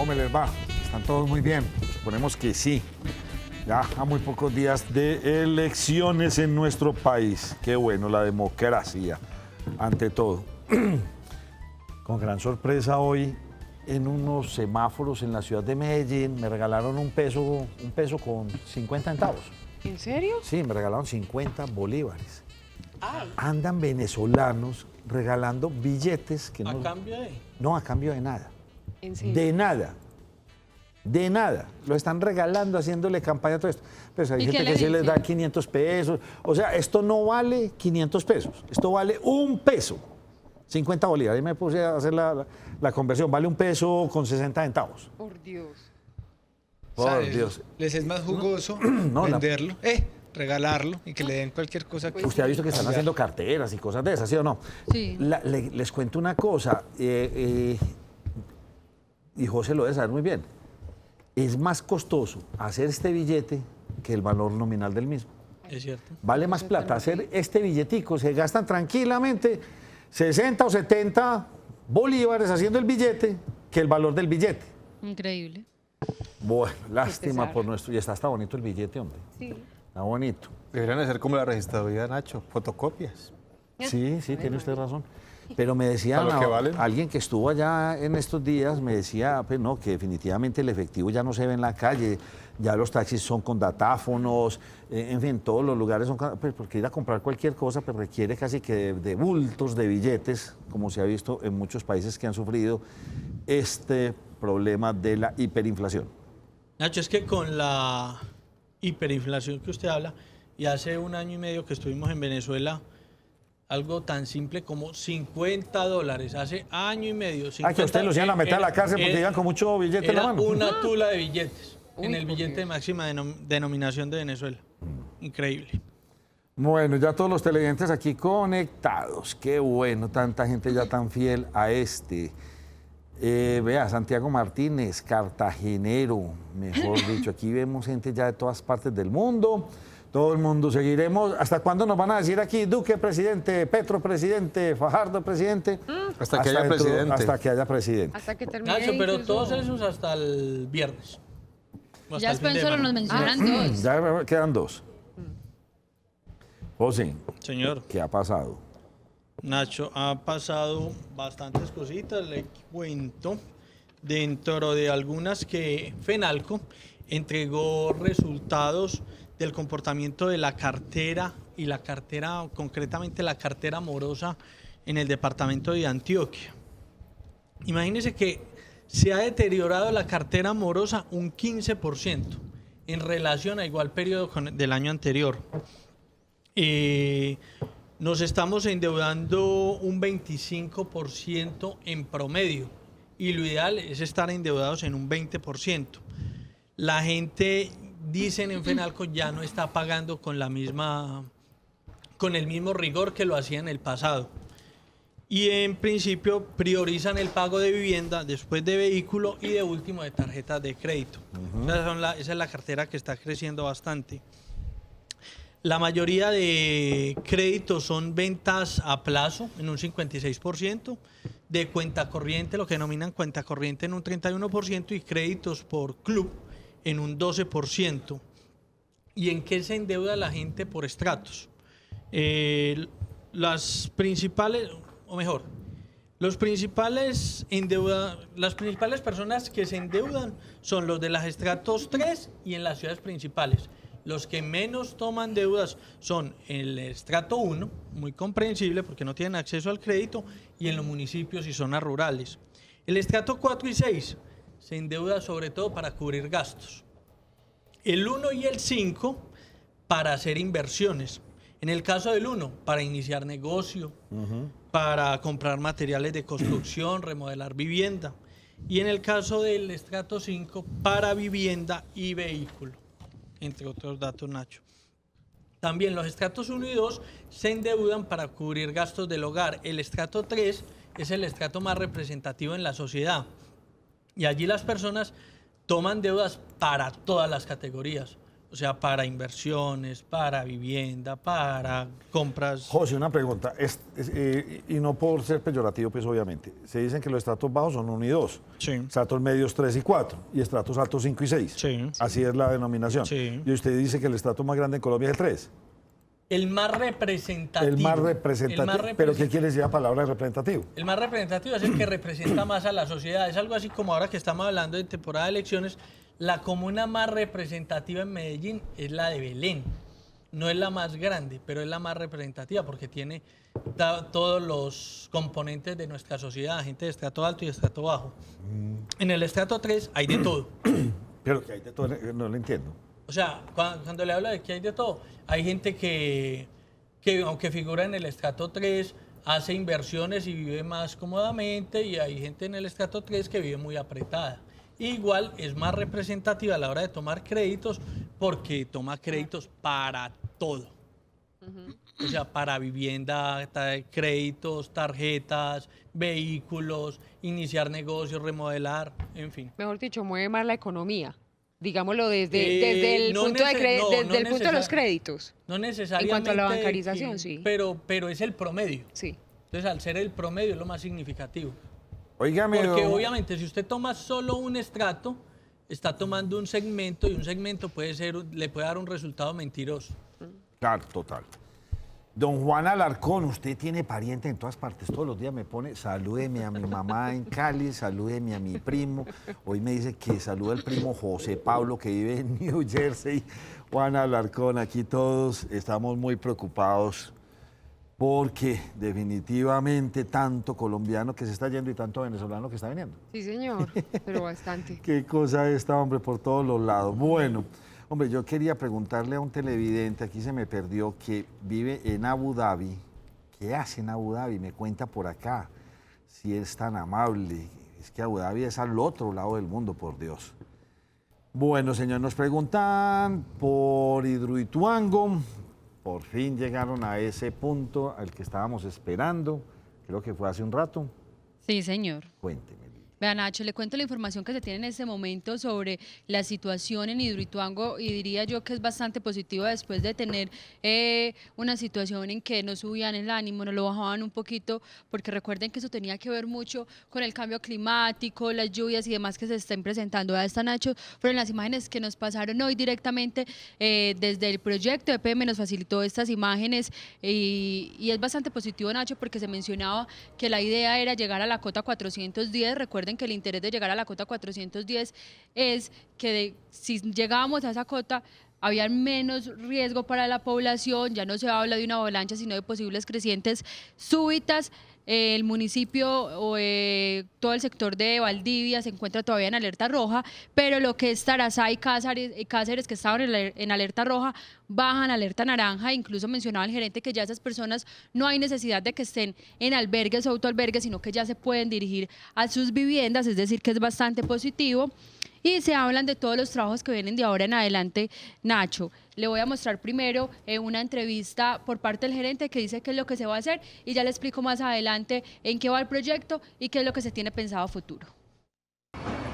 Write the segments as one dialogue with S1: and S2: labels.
S1: ¿Cómo me les va? ¿Están todos muy bien? Suponemos que sí. Ya a muy pocos días de elecciones en nuestro país. Qué bueno, la democracia, ante todo. Con gran sorpresa hoy, en unos semáforos en la ciudad de Medellín, me regalaron un peso con 50 centavos.
S2: ¿En serio?
S1: Sí, me regalaron 50 bolívares.
S2: Ay.
S1: Andan venezolanos regalando billetes que
S3: ¿A
S1: no...
S3: cambio de?
S1: No, a cambio de nada.
S2: ¿En serio?
S1: De nada. De nada. Lo están regalando, haciéndole campaña a todo esto. Pues hay
S2: ¿Y
S1: gente
S2: qué le
S1: que sí les
S2: dice?
S1: da 500 pesos. O sea, esto no vale 500 pesos. Esto vale un peso. 50 bolívares. Ahí me puse a hacer la conversión. Vale un peso con 60 centavos.
S2: Por Dios.
S1: Por
S4: ¿Sabes?
S1: Dios.
S4: Les es más jugoso
S1: No,
S4: venderlo, regalarlo y que le den cualquier cosa.
S2: Pues
S1: Usted ha visto que están haciendo carteras y cosas de esas, ¿sí o no?
S2: Sí.
S1: Les cuento una cosa. Y José lo debe saber muy bien. Es más costoso hacer este billete que el valor nominal del mismo.
S3: Es cierto.
S1: Vale más plata hacer este billetico. Se gastan tranquilamente 60 o 70 bolívares haciendo el billete que el valor del billete.
S5: Increíble.
S1: Bueno, lástima
S2: pesar.
S1: por nuestro... Y está bonito el billete, hombre.
S2: Sí.
S1: Está bonito.
S6: Deberían hacer como la registraduría, Nacho, fotocopias.
S1: Sí, sí, tiene usted razón. Pero me decía
S6: ¿Para lo que valen?
S1: alguien que estuvo allá en estos días, me decía, pues no, que definitivamente el efectivo ya no se ve en la calle, ya los taxis son con datáfonos, en fin, todos los lugares son, pues porque ir a comprar cualquier cosa pues requiere casi que de bultos de billetes, como se ha visto en muchos países que han sufrido este problema de la hiperinflación.
S3: Nacho, es que con la hiperinflación que usted habla, y hace 1 año y medio que estuvimos en Venezuela, algo tan simple como $50, hace año y medio.
S1: Ah, que a ustedes los iban a meter a la cárcel porque iban con mucho billete en la
S3: era
S1: mano.
S3: una tula de billetes en
S2: Uy,
S3: el
S2: por
S3: billete de
S2: Dios.
S3: máxima denominación de Venezuela. Increíble.
S1: Bueno, ya todos los televidentes aquí conectados. Qué bueno, tanta gente ya tan fiel a este. Vea, Santiago Martínez, cartagenero, mejor dicho. Aquí vemos gente ya de todas partes del mundo. Todo el mundo seguiremos. ¿Hasta cuándo nos van a decir aquí Duque presidente, Petro presidente, Fajardo presidente?
S6: Hasta que haya presidente.
S1: Hasta que haya presidente.
S2: Hasta que termine.
S3: Nacho, pero
S2: incluso-
S3: todos esos hasta el viernes. O hasta
S5: Ya
S3: el fin
S5: después
S3: de
S5: solo
S3: semana.
S5: nos mencionan dos.
S1: Ya quedan 2. José,
S3: Señor.
S1: ¿qué ha pasado?
S3: Nacho, ha pasado bastantes cositas, le cuento. Dentro de algunas que Fenalco entregó resultados del comportamiento de la cartera y la cartera, concretamente la cartera morosa en el departamento de Antioquia. Imagínense que se ha deteriorado la cartera morosa un 15% en relación a igual periodo del año anterior. Nos estamos endeudando un 25% en promedio y lo ideal es estar endeudados en un 20%. La gente, dicen en Fenalco, ya no está pagando con el mismo rigor que lo hacía en el pasado. Y en principio priorizan el pago de vivienda, después de vehículo y de último de tarjetas de crédito. Esa es la cartera que está creciendo bastante. La mayoría de créditos son ventas a plazo en un 56%, de cuenta corriente, lo que denominan cuenta corriente en un 31% y créditos por club en un 12%. ¿Y en qué se endeuda la gente por estratos? Las principales personas que se endeudan son los de las estratos 3 y en las ciudades principales. Los que menos toman deudas son el estrato 1, muy comprensible porque no tienen acceso al crédito, y en los municipios y zonas rurales. El estrato 4 y 6 se endeuda sobre todo para cubrir gastos. El 1 y el 5 para hacer inversiones. En el caso del 1, para iniciar negocio, para comprar materiales de construcción, remodelar vivienda. Y en el caso del estrato 5, para vivienda y vehículo, entre otros datos, Nacho. También los estratos 1 y 2 se endeudan para cubrir gastos del hogar. El estrato 3 es el estrato más representativo en la sociedad. Y allí las personas toman deudas para todas las categorías. O O sea, para inversiones, para vivienda, para compras.
S1: José, una pregunta, y no por ser peyorativo, pues obviamente, se dicen que los estratos bajos son 1 y 2,
S3: Sí.
S1: estratos medios 3 y 4, y estratos altos 5 y 6.
S3: Sí.
S1: Así es la denominación.
S3: Sí.
S1: Y usted dice que el estrato más grande en Colombia es el 3.
S3: El más representativo.
S1: El más representativo. ¿Pero qué quiere decir la palabra representativo?
S3: El más representativo es el que representa más a la sociedad. Es algo así como ahora que estamos hablando de temporada de elecciones. La comuna más representativa en Medellín es la de Belén. No es la más grande, pero es la más representativa porque tiene todos los componentes de nuestra sociedad, gente de estrato alto y de estrato bajo. En el estrato 3 hay de todo.
S1: Pero que hay de todo, no lo entiendo.
S3: O sea, cuando le hablo de que hay de todo, hay gente que aunque figura en el estrato 3, hace inversiones y vive más cómodamente, y hay gente en el estrato 3 que vive muy apretada. Igual es más representativa a la hora de tomar créditos porque toma créditos para todo. O sea, para vivienda, créditos, tarjetas, vehículos, iniciar negocios, remodelar, en fin.
S2: Mejor dicho, mueve más la economía. Digámoslo desde el punto de los créditos.
S3: No necesariamente.
S2: En cuanto a la bancarización, sí.
S3: Pero es el promedio.
S2: Sí.
S3: Entonces, al ser el promedio es lo más significativo.
S1: Óigame,
S3: Porque obviamente si usted toma solo un estrato, está tomando un segmento y un segmento le puede dar un resultado mentiroso.
S1: Claro, total. Don Juan Alarcón, usted tiene pariente en todas partes. Todos los días me pone, salúdeme a mi mamá en Cali, salúdeme a mi primo. Hoy me dice que saluda al primo José Pablo, que vive en New Jersey. Juan Alarcón, aquí todos estamos muy preocupados porque definitivamente tanto colombiano que se está yendo y tanto venezolano que está viniendo.
S2: Sí, señor, pero bastante.
S1: Qué cosa esta, hombre, por todos los lados. Bueno, hombre, yo quería preguntarle a un televidente, aquí se me perdió, que vive en Abu Dhabi. ¿Qué hace en Abu Dhabi? Me cuenta por acá, si es tan amable. Es que Abu Dhabi es al otro lado del mundo, por Dios. Bueno, señor, nos preguntan por Hidroituango. Por fin llegaron a ese punto al que estábamos esperando. Creo que fue hace un rato.
S5: Sí, señor.
S1: Cuénteme.
S5: Vea, Nacho, le cuento la información que se tiene en este momento sobre la situación en Hidroituango, y diría yo que es bastante positiva después de tener una situación en que nos subían el ánimo, nos lo bajaban un poquito, porque recuerden que eso tenía que ver mucho con el cambio climático, las lluvias y demás que se estén presentando. A esta, Nacho, fueron las imágenes que nos pasaron hoy directamente desde el proyecto. EPM nos facilitó estas imágenes y es bastante positivo, Nacho, porque se mencionaba que la idea era llegar a la cota 410. Recuerden que el interés de llegar a la cota 410 es que si llegábamos a esa cota había menos riesgo para la población. Ya no se habla de una avalancha, sino de posibles crecientes súbitas. El municipio o todo el sector de Valdivia se encuentra todavía en alerta roja, pero lo que es Tarazá y Cáceres, que estaban en alerta roja, bajan a alerta naranja. Incluso mencionaba el gerente que ya esas personas no hay necesidad de que estén en albergues o autoalbergues, sino que ya se pueden dirigir a sus viviendas, es decir, que es bastante positivo. Y se hablan de todos los trabajos que vienen de ahora en adelante, Nacho. Le voy a mostrar primero una entrevista por parte del gerente que dice qué es lo que se va a hacer, y ya le explico más adelante en qué va el proyecto y qué es lo que se tiene pensado a futuro.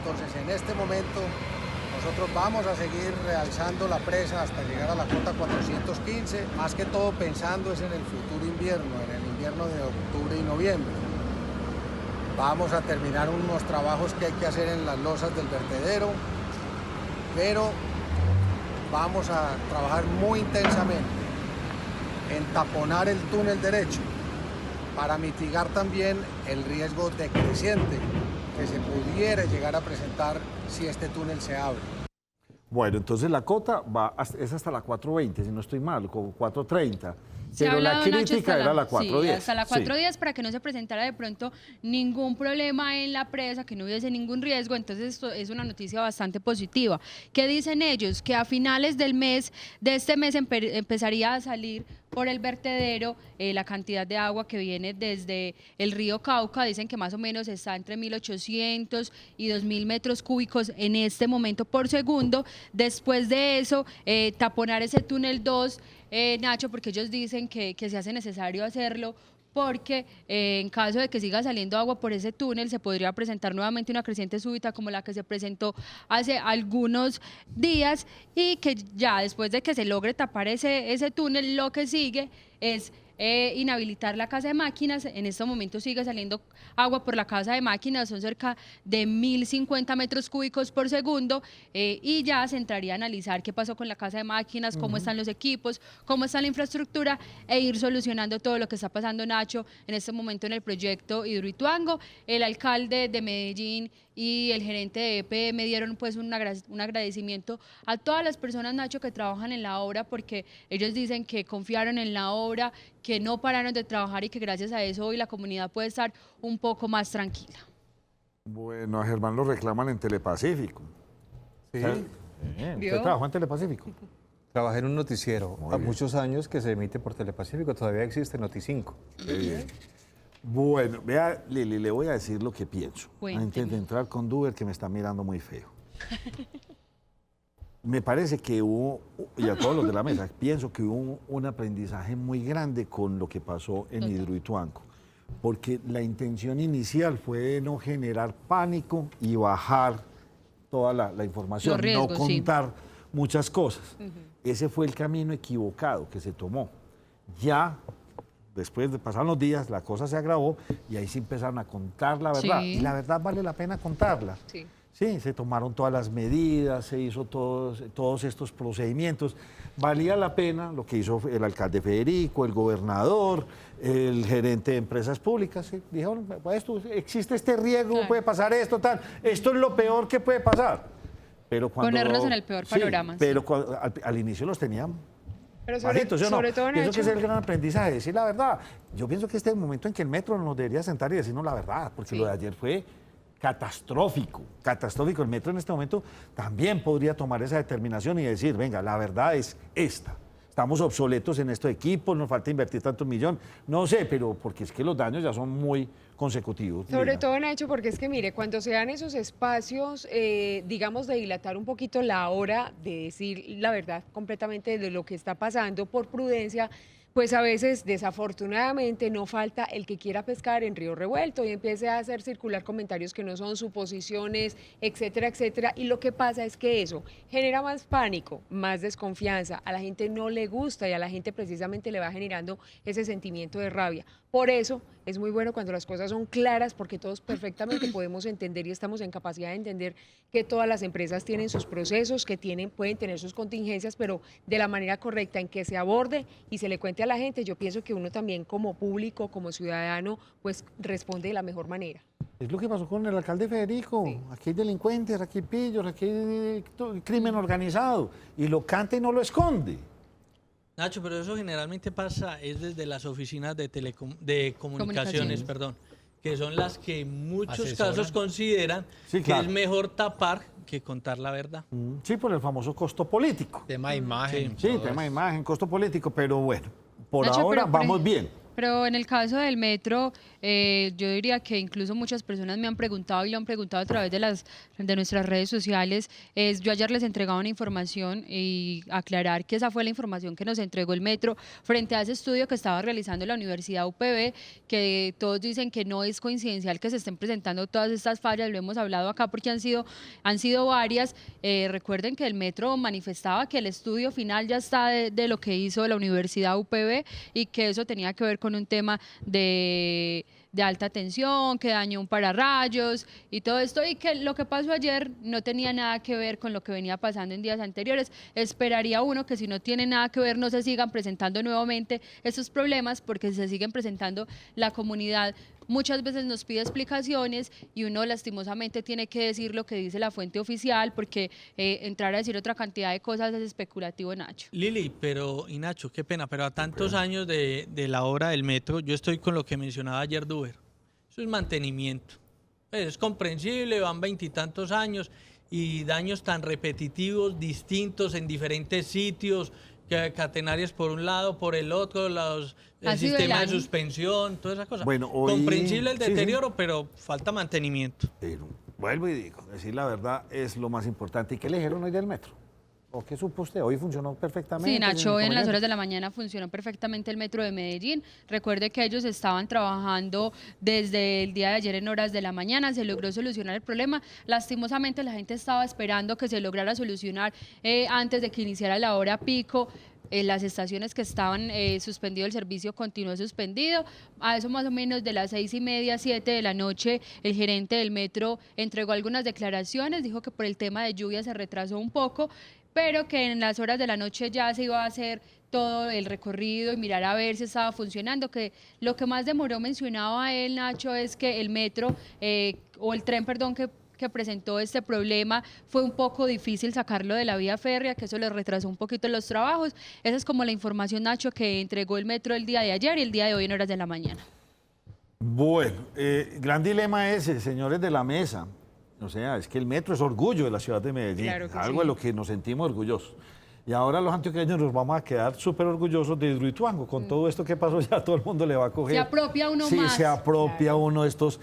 S7: Entonces, en este momento, nosotros vamos a seguir realzando la presa hasta llegar a la cota 415, más que todo pensando es en el futuro invierno, en el invierno de octubre y noviembre. Vamos a terminar unos trabajos que hay que hacer en las losas del vertedero, pero vamos a trabajar muy intensamente en taponar el túnel derecho para mitigar también el riesgo decreciente que se pudiera llegar a presentar si este túnel se abre.
S1: Bueno, entonces la cota es hasta la 420, si no estoy mal, como 430. Pero la crítica era la 410.
S5: Sí, hasta la 410, para que no se presentara de pronto ningún problema en la presa, que no hubiese ningún riesgo. Entonces esto es una noticia bastante positiva. ¿Qué dicen ellos? Que a finales de este mes empezaría a salir por el vertedero la cantidad de agua que viene desde el río Cauca. Dicen que más o menos está entre 1.800 y 2.000 metros cúbicos en este momento por segundo. Después de eso, taponar ese túnel 2, Nacho, porque ellos dicen que se hace necesario hacerlo porque en caso de que siga saliendo agua por ese túnel se podría presentar nuevamente una creciente súbita como la que se presentó hace algunos días, y que ya después de que se logre tapar ese túnel, lo que sigue es inhabilitar la casa de máquinas. En este momento sigue saliendo agua por la casa de máquinas, son cerca de 1.050 metros cúbicos por segundo, y ya se entraría a analizar qué pasó con la casa de máquinas, cómo están los equipos, cómo está la infraestructura, e ir solucionando todo lo que está pasando, Nacho, en este momento en el proyecto Hidroituango. El alcalde de Medellín y el gerente de EPM dieron pues un agradecimiento a todas las personas, Nacho, que trabajan en la obra, porque ellos dicen que confiaron en la obra, que no pararon de trabajar y que gracias a eso hoy la comunidad puede estar un poco más tranquila.
S1: Bueno, a Germán lo reclaman en Telepacífico.
S6: Sí.
S1: ¿Usted trabajó en Telepacífico?
S6: Trabajé en un noticiero
S1: Muy
S6: a
S1: bien.
S6: muchos años que se emite por Telepacífico, todavía existe Noti5.
S1: Qué bien. Bueno, vea, Lili, le voy a decir lo que pienso.
S5: Cuénteme.
S1: Antes de entrar con Duber, que me está mirando muy feo. Me parece que hubo, y a todos los de la mesa, pienso que hubo un aprendizaje muy grande con lo que pasó en
S5: Total.
S1: Hidroituango, porque la intención inicial fue no generar pánico y bajar toda la información,
S5: Los riesgos,
S1: no
S5: sí.
S1: contar muchas cosas. Ese fue el camino equivocado que se tomó. Ya, después de pasar los días, la cosa se agravó y ahí sí empezaron a contar la verdad.
S5: Sí.
S1: Y la verdad vale la pena contarla.
S2: Sí.
S1: Sí, se tomaron todas las medidas, se hizo todos estos procedimientos. Valía la pena lo que hizo el alcalde Federico, el gobernador, el gerente de empresas públicas. ¿Sí? Dijeron, pues, existe este riesgo,
S5: Claro.
S1: puede pasar esto, tal. Esto es lo peor que puede pasar. Pero
S5: Ponernos en el peor panorama, sí.
S1: Pero al inicio los tenían
S2: Pero
S1: bajitos, ¿sí o no?
S2: sobre todo,
S1: Pienso que
S2: Nacho,
S1: es el gran aprendizaje, decir la verdad. Yo pienso que este es el momento en que el metro nos debería sentar y decirnos la verdad, porque
S2: Sí.
S1: lo de ayer fue catastrófico, catastrófico. El metro en este momento también podría tomar esa determinación y decir, venga, la verdad es esta. Estamos obsoletos en estos equipos, nos falta invertir tantos millones, no sé, pero porque es que los daños ya son muy consecutivos.
S2: sobre
S1: Lina.
S2: todo, Nacho, porque es que mire, cuando se dan esos espacios, digamos, de dilatar un poquito la hora de decir la verdad completamente de lo que está pasando por prudencia, pues a veces, desafortunadamente, no falta el que quiera pescar en río revuelto y empiece a hacer circular comentarios que no son suposiciones, etcétera, etcétera. Y lo que pasa es que eso genera más pánico, más desconfianza. A la gente no le gusta y a la gente precisamente le va generando ese sentimiento de rabia. Por eso es muy bueno cuando las cosas son claras, porque todos perfectamente podemos entender y estamos en capacidad de entender que todas las empresas tienen sus procesos, que pueden tener sus contingencias, pero de la manera correcta en que se aborde y se le cuente a la gente. Yo pienso que uno también como público, como ciudadano, pues responde de la mejor manera.
S1: Es lo que pasó con el alcalde Federico.
S2: Sí.
S1: Aquí hay delincuentes, aquí hay pillos, aquí hay crimen organizado. Y lo canta y no lo esconde.
S3: Nacho, pero eso generalmente pasa es desde las oficinas de comunicaciones,
S5: Comunicaciones.
S3: perdón, que son las que en muchos
S4: Asesoran.
S3: casos consideran
S1: Sí,
S3: que
S1: claro.
S3: es mejor tapar que contar la verdad.
S1: Sí, por el famoso costo político.
S4: Tema de imagen.
S1: Sí,
S4: todo
S1: tema de
S4: eso.
S1: imagen, costo político, pero bueno, por
S5: Nacho,
S1: ahora
S5: pero por
S1: vamos
S5: ej-
S1: bien.
S5: Pero en el caso del metro, yo diría que incluso muchas personas me han preguntado y lo han preguntado a través de nuestras redes sociales. Yo ayer les entregaba una información y aclarar que esa fue la información que nos entregó el metro frente a ese estudio que estaba realizando la Universidad UPB, que todos dicen que no es coincidencial que se estén presentando todas estas fallas. Lo hemos hablado acá porque han sido varias. Recuerden que el metro manifestaba que el estudio final ya está de lo que hizo la Universidad UPB y que eso tenía que ver con un tema de alta tensión, que dañó un pararrayos y todo esto, y que lo que pasó ayer no tenía nada que ver con lo que venía pasando en días anteriores. Esperaría uno que si no tiene nada que ver no se sigan presentando nuevamente estos problemas, porque si se siguen presentando, la comunidad muchas veces nos pide explicaciones y uno lastimosamente tiene que decir lo que dice la fuente oficial, porque entrar a decir otra cantidad de cosas es especulativo, Nacho.
S3: Lili, y Nacho, qué pena, pero a tantos años de la obra del metro, yo estoy con lo que mencionaba ayer Duber. Eso es mantenimiento. Pues es comprensible, van 20 y tantos años y daños tan repetitivos, distintos en diferentes sitios, catenarias por un lado, por el otro, el
S5: Ha sido
S3: sistema
S5: el
S3: de
S5: año.
S3: suspensión, todas esas cosas.
S1: Bueno, hoy-
S3: comprensible el
S1: sí, sí.
S3: deterioro, pero falta mantenimiento.
S1: Pero vuelvo y digo, decir la verdad es lo más importante. ¿Y qué le dijeron hoy del metro? ¿O qué supo usted? Hoy funcionó perfectamente.
S5: Sí, Nacho,
S1: sin
S5: en las
S1: inconveniente.
S5: horas de la mañana funcionó perfectamente el metro de Medellín. Recuerde que ellos estaban trabajando desde el día de ayer en horas de la mañana, se logró solucionar el problema. Lastimosamente la gente estaba esperando que se lograra solucionar antes de que iniciara la hora pico. Las estaciones que estaban suspendido el servicio continuó suspendido. A eso más o menos de las 6:30, 7 de la noche, el gerente del metro entregó algunas declaraciones, dijo que por el tema de lluvia se retrasó un poco, pero que en las horas de la noche ya se iba a hacer todo el recorrido y mirar a ver si estaba funcionando, que lo que más demoró, mencionaba él, Nacho, es que el metro, o el tren, perdón, que presentó este problema, fue un poco difícil sacarlo de la vía férrea, que eso le retrasó un poquito los trabajos. Esa es como la información, Nacho, que entregó el metro el día de ayer y el día de hoy en horas de la mañana.
S1: Bueno, gran dilema ese, señores de la mesa. O sea, es que el metro es orgullo de la ciudad de Medellín,
S2: Claro que
S1: algo
S2: sí.
S1: de lo que nos sentimos orgullosos. Y ahora los antioqueños nos vamos a quedar súper orgullosos de Hidroituango. Con todo esto que pasó, ya todo el mundo le va a coger.
S5: Se apropia uno
S1: sí,
S5: más.
S1: se apropia uno de estos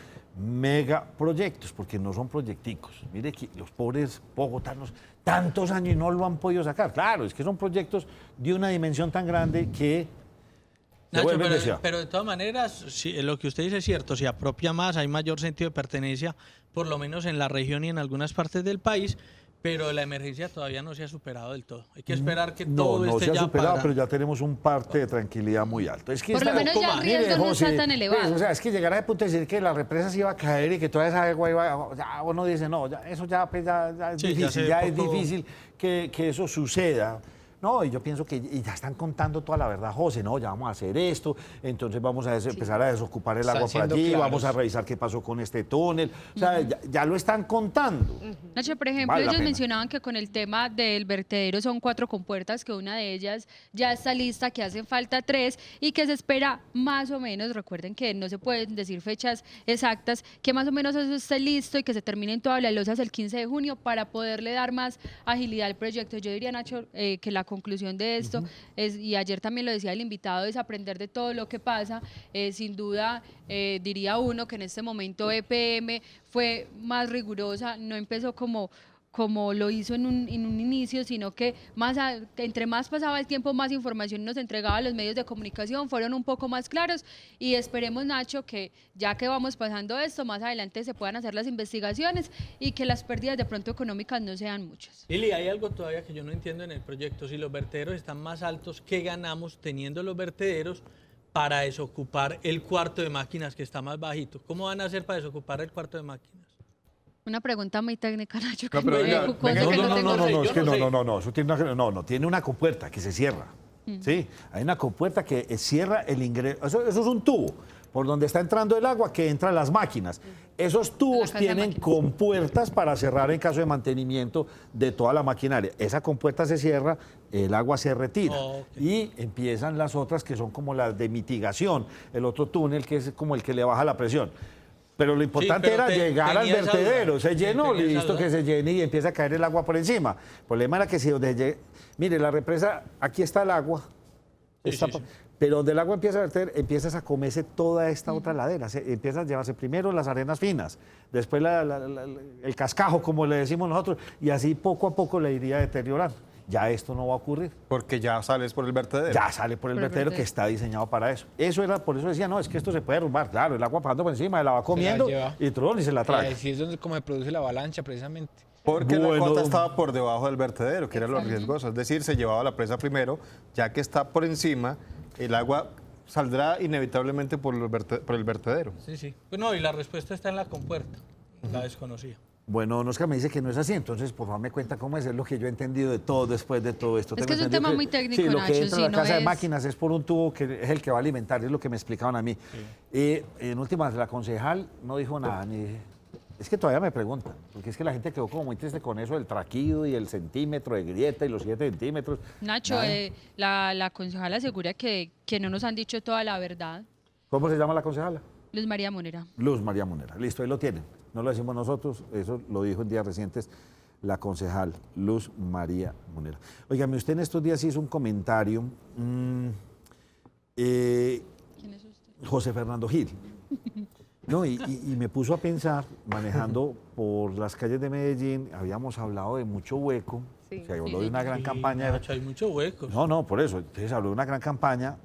S1: megaproyectos, porque no son proyecticos. Mire que los pobres bogotanos, tantos años y no lo han podido sacar. Claro, es que son proyectos de una dimensión tan grande que se
S3: Nacho,
S1: vuelven de ciudad.
S3: pero de todas maneras, lo que usted dice es cierto, se apropia más, hay mayor sentido de pertenencia, por lo menos en la región y en algunas partes del país, pero la emergencia todavía no se ha superado del todo. Hay que esperar que todo
S1: No
S3: esté
S1: se ha
S3: ya
S1: superado,
S3: para-
S1: pero ya tenemos un parte de tranquilidad muy alto. Es que
S5: Por lo
S1: está-
S5: menos ya el riesgo no está tan elevado.
S1: pues, o sea, es que llegar a ese punto de decir que la represa se iba a caer y que toda esa agua iba ya uno dice, no, ya, eso ya, pues, ya es
S3: Sí, ya
S1: difícil,
S3: se ve
S1: ya es
S3: poco-
S1: difícil que eso suceda. No, y yo pienso que y ya están contando toda la verdad, José, no, ya vamos a hacer esto, entonces vamos a empezar a desocupar el
S4: Están
S1: agua por
S4: siendo
S1: allí,
S4: claros.
S1: vamos a revisar qué pasó con este túnel, o sea, ya lo están contando.
S5: Nacho, por ejemplo,
S1: Vale la
S5: ellos
S1: pena.
S5: mencionaban que con el tema del vertedero son 4 compuertas, que una de ellas ya está lista, que hacen falta 3 y que se espera más o menos, recuerden que no se pueden decir fechas exactas, que más o menos eso esté listo y que se terminen todas las losas el 15 de junio para poderle dar más agilidad al proyecto. Yo diría, Nacho, que la conclusión de esto es, y ayer también lo decía el invitado, es aprender de todo lo que pasa. Sin duda, diría uno que en este momento EPM fue más rigurosa, no empezó como lo hizo en un inicio, sino que entre más pasaba el tiempo, más información nos entregaba a los medios de comunicación, fueron un poco más claros y esperemos, Nacho, que ya que vamos pasando esto, más adelante se puedan hacer las investigaciones y que las pérdidas de pronto económicas no sean muchas.
S3: Lili, hay algo todavía que yo no entiendo en el proyecto. Si los vertederos están más altos, ¿qué ganamos teniendo los vertederos para desocupar el cuarto de máquinas que está más bajito? ¿Cómo van a hacer para desocupar el cuarto de máquinas?
S5: Una pregunta muy técnica, Nacho, que
S6: No, pero
S5: muy
S6: venga,
S5: jocosa,
S6: venga,
S5: que no tengo
S3: yo
S1: es que
S3: no sé.
S1: no, eso tiene no, tiene una compuerta que se cierra. Sí, hay una compuerta que cierra el ingreso. Eso es un tubo por donde está entrando el agua que entra a las máquinas. Esos tubos
S5: casa de
S1: tienen
S5: máquinas.
S1: compuertas para cerrar en caso de mantenimiento de toda la maquinaria. Esa compuerta se cierra, el agua se retira
S3: Ok.
S1: y empiezan las otras que son como las de mitigación, el otro túnel que es como el que le baja la presión. Pero lo importante
S3: pero
S1: era llegar al
S3: tenía esa
S1: vertedero,
S3: duda.
S1: se
S3: Sí,
S1: llenó,
S3: tenía esa
S1: listo
S3: duda.
S1: que se llene y empieza a caer el agua por encima. El problema era que si donde mire, la represa, aquí está el agua,
S3: Sí,
S1: está
S3: sí, sí.
S1: pero donde el agua empieza a verter, empiezas a comerse toda esta otra ladera, empiezas a llevarse primero las arenas finas, después el cascajo, como le decimos nosotros, y así poco a poco le iría deteriorando. Ya esto no va a ocurrir.
S6: Porque ya sales por el vertedero.
S1: Ya sale por el
S5: Por el
S1: vertedero que
S5: vertedero.
S1: está diseñado para eso. Eso era, por eso decía, no, es que esto se puede derrumbar. Claro, el agua pasando por encima, la va comiendo
S4: lleva.
S1: y tron y se la traga.
S4: Así es donde como se produce la avalancha, precisamente.
S6: Porque la
S1: Bueno.
S6: cota estaba por debajo del vertedero, que era lo riesgoso. Es decir, se llevaba la presa primero, ya que está por encima, el agua saldrá inevitablemente por el vertedero.
S3: Sí, sí. Pues no, y la respuesta está en la compuerta. La desconocía.
S1: Bueno, Oscar me dice que no es así, entonces por favor me cuenta cómo es lo que yo he entendido de todo después de todo esto.
S5: Es
S1: Tengo
S5: que es un
S1: entendido
S5: tema muy técnico,
S1: sí, lo
S5: Nacho,
S1: que entra
S5: sí,
S1: a la
S5: no
S1: casa de
S5: es-
S1: máquinas es por un tubo que es el que va a alimentar, es lo que me explicaban a mí. En últimas, la concejal no dijo nada, es que todavía me preguntan, porque es que la gente quedó como muy triste con eso del traquido y el centímetro de grieta y los 7 centímetros.
S5: Nacho,
S1: Nada.
S5: la concejala asegura que no nos han dicho toda la verdad.
S1: ¿Cómo se llama la concejala?
S5: Luz María Monera.
S1: Luz María Monera. Listo, ahí lo tienen. No lo decimos nosotros, eso lo dijo en días recientes la concejal Luz María Monera. Óigame, usted en estos días hizo un comentario,
S5: ¿Quién es usted?
S1: José Fernando Gil. No, y me puso a pensar, manejando por las calles de Medellín, habíamos hablado de mucho hueco,
S2: Sí.
S1: Se habló de una gran campaña.
S3: Nacho, hay muchos huecos.
S1: No, por eso. Entonces habló de una gran campaña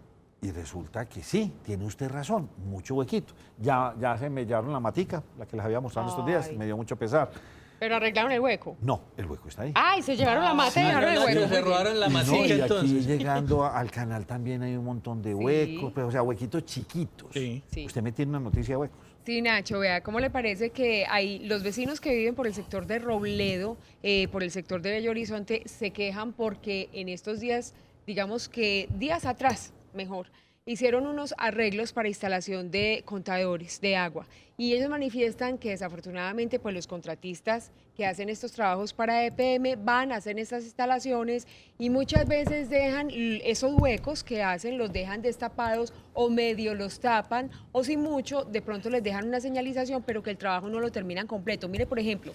S1: y resulta que sí, tiene usted razón, mucho huequito. Ya se mellaron la matica, la que les había mostrado estos días,
S2: Ay.
S1: me dio mucho pesar.
S2: Pero arreglaron el hueco.
S1: No, el hueco está ahí.
S2: Ay, se llevaron la mata y dejaron el
S3: Nacho,
S2: hueco.
S3: se
S2: Muy bien.
S3: robaron la
S1: No,
S3: matica
S1: y aquí
S3: entonces.
S1: llegando al canal también hay un montón de huecos, pero, o sea, huequitos chiquitos.
S3: Sí.
S2: Sí.
S1: Usted me tiene una noticia de huecos.
S2: Sí, Nacho, vea, ¿cómo le parece que hay los vecinos que viven por el sector de Robledo, por el sector de Bello Horizonte, se quejan porque en estos días, digamos que días atrás, mejor, hicieron unos arreglos para instalación de contadores de agua y ellos manifiestan que desafortunadamente pues los contratistas que hacen estos trabajos para EPM van a hacer estas instalaciones y muchas veces dejan esos huecos que hacen, los dejan destapados o medio los tapan o si mucho de pronto les dejan una señalización pero que el trabajo no lo terminan completo. Mire, por ejemplo,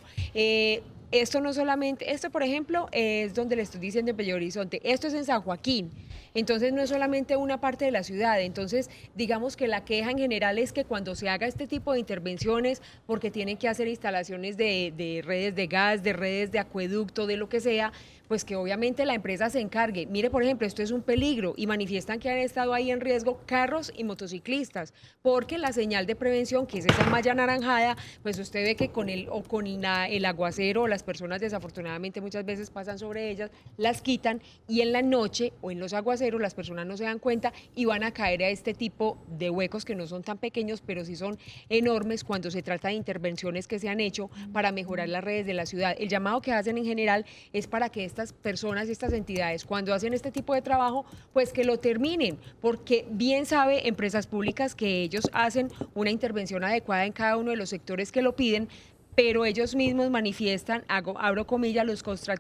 S2: esto no solamente, esto por ejemplo es donde le estoy diciendo en Bello Horizonte, esto es en San Joaquín, entonces no es solamente una parte de la ciudad, entonces digamos que la queja en general es que cuando se haga este tipo de intervenciones, porque tienen que hacer instalaciones de redes de gas, de redes de acueducto, de lo que sea, pues que obviamente la empresa se encargue. Mire, por ejemplo, esto es un peligro y manifiestan que han estado ahí en riesgo carros y motociclistas, porque la señal de prevención, que es esa malla anaranjada, pues usted ve que con el aguacero, las personas desafortunadamente muchas veces pasan sobre ellas, las quitan y en la noche o en los aguaceros las personas no se dan cuenta y van a caer a este tipo de huecos que no son tan pequeños, pero sí son enormes cuando se trata de intervenciones que se han hecho para mejorar las redes de la ciudad. El llamado que hacen en general es para que estas personas y estas entidades, cuando hacen este tipo de trabajo, pues que lo terminen, porque bien sabe Empresas Públicas que ellos hacen una intervención adecuada en cada uno de los sectores que lo piden, pero ellos mismos manifiestan, abro comillas,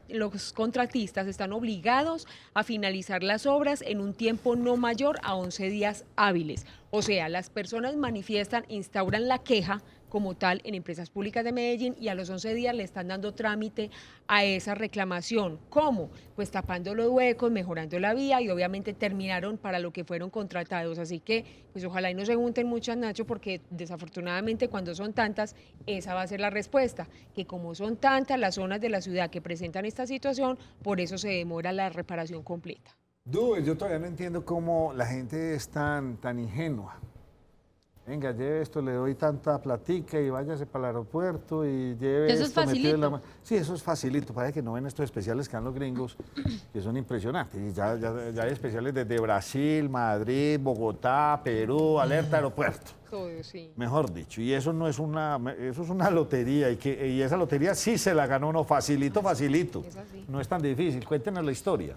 S2: los contratistas están obligados a finalizar las obras en un tiempo no mayor a 11 días hábiles. O sea, las personas manifiestan, instauran la queja como tal en Empresas Públicas de Medellín y a los 11 días le están dando trámite a esa reclamación. ¿Cómo? Pues tapando los huecos, mejorando la vía y obviamente terminaron para lo que fueron contratados. Así que pues ojalá y no se junten muchas, Nacho, porque desafortunadamente cuando son tantas, esa va a ser la respuesta, que como son tantas las zonas de la ciudad que presentan esta situación, por eso se demora la reparación completa.
S1: Yo todavía no entiendo cómo la gente es tan ingenua. Venga, lleve esto, le doy tanta platica y váyase para el aeropuerto y lleve
S5: Eso es
S1: esto, metido en
S5: facilito.
S1: Sí, eso es facilito. Parece que no ven estos especiales que dan los gringos, que son impresionantes. Y ya hay especiales desde Brasil, Madrid, Bogotá, Perú, alerta aeropuerto.
S2: Todo, sí.
S1: Mejor dicho, y eso no es eso es una lotería y esa lotería sí se la ganó uno facilito.
S2: Es así.
S1: No es tan difícil. Cuéntenos la historia.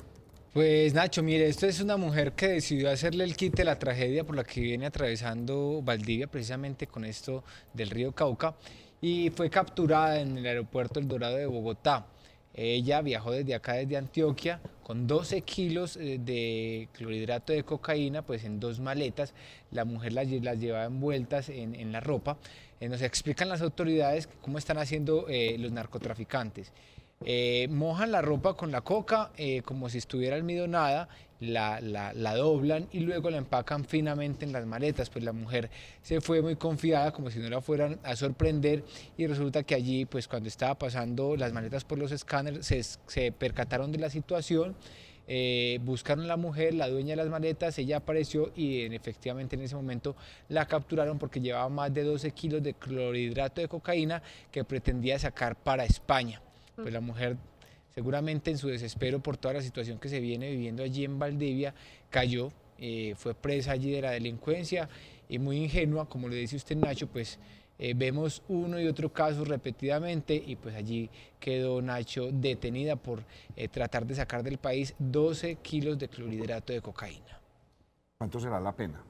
S4: Pues Nacho, mire, esto es una mujer que decidió hacerle el quite a la tragedia por la que viene atravesando Valdivia, precisamente con esto del río Cauca, y fue capturada en el aeropuerto El Dorado de Bogotá. Ella viajó desde acá, desde Antioquia, con 12 kilos de clorhidrato de cocaína, pues en 2 maletas. La mujer las llevaba envueltas en la ropa. Nos explican las autoridades cómo están haciendo los narcotraficantes. Mojan la ropa con la coca como si estuviera almidonada, la doblan y luego la empacan finamente en las maletas. Pues la mujer se fue muy confiada, como si no la fueran a sorprender, y resulta que allí, pues cuando estaba pasando las maletas por los escáneres, se percataron de la situación. Buscaron a la mujer, la dueña de las maletas, ella apareció y efectivamente en ese momento la capturaron porque llevaba más de 12 kilos de clorhidrato de cocaína que pretendía sacar para España. Pues la mujer, seguramente en su desespero por toda la situación que se viene viviendo allí en Valdivia, cayó, fue presa allí de la delincuencia y muy ingenua, como le dice usted, Nacho, pues vemos uno y otro caso repetidamente y pues allí quedó, Nacho, detenida por tratar de sacar del país 12 kilos de clorhidrato de cocaína.
S1: ¿Cuánto será la pena?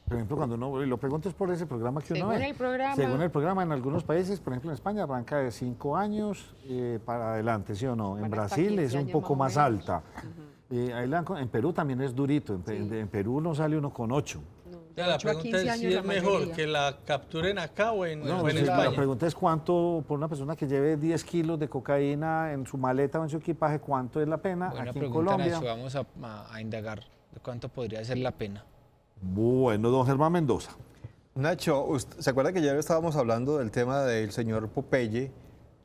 S1: Por ejemplo, cuando uno, y lo pregunto es por ese programa que uno ve. Según el programa, en algunos países, por ejemplo en España, arranca de 5 años para adelante, ¿sí o no? En Brasil es un poco más alta. En Perú también es durito. En Perú no sale uno con 8.
S3: La pregunta es si es mejor que la capturen acá o en España.
S1: La pregunta es cuánto, por una persona que lleve 10 kilos de cocaína en su maleta o en su equipaje, ¿cuánto es la pena?
S4: Buena
S1: aquí
S4: pregunta,
S1: en Colombia.
S4: Nacho, vamos a indagar de cuánto podría ser la pena.
S1: Bueno, don Germán Mendoza.
S6: Nacho, ¿se acuerda que ayer estábamos hablando del tema del señor Popeye,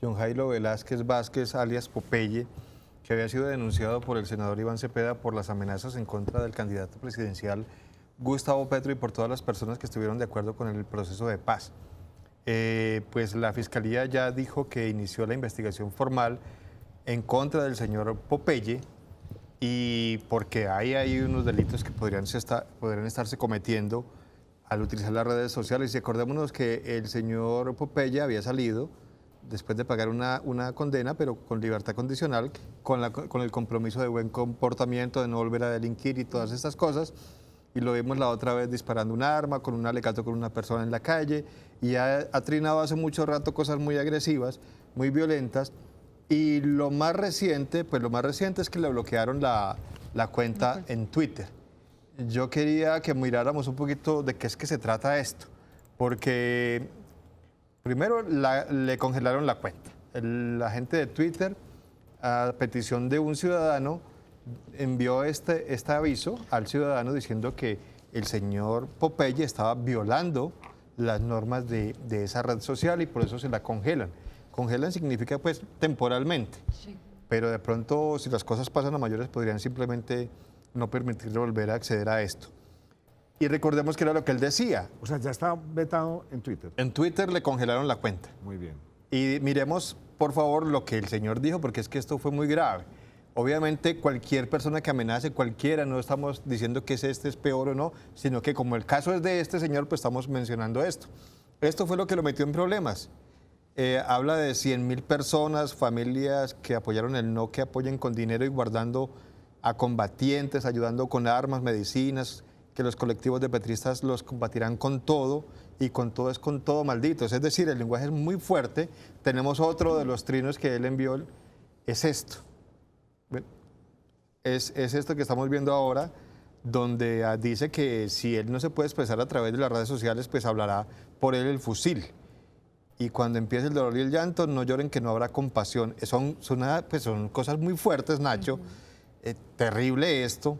S6: John Jairo Velázquez Vázquez, alias Popeye, que había sido denunciado por el senador Iván Cepeda por las amenazas en contra del candidato presidencial Gustavo Petro y por todas las personas que estuvieron de acuerdo con el proceso de paz. Pues la Fiscalía ya dijo que inició la investigación formal en contra del señor Popeye, y porque hay unos delitos que podrían estarse cometiendo al utilizar las redes sociales. Y acordémonos que el señor Popeye había salido después de pagar una condena, pero con libertad condicional, con el compromiso de buen comportamiento, de no volver a delinquir y todas estas cosas. Y lo vimos la otra vez disparando un arma, con un alegato con una persona en la calle, y ha trinado hace mucho rato cosas muy agresivas, muy violentas. Y lo más reciente es que le bloquearon la cuenta en Twitter. Yo quería que miráramos un poquito de qué es que se trata esto, porque primero le congelaron la cuenta. La gente de Twitter, a petición de un ciudadano, envió este aviso al ciudadano diciendo que el señor Popeye estaba violando las normas de esa red social y por eso se la congelan. Congelan significa pues temporalmente, sí, pero de pronto si las cosas pasan a mayores podrían simplemente no permitirle volver a acceder a esto. Y recordemos que era lo que él decía.
S1: O sea, ya está vetado en Twitter.
S6: En Twitter le congelaron la cuenta.
S1: Muy bien.
S6: Y miremos, por favor, lo que el señor dijo, porque es que esto fue muy grave. Obviamente, cualquier persona que amenace, cualquiera, no estamos diciendo que es peor o no, sino que como el caso es de este señor, pues estamos mencionando esto. Esto fue lo que lo metió en problemas. Habla de 100.000 personas, familias que apoyaron el no, que apoyen con dinero y guardando a combatientes, ayudando con armas, medicinas, que los colectivos de petristas los combatirán con todo, y con todo es con todo, malditos. Es decir, el lenguaje es muy fuerte. Tenemos otro de los trinos que él envió, es esto. Es esto que estamos viendo ahora, donde dice que si él no se puede expresar a través de las redes sociales, pues hablará por él el fusil. Y cuando empiece el dolor y el llanto, no lloren que no habrá compasión. Son cosas muy fuertes, Nacho. Terrible esto.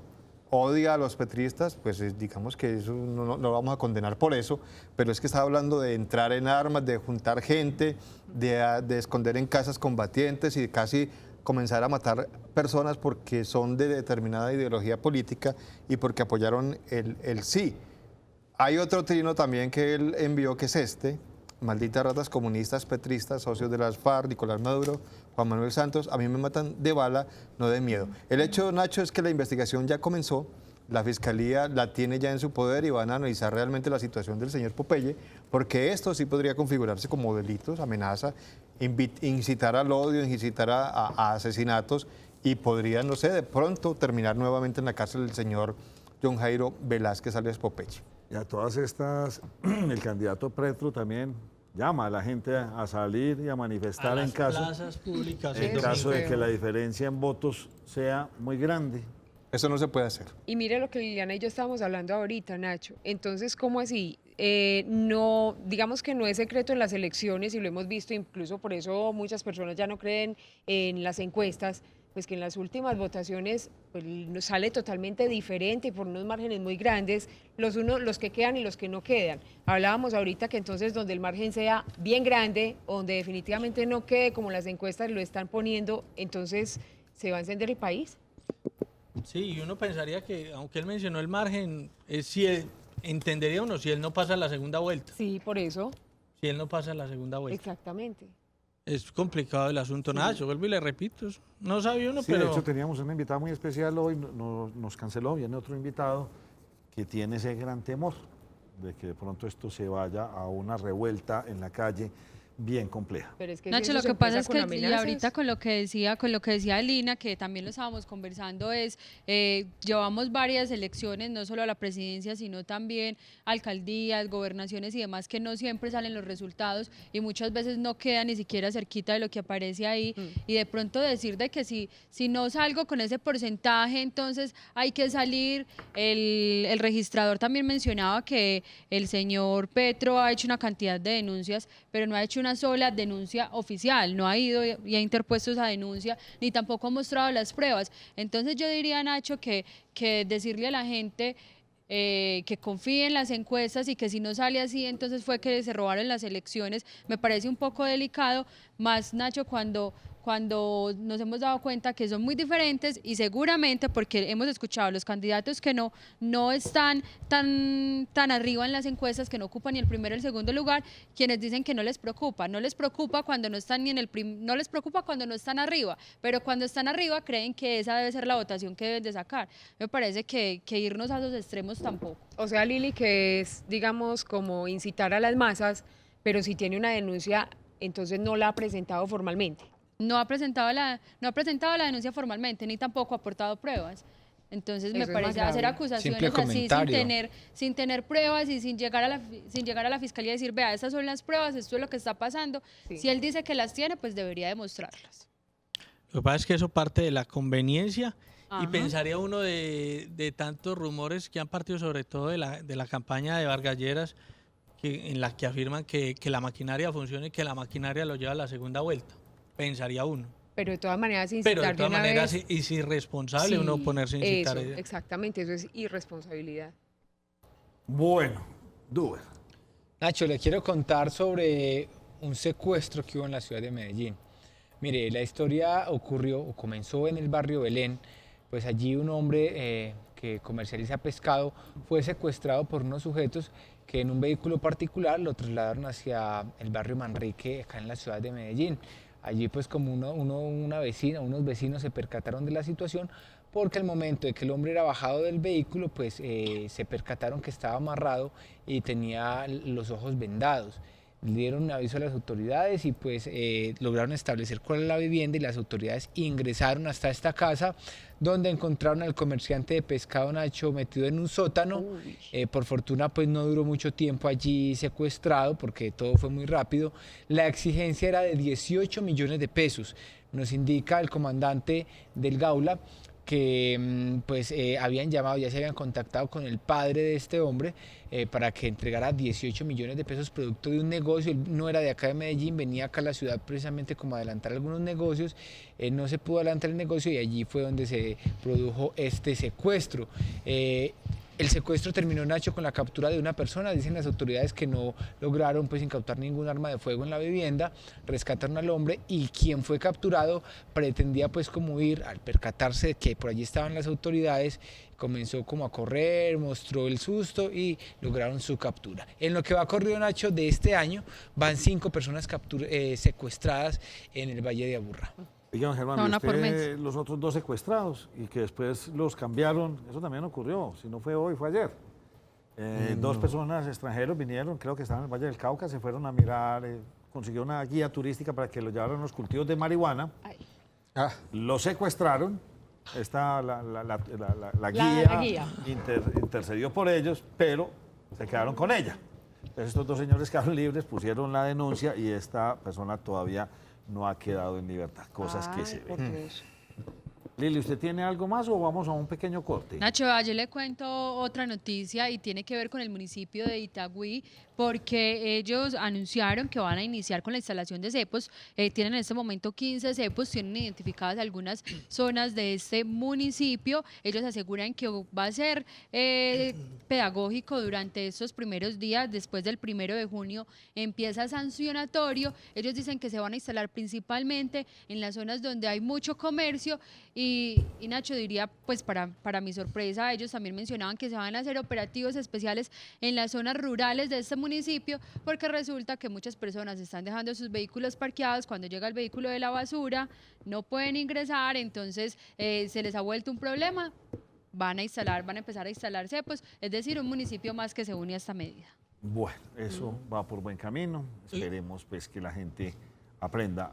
S6: Odia a los petristas, pues digamos que eso no lo vamos a condenar por eso, pero es que está hablando de entrar en armas, de juntar gente, de esconder en casas combatientes y de casi comenzar a matar personas porque son de determinada ideología política y porque apoyaron el sí. Hay otro trino también que él envió, que es este: malditas ratas comunistas, petristas, socios de las FARC, Nicolás Maduro, Juan Manuel Santos, a mí me matan de bala, no de miedo. El hecho, Nacho, es que la investigación ya comenzó, la Fiscalía la tiene ya en su poder y van a analizar realmente la situación del señor Popeye, porque esto sí podría configurarse como delitos, amenaza, incitar al odio, incitar a asesinatos, y podría, no sé, de pronto terminar nuevamente en la cárcel el señor John Jairo Velázquez alias Popeye.
S1: Y a todas estas, el candidato Petro también llama a la gente a salir y a manifestar
S3: a
S1: en
S3: las
S1: caso,
S3: plazas públicas,
S1: en caso de que la diferencia en votos sea muy grande.
S6: Eso no se puede hacer.
S2: Y mire lo que Liliana y yo estábamos hablando ahorita, Nacho. Entonces, ¿cómo así? No, digamos que no es secreto en las elecciones, y lo hemos visto, incluso por eso muchas personas ya no creen en las encuestas, pues que en las últimas votaciones pues, nos sale totalmente diferente y por unos márgenes muy grandes, los que quedan y los que no quedan. Hablábamos ahorita que entonces donde el margen sea bien grande, donde definitivamente no quede como las encuestas lo están poniendo, entonces se va a encender el país.
S3: Sí, y uno pensaría que, aunque él mencionó el margen, si él, entendería uno si él no pasa la segunda vuelta.
S2: Sí, por eso.
S3: Si él no pasa la segunda vuelta.
S2: Exactamente.
S3: Es complicado el asunto, nada, yo vuelvo y le repito, no sabía uno,
S1: Sí,
S3: pero...
S1: de hecho teníamos una invitada muy especial hoy, nos canceló, viene otro invitado que tiene ese gran temor de que de pronto esto se vaya a una revuelta en la calle bien compleja.
S2: Pero es que
S5: Nacho,
S2: si
S5: lo
S2: eso
S5: que
S2: se
S5: pasa
S2: empieza
S5: es
S2: con
S5: que y
S2: amenazas.
S5: ahorita con lo que decía Lina, que también lo estábamos conversando, es llevamos varias elecciones, no solo a la presidencia, sino también alcaldías, gobernaciones y demás, que no siempre salen los resultados y muchas veces no queda ni siquiera cerquita de lo que aparece ahí. Y de pronto decir de que si no salgo con ese porcentaje, entonces hay que salir. El registrador también mencionaba que el señor Petro ha hecho una cantidad de denuncias, pero no ha hecho una sola denuncia oficial, no ha ido y ha interpuesto esa denuncia, ni tampoco ha mostrado las pruebas. Entonces yo diría, Nacho, que decirle a la gente que confíe en las encuestas y que si no sale así, entonces fue que se robaron las elecciones. Me parece un poco delicado, más Nacho, cuando nos hemos dado cuenta que son muy diferentes y seguramente porque hemos escuchado a los candidatos que no están tan arriba en las encuestas, que no ocupan ni el primero ni el segundo lugar, quienes dicen que no les preocupa cuando no están no les preocupa cuando no están arriba, pero cuando están arriba creen que esa debe ser la votación que deben de sacar. Me parece que irnos a esos extremos tampoco.
S2: O sea, Lili, que es, digamos, como incitar a las masas, pero si tiene una denuncia, entonces no la ha presentado formalmente.
S5: No ha presentado la denuncia formalmente, ni tampoco ha aportado pruebas. Entonces
S2: Eso
S5: me
S2: es más
S5: parece
S2: grave.
S5: hacer acusaciones
S4: Simple
S5: así
S4: comentario.
S5: sin tener pruebas y sin llegar a la fiscalía y decir, vea, estas son las pruebas, esto es lo que está pasando.
S2: Sí.
S5: Si él dice que las tiene, pues debería demostrarlas.
S3: Lo que pasa es que eso parte de la conveniencia y
S5: Ajá.
S3: pensaría uno de tantos rumores que han partido, sobre todo de la campaña de Vargas Lleras, en la que afirman que la maquinaria funciona y que la maquinaria lo lleva a la segunda vuelta. Pensaría uno.
S2: Pero de todas maneras, incitar
S3: Pero de todas
S2: una
S3: maneras
S2: vez,
S3: es irresponsable
S2: sí,
S3: uno ponerse a incitar.
S2: eso, exactamente, eso es irresponsabilidad.
S1: Bueno, Duber.
S4: Nacho, le quiero contar sobre un secuestro que hubo en la ciudad de Medellín. Mire, la historia comenzó en el barrio Belén, pues allí un hombre que comercializa pescado fue secuestrado por unos sujetos que en un vehículo particular lo trasladaron hacia el barrio Manrique, acá en la ciudad de Medellín. Allí pues como unos vecinos se percataron de la situación, porque al momento de que el hombre era bajado del vehículo, pues se percataron que estaba amarrado y tenía los ojos vendados. Le dieron un aviso a las autoridades y pues lograron establecer cuál es la vivienda, y las autoridades ingresaron hasta esta casa, donde encontraron al comerciante de pescado Nacho metido en un sótano. Por fortuna pues no duró mucho tiempo allí secuestrado, porque todo fue muy rápido. La exigencia era de 18 millones de pesos. Nos indica el comandante del Gaula que habían llamado, ya se habían contactado con el padre de este hombre para que entregara 18 millones de pesos producto de un negocio. Él no era de acá de Medellín, venía acá a la ciudad precisamente como a adelantar algunos negocios. No se pudo adelantar el negocio y allí fue donde se produjo este secuestro. El secuestro terminó, Nacho, con la captura de una persona. Dicen las autoridades que no lograron pues incautar ningún arma de fuego en la vivienda, rescataron al hombre, y quien fue capturado pretendía pues como huir. Al percatarse de que por allí estaban las autoridades, comenzó como a correr, mostró el susto y lograron su captura. En lo que va corrido, Nacho, de este año van 5 personas secuestradas en el Valle de Aburrá.
S1: Dígame, Germán,
S5: No,
S1: ¿y
S5: una por
S1: usted, los otros 2 secuestrados y que después los cambiaron? Eso también ocurrió. Si no fue hoy, fue ayer. 2 personas extranjeros vinieron, creo que estaban en el Valle del Cauca, se fueron a mirar, consiguió una guía turística para que los llevaran a los cultivos de marihuana.
S2: Ay.
S1: Los secuestraron. Está la guía, intercedió por ellos, pero se quedaron con ella. Entonces, estos 2 señores quedaron libres, pusieron la denuncia y esta persona todavía no ha quedado en libertad, cosas que se
S2: por
S1: ven.
S2: Dios.
S1: Lili, ¿usted tiene algo más o vamos a un pequeño corte?
S5: Nacho, yo le cuento otra noticia y tiene que ver con el municipio de Itagüí, porque ellos anunciaron que van a iniciar con la instalación de cepos. Tienen en este momento 15 cepos, tienen identificadas algunas zonas de este municipio. Ellos aseguran que va a ser pedagógico durante estos primeros días. Después del 1 de junio empieza sancionatorio. Ellos dicen que se van a instalar principalmente en las zonas donde hay mucho comercio. Y Nacho, diría, pues para mi sorpresa, ellos también mencionaban que se van a hacer operativos especiales en las zonas rurales de este municipio, porque resulta que muchas personas están dejando sus vehículos parqueados. Cuando llega el vehículo de la basura, no pueden ingresar, entonces se les ha vuelto un problema. Van a empezar a instalar cepos, es decir, un municipio más que se une a esta medida.
S1: Bueno, eso va por buen camino. Esperemos pues que la gente aprenda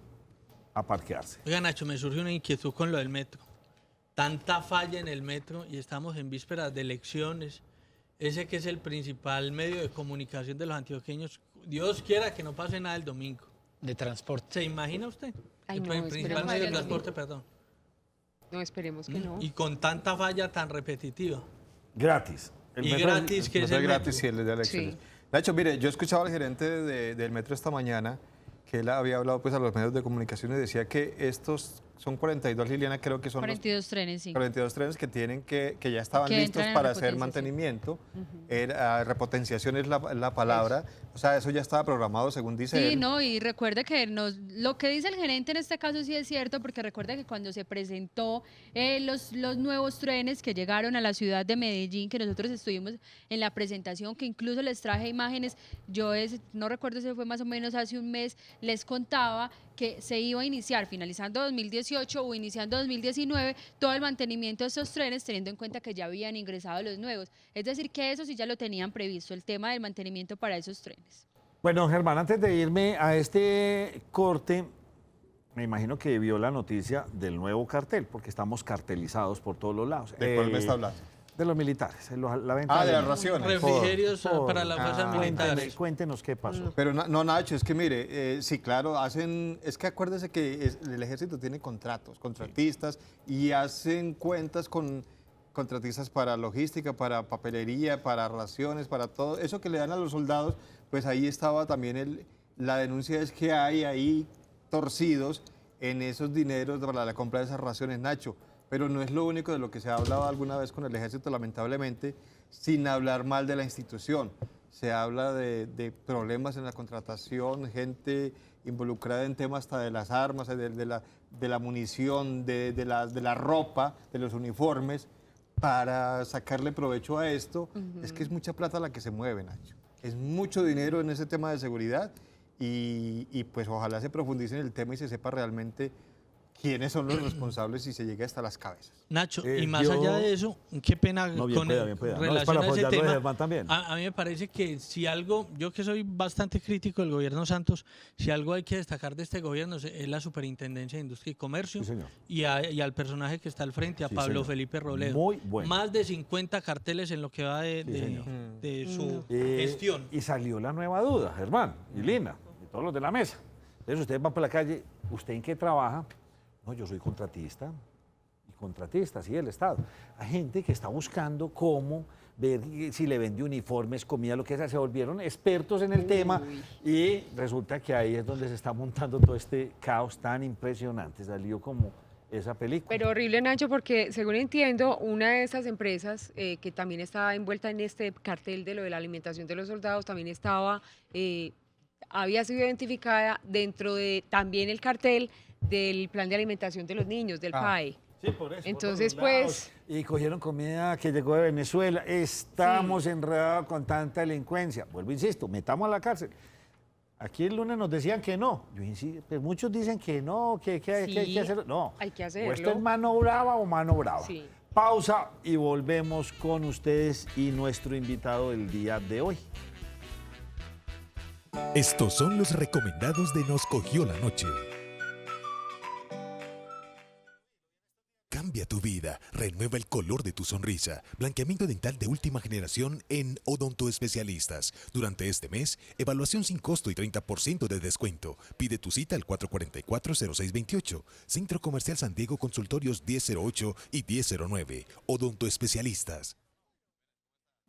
S1: a parquearse.
S3: Oiga, Nacho, me surge una inquietud con lo del metro. Tanta falla en el metro y estamos en vísperas de elecciones. Ese que es el principal medio de comunicación de los antioqueños. Dios quiera que no pase nada el domingo.
S4: De transporte.
S3: ¿Se imagina usted?
S2: Ay,
S3: El
S2: no,
S3: principal
S2: esperemos
S3: medio de
S2: que no.
S3: transporte, perdón.
S2: No, esperemos que no.
S3: Y con tanta falla tan repetitiva.
S1: Gratis. El
S3: Y
S1: metro-
S3: gratis, que
S6: No
S3: es
S6: es
S3: el
S6: gratis
S3: metro.
S6: si él es de elecciones.
S2: Sí.
S6: Nacho, mire, yo escuchaba al gerente del metro esta mañana, que él había hablado pues a los medios de comunicación y decía que estos son 42, Liliana, creo que son
S5: 42 trenes, sí.
S6: 42 trenes que tienen que ya estaban
S5: Que
S6: listos
S5: entran en
S6: para hacer
S5: repotenciación.
S6: mantenimiento. Repotenciación es la palabra. O sea, eso ya estaba programado según dice
S5: Sí,
S6: él.
S5: no, y recuerde que lo que dice el gerente en este caso sí es cierto, porque recuerde que cuando se presentó los nuevos trenes que llegaron a la ciudad de Medellín, que nosotros estuvimos en la presentación, que incluso les traje imágenes, no recuerdo si fue más o menos hace un mes, les contaba que se iba a iniciar finalizando 2018 o iniciando 2019 todo el mantenimiento de esos trenes, teniendo en cuenta que ya habían ingresado los nuevos. Es decir, que eso sí ya lo tenían previsto, el tema del mantenimiento para esos trenes.
S1: Bueno, Germán, antes de irme a este corte, me imagino que vio la noticia del nuevo cartel, porque estamos cartelizados por todos los lados.
S6: ¿De cuál me está hablando?
S1: De los militares, la venta
S6: De las raciones.
S3: Refrigerios para las fuerzas militares.
S1: Cuéntenos qué pasó.
S6: Pero no, Nacho, es que mire, sí, claro, es que acuérdese que el ejército tiene contratistas, y hacen cuentas con contratistas para logística, para papelería, para raciones, para todo eso que le dan a los soldados. Pues ahí estaba también la denuncia, es que hay ahí torcidos en esos dineros para la compra de esas raciones, Nacho. Pero no es lo único de lo que se ha hablado alguna vez con el ejército, lamentablemente, sin hablar mal de la institución. Se habla de problemas en la contratación, gente involucrada en temas hasta de las armas, de la munición, de la ropa, de los uniformes, para sacarle provecho a esto. Es que es mucha plata la que se mueve, Nacho. Es mucho dinero en ese tema de seguridad y pues ojalá se profundice en el tema y se sepa realmente quiénes son los responsables y se llegue hasta las cabezas.
S3: Nacho, y más allá de eso, qué pena
S1: No, bien
S3: con
S1: pueda, bien pueda. No, es
S3: relación
S1: para
S3: a ese
S1: apoyarlo de
S3: tema.
S1: Germán también.
S3: A mí me parece que si algo, yo que soy bastante crítico del gobierno Santos, si algo hay que destacar de este gobierno es la Superintendencia de Industria y Comercio,
S1: Sí, señor.
S3: y al personaje que está al frente, a
S1: Sí,
S3: Pablo
S1: señor.
S3: Felipe Robledo.
S1: Muy bueno.
S3: Más de 50 carteles en lo que va de su gestión.
S1: Y salió la nueva duda, Germán y Lina, y todos los de la mesa. Entonces ustedes van por la calle, ¿usted en qué trabaja? No, yo soy contratista. Y contratista, sí, del Estado. Hay gente que está buscando cómo ver si le vende uniformes, comida, lo que sea. Se volvieron expertos en el tema y resulta que ahí es donde se está montando todo este caos tan impresionante. Salió como esa película.
S2: Pero horrible, Nacho, porque según entiendo, una de esas empresas que también estaba envuelta en este cartel de lo de la alimentación de los soldados, también había sido identificada dentro de también el cartel del plan de alimentación de los niños, del PAE.
S1: Sí, por eso.
S2: Entonces,
S1: por todos
S2: pues...
S1: lados. Y cogieron comida que llegó de Venezuela. Estamos enredados con tanta delincuencia. Vuelvo, insisto, metamos a la cárcel. Aquí el lunes nos decían que no. Yo insisto, pero muchos dicen que no, que hay que hacerlo. No.
S2: Hay que
S1: O
S2: hacerlo.
S1: esto es mano brava o mano brava.
S2: Sí.
S1: Pausa y volvemos con ustedes y nuestro invitado del día de hoy.
S8: Estos son los recomendados de Nos Cogió la Noche. Cambia tu vida, renueva el color de tu sonrisa. Blanqueamiento dental de última generación en Odontoespecialistas. Durante este mes, evaluación sin costo y 30% de descuento. Pide tu cita al 444-0628. Centro Comercial San Diego, consultorios 1008 y 1009. Odontoespecialistas.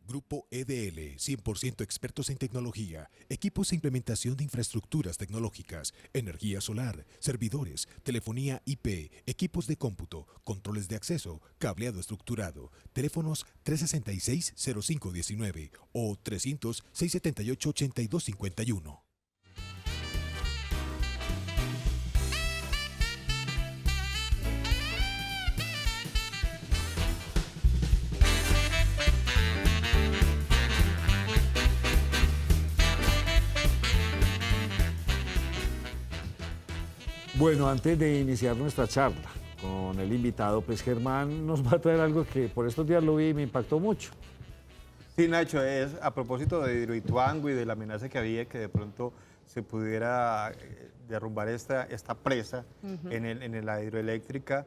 S8: Grupo EDL, 100% expertos en tecnología, equipos e implementación de infraestructuras tecnológicas, energía solar, servidores, telefonía IP, equipos de cómputo, controles de acceso, cableado estructurado, teléfonos 366-0519 o 300-678-8251.
S1: Bueno, antes de iniciar nuestra charla con el invitado, pues Germán nos va a traer algo que por estos días lo vi y me impactó mucho.
S6: Sí, Nacho, es a propósito de Hidroituango y de la amenaza que había que de pronto se pudiera derrumbar esta presa en la hidroeléctrica,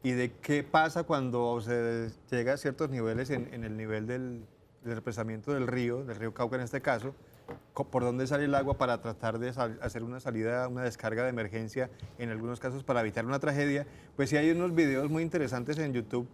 S6: y de qué pasa cuando se llega a ciertos niveles en el nivel del represamiento del río Cauca en este caso, por dónde sale el agua para tratar de hacer una salida, una descarga de emergencia, en algunos casos para evitar una tragedia. Pues sí hay unos videos muy interesantes en YouTube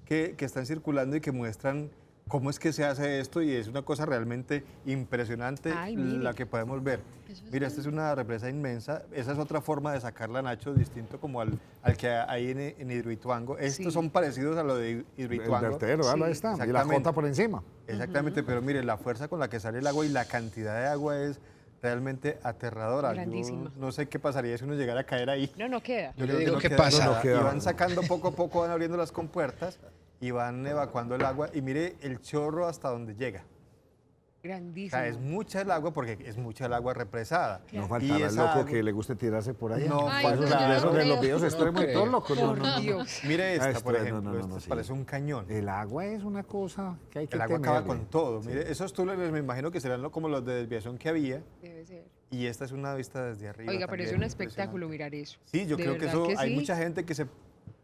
S6: que están circulando y que muestran cómo es que se hace esto y es una cosa realmente impresionante
S2: Ay, mire.
S6: la que podemos ver.
S5: Eso es
S6: Mira, esta es una represa inmensa, esa es otra forma de sacarla, Nacho, distinto como al que hay en Hidroituango. Estos
S2: Sí.
S6: son parecidos a lo de
S1: El
S6: Hidroituango.
S1: vertedero,
S2: Sí.
S1: ahí está. Y la
S6: Exactamente.
S1: jota por encima.
S6: Exactamente, pero mire, la fuerza con la que sale el agua y la cantidad de agua es realmente aterradora. Yo
S2: Grandísima.
S6: no sé qué pasaría si uno llegara a caer ahí.
S2: No queda.
S4: Yo le
S6: creo que
S4: digo
S6: no
S4: qué
S6: queda
S4: pasa.
S6: nada.
S1: No queda
S6: Y van
S1: nada.
S6: sacando poco a poco, van abriendo las compuertas y van evacuando el agua. Y mire el chorro hasta donde llega. O
S2: Grandísimo.
S6: sea, es mucha el agua porque es mucha el agua represada.
S1: No
S6: Y
S1: faltará el
S6: esa
S1: loco
S6: agua-
S1: que le guste tirarse por allá.
S6: No,
S5: Ay,
S6: pues,
S5: no,
S6: claro.
S5: yo
S1: Eso
S5: no
S1: de los
S5: creo.
S1: videos extremos y
S4: creo.
S1: todo loco. No,
S2: Por
S1: no, no.
S2: Dios.
S6: Mire esta,
S1: Esto
S6: por
S1: es-
S6: ejemplo.
S1: no,
S6: Esto
S1: sí.
S6: parece un cañón.
S1: El agua es una cosa que hay que
S6: El agua acaba
S1: temerle.
S6: con todo. Mire, esos túneles me imagino que serán como los de desviación que había.
S2: Debe ser.
S6: Y esta es una vista desde arriba.
S2: Oiga, pero es
S6: también
S2: un espectáculo
S6: impresionante.
S2: mirar eso.
S6: Sí, yo
S2: De
S6: creo que
S2: verdad
S6: eso, hay
S2: sí.
S6: mucha gente que se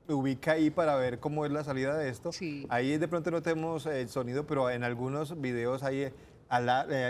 S6: ubica ahí para ver cómo es la salida de esto.
S2: Sí.
S6: Ahí de pronto no tenemos el sonido, pero en algunos videos hay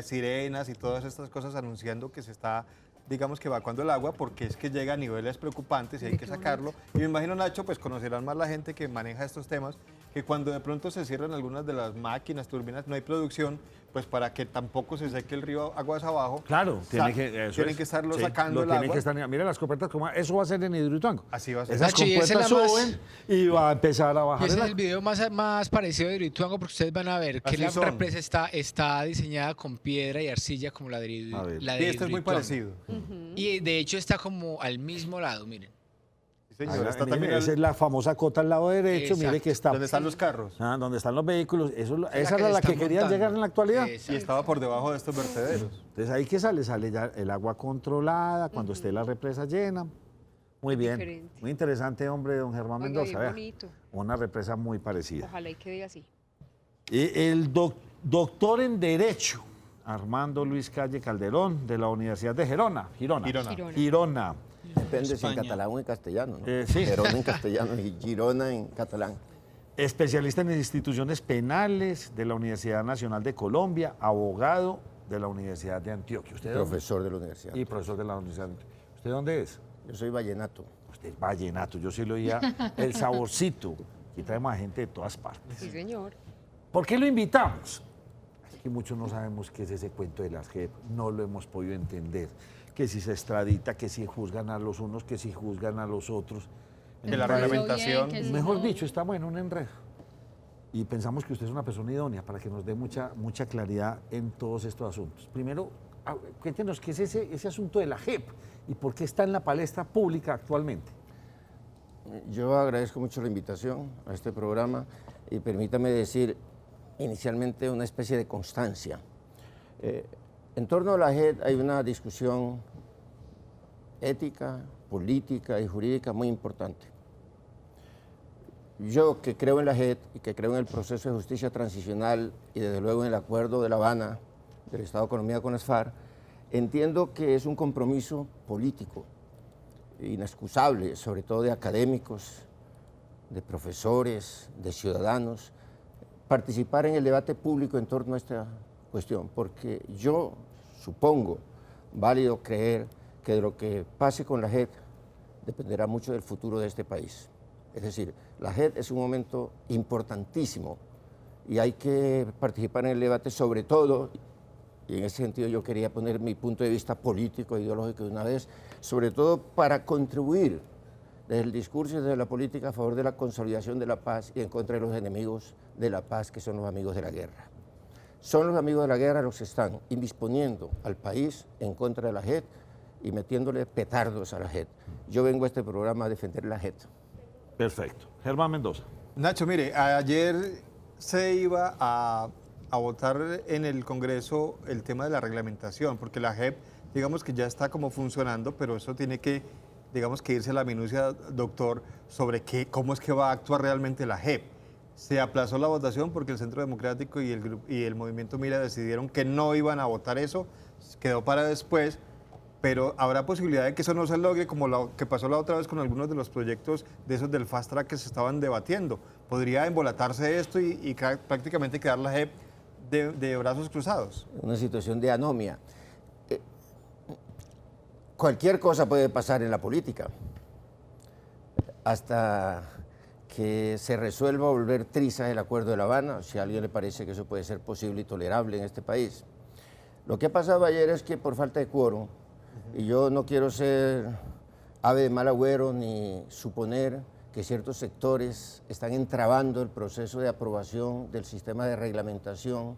S6: sirenas y todas estas cosas anunciando que se está, digamos que evacuando el agua, porque es que llega a niveles preocupantes y hay
S2: Mire
S6: que
S2: qué
S6: sacarlo. Y me imagino, Nacho, pues conocerán más la gente que maneja estos temas, que cuando de pronto se cierran algunas de las máquinas, turbinas, no hay producción, pues para que tampoco se seque el río aguas abajo.
S1: Claro,
S6: tienen
S1: tienen
S6: que estarlo sacando el
S1: tienen
S6: agua.
S1: que estar, mira las compuertas, como eso va a ser en Hidroituango.
S6: Así va a ser.
S1: Esas
S4: Nacho, y esa es
S1: compuertas
S4: la más-
S1: suben y va a empezar a
S4: Y
S1: bajar
S4: ese
S1: el
S4: es
S1: agua.
S4: el video más parecido de Hidroituango porque ustedes van a ver que
S6: Así
S4: la
S6: son.
S4: represa está diseñada con piedra y arcilla como la de,
S1: A ver.
S4: la
S6: Sí,
S4: de
S6: esto es muy
S4: Hidroituango.
S6: parecido.
S4: Y de hecho está como al mismo lado, miren.
S6: Sí, señor.
S1: Ah,
S6: Está
S1: mire,
S6: también
S1: esa es la famosa cota al lado derecho, mire
S4: Exacto.
S1: que está.
S6: donde están los carros.
S1: Donde están los vehículos. Eso,
S4: la
S1: esa
S4: que
S1: era
S4: se
S1: la que
S4: están
S1: querían
S4: montando.
S1: llegar en la actualidad.
S4: Exacto.
S6: Y estaba por debajo de estos vertederos.
S1: Entonces ahí que sale ya el agua controlada, cuando esté la represa llena. Muy bien.
S2: Diferente.
S1: Muy interesante, hombre, don Germán
S2: Oiga,
S1: Mendoza.
S2: bien
S1: vea.
S2: bonito.
S1: Una represa muy parecida.
S2: Ojalá y quede así.
S1: El doctor en Derecho, Armando Luis Calle Calderón, de la Universidad de Girona. Girona.
S9: Depende si en
S3: España.
S9: catalán o en castellano, ¿no?
S1: Sí.
S9: Gerona en castellano y Girona en catalán.
S1: Especialista en instituciones penales de la Universidad Nacional de Colombia, abogado de la Universidad de Antioquia. ¿Usted dónde?
S9: Profesor de la universidad.
S1: Y profesor de la Universidad de Antioquia. ¿Usted dónde es?
S9: Yo soy vallenato.
S1: Usted es vallenato. Yo sí lo oía el saborcito. Y traemos a gente de todas partes.
S2: Sí, señor.
S1: ¿Por qué lo invitamos? Es que muchos no sabemos qué es ese cuento de las JEP, no lo hemos podido entender. Que si se extradita, que si juzgan a los unos, que si juzgan a los otros.
S6: De la
S5: Entonces,
S6: reglamentación.
S5: bien, que
S1: Mejor
S5: no.
S1: dicho, estamos en un enredo. Y pensamos que usted es una persona idónea para que nos dé mucha claridad en todos estos asuntos. Primero, cuéntenos qué es ese asunto de la JEP y por qué está en la palestra pública actualmente.
S9: Yo agradezco mucho la invitación a este programa y permítame decir inicialmente una especie de constancia. En torno a la JEP hay una discusión ética, política y jurídica muy importante. Yo que creo en la JEP y que creo en el proceso de justicia transicional y desde luego en el acuerdo de La Habana del Estado de Economía con las FARC, entiendo que es un compromiso político inexcusable, sobre todo de académicos, de profesores, de ciudadanos, participar en el debate público en torno a esta cuestión, porque yo supongo válido creer que de lo que pase con la JEP dependerá mucho del futuro de este país. Es decir, la JEP es un momento importantísimo y hay que participar en el debate sobre todo, y en ese sentido yo quería poner mi punto de vista político e ideológico de una vez, sobre todo para contribuir desde el discurso y desde la política a favor de la consolidación de la paz y en contra de los enemigos de la paz, que son los amigos de la guerra. Son los amigos de la guerra los que están indisponiendo al país en contra de la JEP y metiéndole petardos a la JEP. Yo vengo a este programa a defender la JEP.
S1: Perfecto. Germán Mendoza.
S6: Nacho, mire, ayer se iba a votar en el Congreso el tema de la reglamentación, porque la JEP, digamos que ya está como funcionando, pero eso tiene que, digamos que irse a la minucia, doctor, sobre cómo es que va a actuar realmente la JEP. Se aplazó la votación porque el Centro Democrático y el Movimiento Mira decidieron que no iban a votar eso, quedó para después, pero habrá posibilidad de que eso no se logre, como lo que pasó la otra vez con algunos de los proyectos de esos del Fast Track que se estaban debatiendo. Podría embolatarse esto y prácticamente quedar la JEP de brazos cruzados.
S9: Una situación de anomia. Cualquier cosa puede pasar en la política. Hasta que se resuelva volver trizas el Acuerdo de La Habana, si a alguien le parece que eso puede ser posible y tolerable en este país. Lo que ha pasado ayer es que por falta de quórum, y yo no quiero ser ave de mal agüero ni suponer que ciertos sectores están entrabando el proceso de aprobación del sistema de reglamentación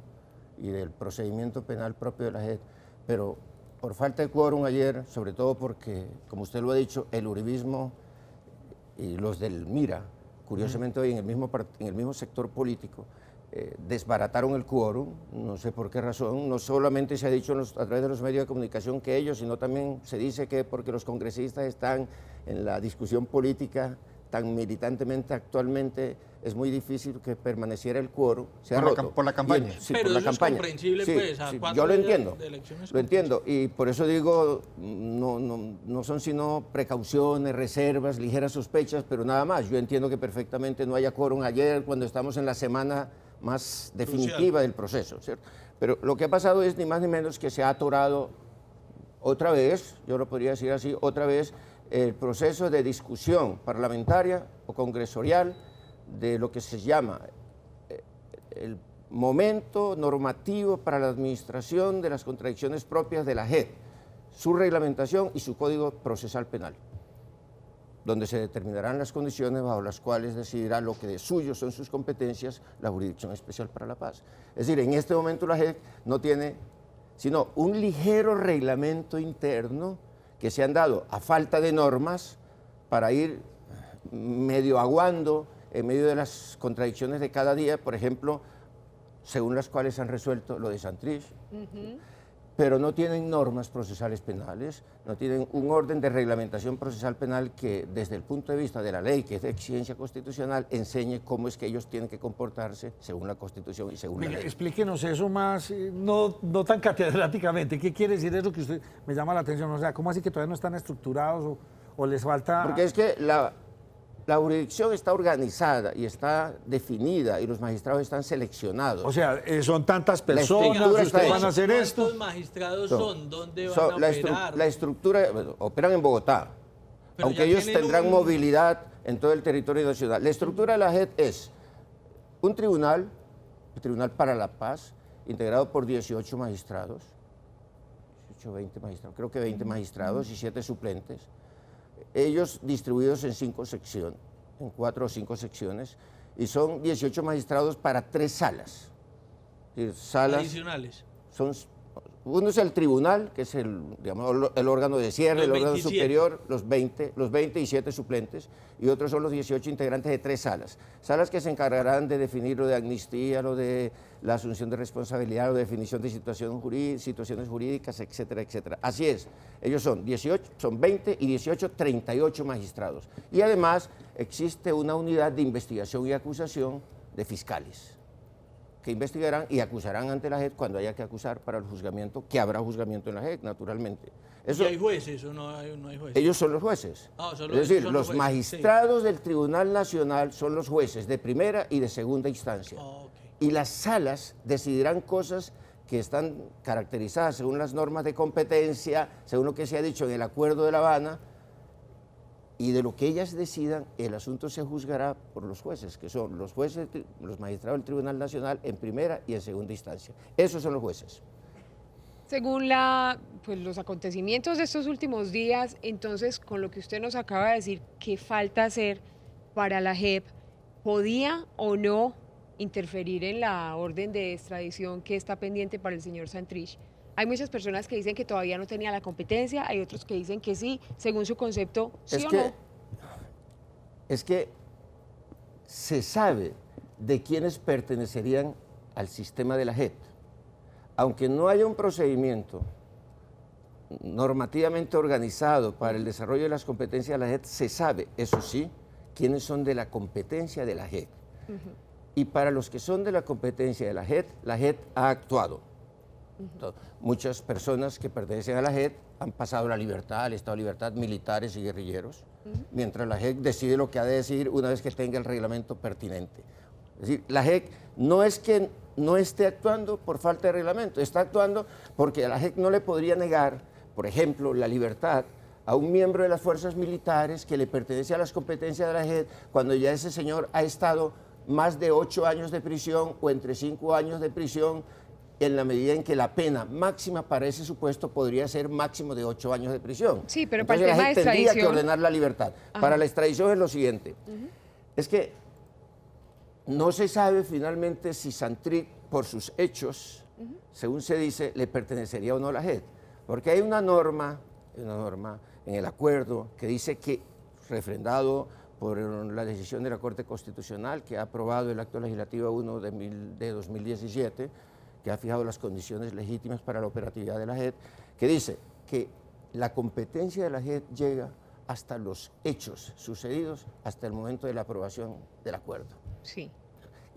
S9: y del procedimiento penal propio de la JEP, pero por falta de quórum ayer, sobre todo porque, como usted lo ha dicho, el uribismo y los del MIRA, curiosamente hoy en el mismo sector político, desbarataron el quórum, no sé por qué razón. No solamente se ha dicho a través de los medios de comunicación que ellos, sino también se dice que porque los congresistas están en la discusión política tan militantemente actualmente, es muy difícil que permaneciera el quórum. Se ha roto.
S6: Por la campaña.
S9: Sí,
S3: pero
S9: por la
S3: eso
S9: campaña.
S3: es comprensible,
S9: Sí,
S3: pues.
S9: sí,
S3: 4
S9: yo lo
S3: días
S9: entiendo.
S3: de elecciones
S9: Lo entiendo, y por eso digo, no son sino precauciones, reservas, ligeras sospechas, pero nada más. Yo entiendo que perfectamente no haya quórum ayer cuando estamos en la semana más definitiva del proceso, ¿cierto? Pero lo que ha pasado es ni más ni menos que se ha atorado otra vez, yo lo podría decir así, otra vez el proceso de discusión parlamentaria o congresorial de lo que se llama el momento normativo para la administración de las contradicciones propias de la JEP, su reglamentación y su Código Procesal Penal, donde se determinarán las condiciones bajo las cuales decidirá lo que de suyo son sus competencias la Jurisdicción Especial para la Paz. Es decir, en este momento la JEP no tiene sino un ligero reglamento interno que se han dado a falta de normas para ir medio aguando en medio de las contradicciones de cada día, por ejemplo, según las cuales han resuelto lo de Santrich, pero no tienen normas procesales penales, no tienen un orden de reglamentación procesal penal que desde el punto de vista de la ley, que es de exigencia constitucional, enseñe cómo es que ellos tienen que comportarse según la Constitución y según la ley.
S1: Explíquenos eso más, no tan catedráticamente. ¿Qué quiere decir eso que usted me llama la atención? O sea, ¿cómo así que todavía no están estructurados o les falta...?
S9: Porque es que la jurisdicción está organizada y está definida y los magistrados están seleccionados.
S1: O sea, son tantas personas,
S9: estructura
S1: ustedes
S9: está
S1: van a hacer esto.
S3: ¿Cuántos magistrados son? ¿Dónde van a
S9: La
S3: operar?
S9: estructura, bueno, operan en Bogotá,
S3: Pero
S9: aunque
S3: ya
S9: ellos
S3: tienen
S9: tendrán
S3: un-
S9: movilidad en todo el territorio nacional. La estructura de la JEP es un tribunal, el Tribunal para la Paz, integrado por 18 magistrados, 18, 20 magistrados, creo que 20 magistrados y 7 suplentes, ellos distribuidos en 5 secciones, en 4 o 5 secciones, y son 18 magistrados para 3 salas. Es decir, salas
S3: Adicionales.
S9: son, uno es el tribunal, que es digamos, el órgano de cierre,
S3: Los
S9: el órgano
S3: 27.
S9: superior, los 20 y 7 suplentes, y otros son los 18 integrantes de 3 salas. Salas que se encargarán de definir lo de amnistía, lo de la asunción de responsabilidad, lo de definición de situaciones jurídicas, etcétera, etcétera. Así es, ellos son 20 y 18, 38 magistrados. Y además existe una unidad de investigación y acusación de fiscales, que investigarán y acusarán ante la JEP cuando haya que acusar para el juzgamiento, que habrá juzgamiento en la JEP, naturalmente. Eso,
S3: ¿Y hay jueces o no hay jueces?
S9: ellos son los jueces.
S3: Ah, son
S9: Es
S3: los-
S9: decir,
S3: son
S9: los
S3: los jueces,
S9: magistrados del Tribunal Nacional son los jueces de primera y de segunda instancia.
S3: Ok.
S9: Y las salas decidirán cosas que están caracterizadas según las normas de competencia, según lo que se ha dicho en el Acuerdo de La Habana, y de lo que ellas decidan, el asunto se juzgará por los jueces, que son los jueces, los magistrados del Tribunal Nacional en primera y en segunda instancia. Esos son los jueces.
S2: Según los acontecimientos de estos últimos días, entonces, con lo que usted nos acaba de decir, ¿qué falta hacer para la JEP? ¿Podía o no interferir en la orden de extradición que está pendiente para el señor Santrich? Hay muchas personas que dicen que todavía no tenía la competencia, hay otros que dicen que sí, según su concepto, sí o no.
S9: Es que se sabe de quiénes pertenecerían al sistema de la JEP. Aunque no haya un procedimiento normativamente organizado para el desarrollo de las competencias de la JEP, se sabe, eso sí, quiénes son de la competencia de la JEP. Y para los que son de la competencia de la JEP ha actuado. Entonces, muchas personas que pertenecen a la JEP han pasado la libertad, al estado de libertad, militares y guerrilleros, mientras la JEP decide lo que ha de decidir una vez que tenga el reglamento pertinente. Es decir, la JEP no es que no esté actuando por falta de reglamento, está actuando porque a la JEP no le podría negar, por ejemplo, la libertad a un miembro de las fuerzas militares que le pertenece a las competencias de la JEP cuando ya ese señor ha estado más de 8 años de prisión o entre 5 años de prisión, en la medida en que la pena máxima para ese supuesto podría ser máximo de 8 años de prisión.
S2: Sí, pero
S9: entonces
S2: para el tema
S9: la
S2: de
S9: JEP tendría que
S2: extradición...
S9: ordenar la libertad.
S2: Ajá.
S9: Para la extradición es lo siguiente, es que no se sabe finalmente si Santrich, por sus hechos, según se dice, le pertenecería o no a la JEP. Porque hay una norma en el acuerdo que dice que, refrendado por la decisión de la Corte Constitucional, que ha aprobado el Acto Legislativo 1 de 2017, que ha fijado las condiciones legítimas para la operatividad de la JEP, que dice que la competencia de la JEP llega hasta los hechos sucedidos hasta el momento de la aprobación del acuerdo.
S2: Sí.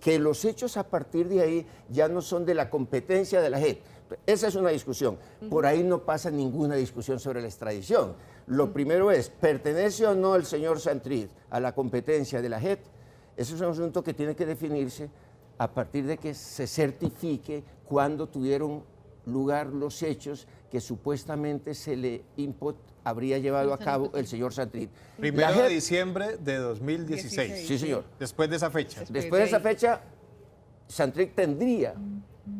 S9: Que los hechos a partir de ahí ya no son de la competencia de la JEP. Esa es una discusión. Por ahí no pasa ninguna discusión sobre la extradición. Lo primero es, ¿pertenece o no el señor Santrich a la competencia de la JEP? Ese es un asunto que tiene que definirse a partir de que se certifique cuándo tuvieron lugar los hechos que supuestamente se le habría llevado a cabo el señor Santrich.
S6: Primero de diciembre de 2016.
S9: Sí, señor.
S6: Después de esa fecha.
S9: Después de esa fecha, Santrich tendría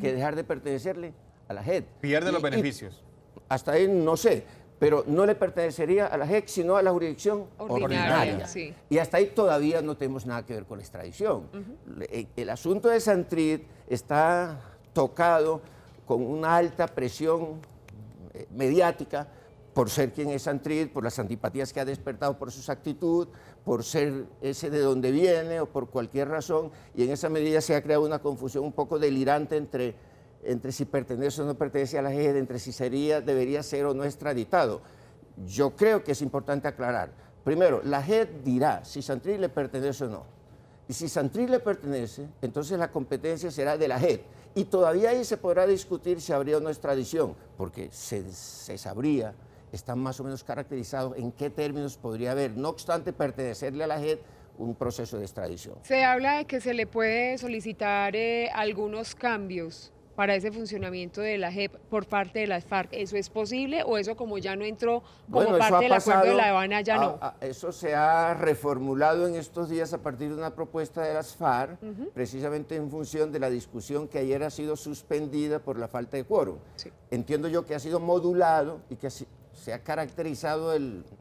S9: que dejar de pertenecerle a la JEP.
S6: Pierde los beneficios.
S9: Hasta ahí no sé, pero no le pertenecería a la JEP, sino a la jurisdicción
S2: Ordinaria, sí.
S9: Y hasta ahí todavía no tenemos nada que ver con la extradición. El asunto de Santrich está tocado con una alta presión mediática por ser quien es Santrich, por las antipatías que ha despertado por sus actitudes, por ser ese de donde viene o por cualquier razón, y en esa medida se ha creado una confusión un poco delirante entre si pertenece o no pertenece a la JEP, entre si debería ser o no extraditado. Yo creo que es importante aclarar. Primero, la JEP dirá si Santrich le pertenece o no. Y si Santrich le pertenece, entonces la competencia será de la JEP. Y todavía ahí se podrá discutir si habría o no extradición, porque se sabría, están más o menos caracterizados en qué términos podría haber, no obstante pertenecerle a la JEP, un proceso de extradición.
S2: Se habla de que se le puede solicitar algunos cambios para ese funcionamiento de la JEP por parte de las FARC. ¿Eso es posible o eso como ya no entró como parte del acuerdo de La Habana ya no?
S9: Eso se ha reformulado en estos días a partir de una propuesta de las FARC, precisamente en función de la discusión que ayer ha sido suspendida por la falta de quórum.
S2: Sí.
S9: Entiendo yo que ha sido modulado y que se ha caracterizado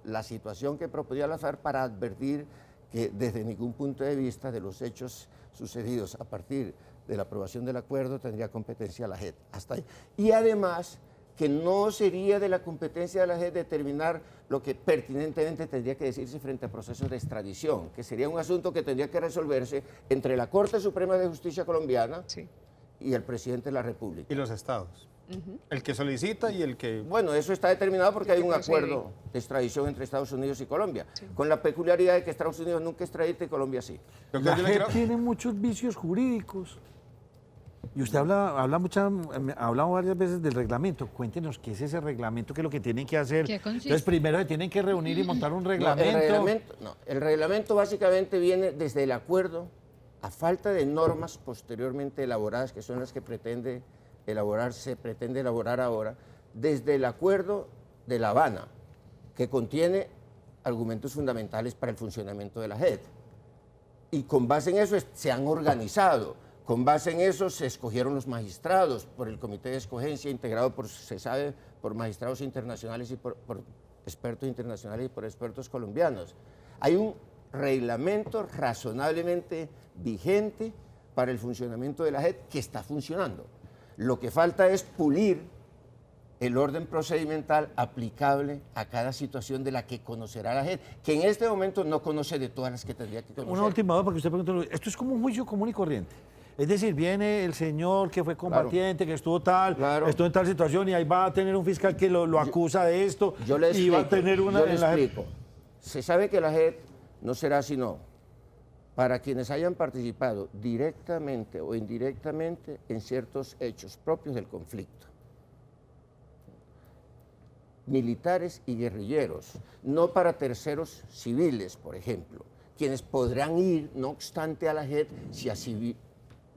S9: la situación que proponía la FARC para advertir que desde ningún punto de vista de los hechos sucedidos a partir de la aprobación del acuerdo tendría competencia la JEP. Hasta ahí. Y además que no sería de la competencia de la JEP determinar lo que pertinentemente tendría que decirse frente a procesos de extradición, que sería un asunto que tendría que resolverse entre la Corte Suprema de Justicia colombiana y el presidente de la República.
S6: Y los estados. El que solicita y el que...
S9: Bueno, eso está determinado porque hay un acuerdo de extradición entre Estados Unidos y Colombia, con la peculiaridad de que Estados Unidos nunca extradita y Colombia sí.
S1: La JEP tiene muchos vicios jurídicos. Y usted habla varias veces del reglamento. Cuéntenos qué es ese reglamento, qué es lo que tienen que hacer.
S5: ¿Qué consiste?
S1: Entonces, primero se tienen que reunir y montar un reglamento.
S9: El reglamento básicamente viene desde el acuerdo, a falta de normas posteriormente elaboradas, que son las que se pretende elaborar ahora, desde el acuerdo de La Habana, que contiene argumentos fundamentales para el funcionamiento de la JEP. Y con base en eso se han organizado. Con base en eso se escogieron los magistrados por el comité de escogencia integrado por magistrados internacionales y por expertos internacionales y por expertos colombianos. Hay un reglamento razonablemente vigente para el funcionamiento de la JEP que está funcionando. Lo que falta es pulir el orden procedimental aplicable a cada situación de la que conocerá la JEP, que en este momento no conoce de todas las que tendría que conocer.
S1: Una última duda, porque usted preguntó, esto es como un juicio común y corriente. Es decir, viene el señor que fue combatiente, que estuvo estuvo en tal situación y ahí va a tener un fiscal que lo acusa de esto y va a tener una...
S9: Yo le explico. Se sabe que la JEP no será sino para quienes hayan participado directamente o indirectamente en ciertos hechos propios del conflicto. Militares y guerrilleros, no para terceros civiles, por ejemplo, quienes podrán ir, no obstante, a la JEP si así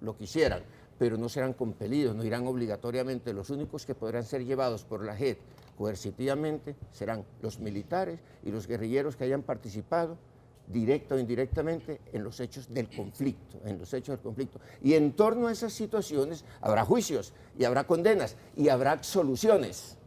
S9: lo quisieran, pero no serán compelidos, no irán obligatoriamente. Los únicos que podrán ser llevados por la JEP coercitivamente serán los militares y los guerrilleros que hayan participado directa o indirectamente en los hechos del conflicto, Y en torno a esas situaciones habrá juicios y habrá condenas y habrá absoluciones.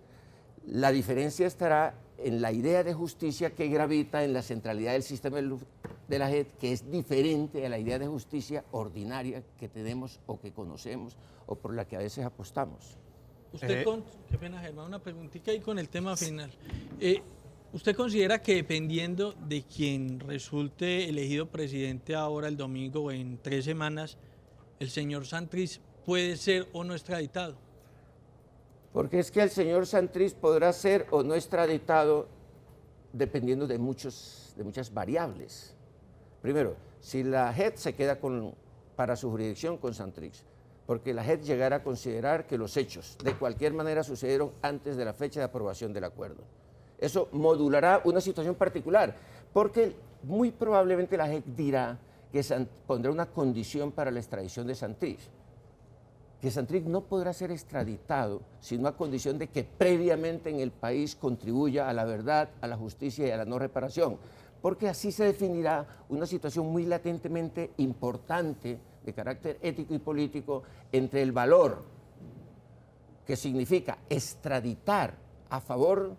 S9: La diferencia estará en la idea de justicia que gravita en la centralidad del sistema de la JEP, que es diferente a la idea de justicia ordinaria que tenemos o que conocemos o por la que a veces apostamos.
S3: Qué pena, Germán, una preguntita ahí con el tema final. ¿Usted considera que dependiendo de quien resulte elegido presidente ahora el domingo o en 3 semanas, el señor Santrich puede ser o no extraditado?
S9: Porque es que el señor Santrich podrá ser o no extraditado dependiendo de muchas variables. Primero, si la JEP se queda para su jurisdicción con Santrich, porque la JEP llegará a considerar que los hechos de cualquier manera sucedieron antes de la fecha de aprobación del acuerdo. Eso modulará una situación particular, porque muy probablemente la JEP dirá que pondrá una condición para la extradición de Santrich, que Santrich no podrá ser extraditado sino a condición de que previamente en el país contribuya a la verdad, a la justicia y a la no reparación, porque así se definirá una situación muy latentemente importante de carácter ético y político entre el valor que significa extraditar a favor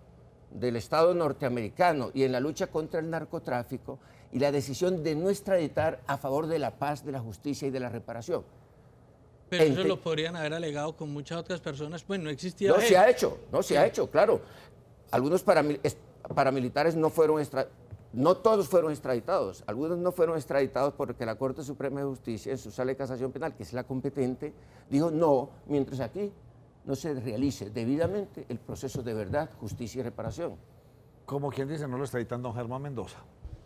S9: del Estado norteamericano y en la lucha contra el narcotráfico y la decisión de no extraditar a favor de la paz, de la justicia y de la reparación.
S3: Pero eso lo podrían haber alegado con muchas otras personas, pues no existía.
S9: No se ha hecho, claro. Algunos paramilitares no fueron no todos fueron extraditados, algunos no fueron extraditados porque la Corte Suprema de Justicia en su sala de casación penal, que es la competente, dijo no, mientras aquí no se realice debidamente el proceso de verdad, justicia y reparación.
S1: Como quien dice, no lo extraditan don Germán Mendoza.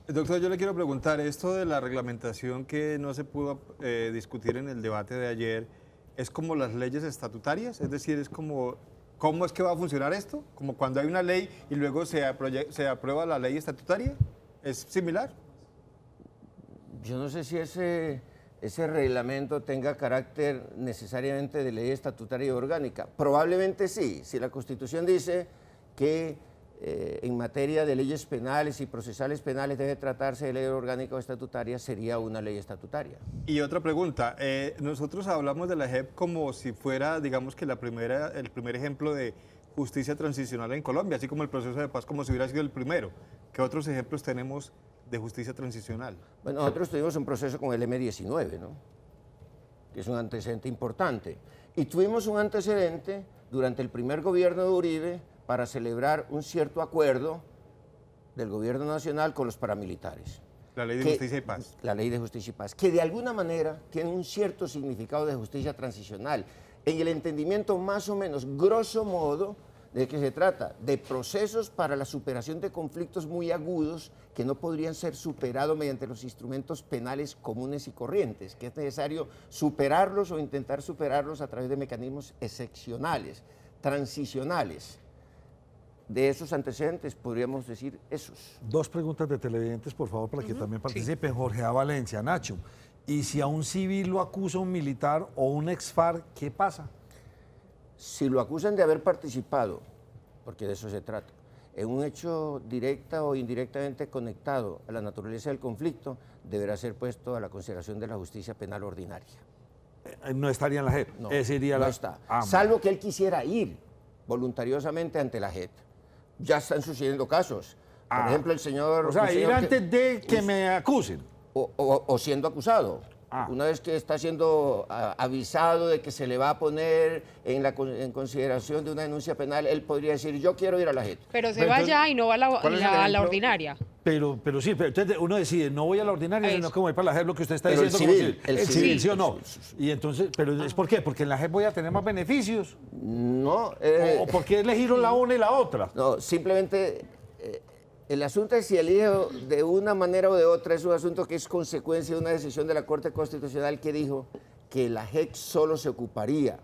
S6: Doctor, yo le quiero preguntar, esto de la reglamentación que no se pudo discutir en el debate de ayer, ¿es como las leyes estatutarias? Es decir, es como, ¿cómo es que va a funcionar esto? ¿Como cuando hay una ley y luego se aprueba la ley estatutaria? ¿Es similar?
S9: Yo no sé si ese reglamento tenga carácter necesariamente de ley estatutaria y orgánica. Probablemente sí, si la Constitución dice que en materia de leyes penales y procesales penales debe tratarse de ley orgánica o estatutaria, sería una ley estatutaria.
S6: Y otra pregunta, nosotros hablamos de la JEP como si fuera, digamos que el primer ejemplo de justicia transicional en Colombia, así como el proceso de paz como si hubiera sido el primero. ¿Qué otros ejemplos tenemos de justicia transicional?
S9: Bueno, nosotros tuvimos un proceso con el M-19, ¿no? Que es un antecedente importante. Y tuvimos un antecedente durante el primer gobierno de Uribe para celebrar un cierto acuerdo del gobierno nacional con los paramilitares.
S6: La ley de justicia y paz.
S9: La ley de justicia y paz, que de alguna manera tiene un cierto significado de justicia transicional, en el entendimiento más o menos, grosso modo, de que se trata de procesos para la superación de conflictos muy agudos que no podrían ser superados mediante los instrumentos penales comunes y corrientes, que es necesario superarlos o intentar superarlos a través de mecanismos excepcionales, transicionales. De esos antecedentes podríamos decir esos.
S1: 2 preguntas de televidentes, por favor, para que también participen. Jorge A. Valencia, Nacho, ¿y si a un civil lo acusa un militar o un ex-FARC, qué pasa?
S9: Si lo acusan de haber participado, porque de eso se trata, en un hecho directa o indirectamente conectado a la naturaleza del conflicto, deberá ser puesto a la consideración de la justicia penal ordinaria.
S1: No estaría en la JEP.
S9: No,
S1: no
S9: está. Salvo que él quisiera ir voluntariosamente ante la JEP. Ya están sucediendo casos. Por ejemplo, el señor...
S1: O sea, ir antes de que me acusen.
S9: O siendo acusado. Una vez que está siendo avisado de que se le va a poner en consideración de una denuncia penal, él podría decir, yo quiero ir a la JEP.
S2: Pero se va allá y no va a la ordinaria.
S1: Pero sí, pero entonces uno decide, no voy a la ordinaria, sino que voy para la JEP, lo que usted está diciendo.
S9: El
S1: civil, ¿sí o no? Y entonces, pero ¿es por qué? ¿Porque en la JEP voy a tener más beneficios?
S9: No.
S1: ¿O por qué elegir la una y la otra?
S9: No, simplemente... el asunto es si elige de una manera o de otra, es un asunto que es consecuencia de una decisión de la Corte Constitucional que dijo que la JEP solo se ocuparía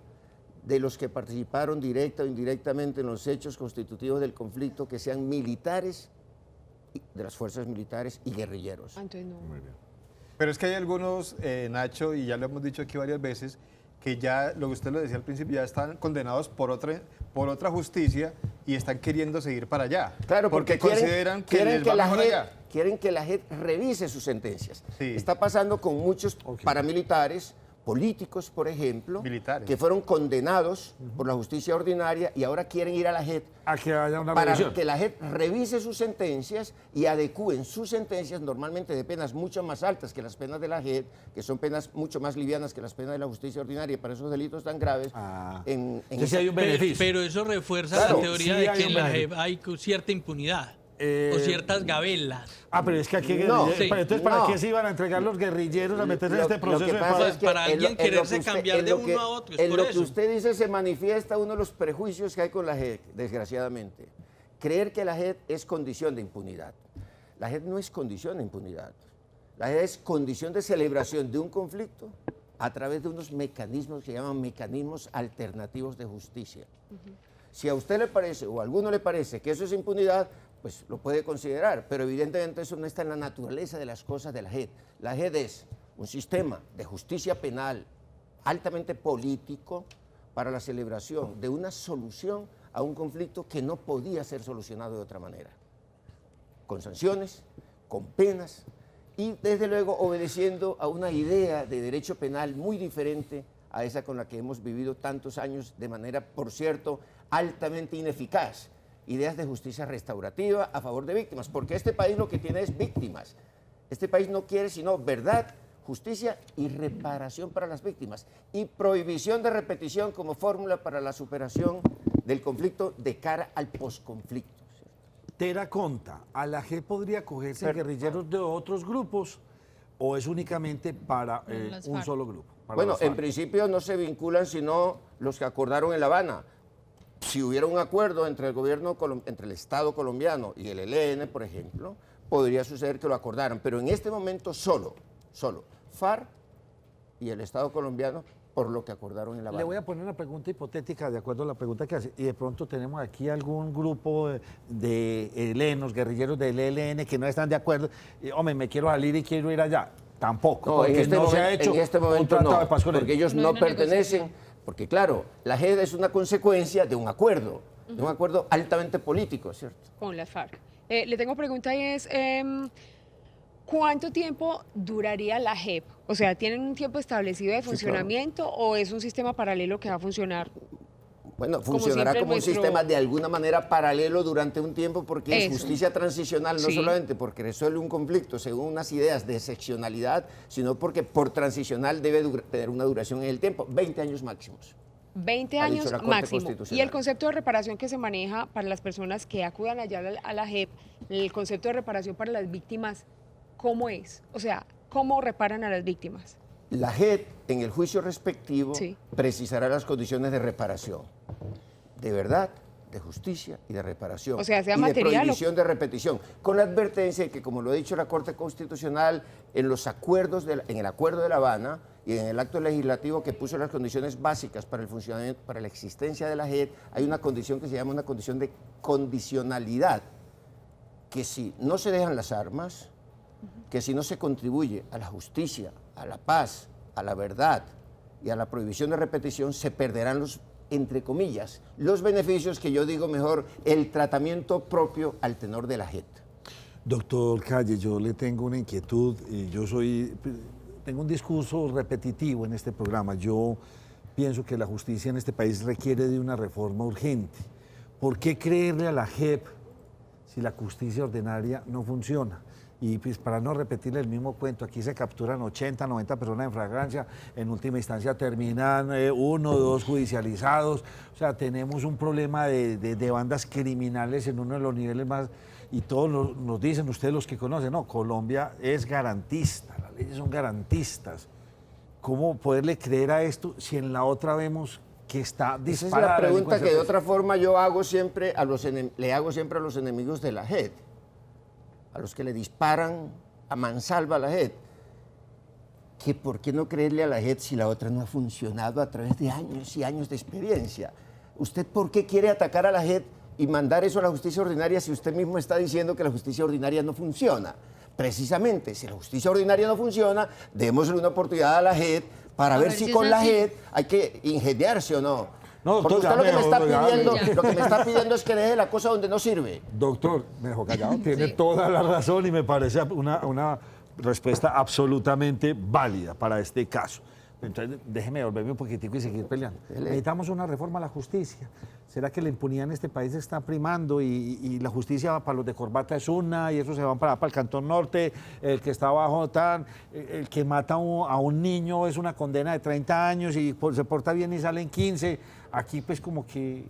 S9: de los que participaron directa o indirectamente en los hechos constitutivos del conflicto, que sean militares, de las fuerzas militares y guerrilleros.
S2: Entonces no.
S6: Pero es que hay algunos, Nacho, y ya lo hemos dicho aquí varias veces, que ya, lo que usted lo decía al principio, ya están condenados por otra justicia y están queriendo seguir para allá.
S9: Claro, porque
S6: consideran que les va mejor allá.
S9: Quieren que la JEP revise sus sentencias.
S6: Sí.
S9: Está pasando con muchos paramilitares, políticos, por ejemplo, que fueron condenados por la justicia ordinaria y ahora quieren ir a la JEP
S1: A que haya una
S9: para
S1: revisión.
S9: que la JEP revise sus sentencias y adecúen sus sentencias normalmente de penas mucho más altas que las penas de la JEP, que son penas mucho más livianas que las penas de la justicia ordinaria para esos delitos tan graves.
S1: Entonces sí hay un beneficio.
S3: Pero eso refuerza
S9: Claro,
S3: la teoría
S1: sí
S3: de
S1: hay
S3: que
S1: un
S3: en la
S1: beneficio.
S3: JEP hay cierta impunidad o ciertas gabelas.
S1: Pero es que aquí
S9: No,
S1: guerrilleros,
S3: sí.
S1: pero entonces ¿para
S9: No.
S1: qué se iban a entregar los guerrilleros a meterse en este
S9: Lo
S1: proceso
S9: que
S1: de
S9: pasa
S1: paz?
S9: es que
S3: Para alguien
S9: en lo que
S3: quererse
S9: usted-
S3: cambiar
S9: en
S3: de
S9: lo
S3: uno
S9: que-
S3: a otro, es
S9: en
S3: por
S9: lo que
S3: eso.
S9: usted dice se manifiesta uno de los prejuicios que hay con la JEP, desgraciadamente. Creer que la JEP es condición de impunidad. La JEP no es condición de impunidad. La JEP es condición de celebración de un conflicto a través de unos mecanismos que llaman mecanismos alternativos de justicia. Si a usted le parece o a alguno le parece que eso es impunidad, pues lo puede considerar, pero evidentemente eso no está en la naturaleza de las cosas de la JEP. La JEP es un sistema de justicia penal altamente político para la celebración de una solución a un conflicto que no podía ser solucionado de otra manera, con sanciones, con penas y desde luego obedeciendo a una idea de derecho penal muy diferente a esa con la que hemos vivido tantos años de manera, por cierto, altamente ineficaz. Ideas de justicia restaurativa a favor de víctimas, porque este país lo que tiene es víctimas. Este país no quiere sino verdad, justicia y reparación para las víctimas y prohibición de repetición como fórmula para la superación del conflicto de cara al posconflicto.
S1: Tera Conta, ¿a la JEP podría acogerse guerrilleros de otros grupos o es únicamente para
S5: las
S1: un
S5: FARC.
S1: solo grupo? Para
S9: Bueno,
S1: las
S9: en
S1: FARC?
S9: principio no se vinculan sino los que acordaron en La Habana. Si hubiera un acuerdo entre el gobierno, entre el Estado colombiano y el ELN, por ejemplo, podría suceder que lo acordaran, pero en este momento solo FARC y el Estado colombiano por lo que acordaron en La Habana.
S1: Le voy a poner una pregunta hipotética de acuerdo a la pregunta que hace. Y de pronto tenemos aquí algún grupo de helenos, guerrilleros del ELN que no están de acuerdo. Hombre, me quiero salir y quiero ir allá. Tampoco,
S9: No,
S1: porque no se ha hecho
S9: en este
S1: un
S9: momento
S1: tratado
S9: no,
S1: de paz con
S9: porque
S1: ellos.
S9: ellos
S5: No
S9: no
S5: hay una
S9: pertenecen,
S5: negociación.
S9: porque claro, la JEP es una consecuencia de un acuerdo altamente político, ¿cierto?
S2: Con las FARC. Le tengo pregunta y es, ¿cuánto tiempo duraría la JEP? O sea, ¿tienen un tiempo establecido de funcionamiento o es un sistema paralelo que va a funcionar?
S9: Bueno,
S2: Como
S9: funcionará
S2: siempre
S9: como un
S2: nuestro-
S9: sistema de alguna manera paralelo durante un tiempo porque es
S2: Eso.
S9: justicia transicional, no
S2: Sí.
S9: solamente porque resuelve un conflicto según unas ideas de seccionalidad, sino porque por transicional debe tener una duración en el tiempo, 20 años máximos.
S2: 20
S9: Ha dicho
S2: años
S9: la Corte
S2: máximo. Y
S9: Constitucional.
S2: el concepto de reparación que se maneja para las personas que acudan allá a la JEP, el concepto de reparación para las víctimas, ¿cómo es? O sea, ¿cómo reparan a las víctimas?
S9: La JEP, en el juicio respectivo,
S2: Sí.
S9: precisará las condiciones de reparación, de verdad, de justicia y de reparación.
S2: O sea, sea
S9: y de
S2: material o-
S9: prohibición de repetición, con la advertencia de que, como lo ha dicho la Corte Constitucional, en los acuerdos, en el Acuerdo de La Habana y en el acto legislativo que puso las condiciones básicas para el funcionamiento, para la existencia de la JEP, hay una condición que se llama una condición de condicionalidad, que si no se dejan las armas, que si no se contribuye a la justicia, a la paz, a la verdad y a la prohibición de repetición, se perderán los, entre comillas, los beneficios que yo digo mejor, el tratamiento propio al tenor de la JEP.
S1: Doctor Calle, yo le tengo una inquietud y tengo un discurso repetitivo en este programa. Yo pienso que la justicia en este país requiere de una reforma urgente. ¿Por qué creerle a la JEP si la justicia ordinaria no funciona? Y pues para no repetirle el mismo cuento, aquí se capturan 80, 90 personas en flagrancia, en última instancia terminan 1 o 2 judicializados, o sea, tenemos un problema de bandas criminales en uno de los niveles más, y todos nos dicen, ustedes los que conocen, no, Colombia es garantista, las leyes son garantistas. ¿Cómo poderle creer a esto si en la otra vemos que está disparada?
S9: Esa es la pregunta que de
S1: delincuencia?
S9: otra forma yo hago siempre le hago siempre a los enemigos de la JEP, a los que le disparan a mansalva a la JEP, que por qué no creerle a la JEP si la otra no ha funcionado a través de años y años de experiencia. ¿Usted por qué quiere atacar a la JEP y mandar eso a la justicia ordinaria si usted mismo está diciendo que la justicia ordinaria no funciona? Precisamente, si la justicia ordinaria no funciona, démosle una oportunidad a la JEP para ver si
S5: es
S9: con la
S5: así.
S9: JEP hay que ingeniarse o no.
S1: No,
S9: Porque
S1: doctor,
S9: usted lo que,
S1: ya
S9: me está
S1: mejor, ya.
S9: pidiendo, lo que me está pidiendo es que deje la cosa donde no sirve.
S1: Doctor, me dejó callado, tiene toda la razón y me parece una respuesta absolutamente válida para este caso. Entonces, déjeme volverme un poquitico y seguir peleando. Necesitamos una reforma a la justicia. ¿Será que la impunidad en este país está primando y la justicia para los de corbata es una y esos se van para el Cantón Norte, el que está abajo el que mata a un niño es una condena de 30 años y se porta bien y salen 15? Aquí pues como que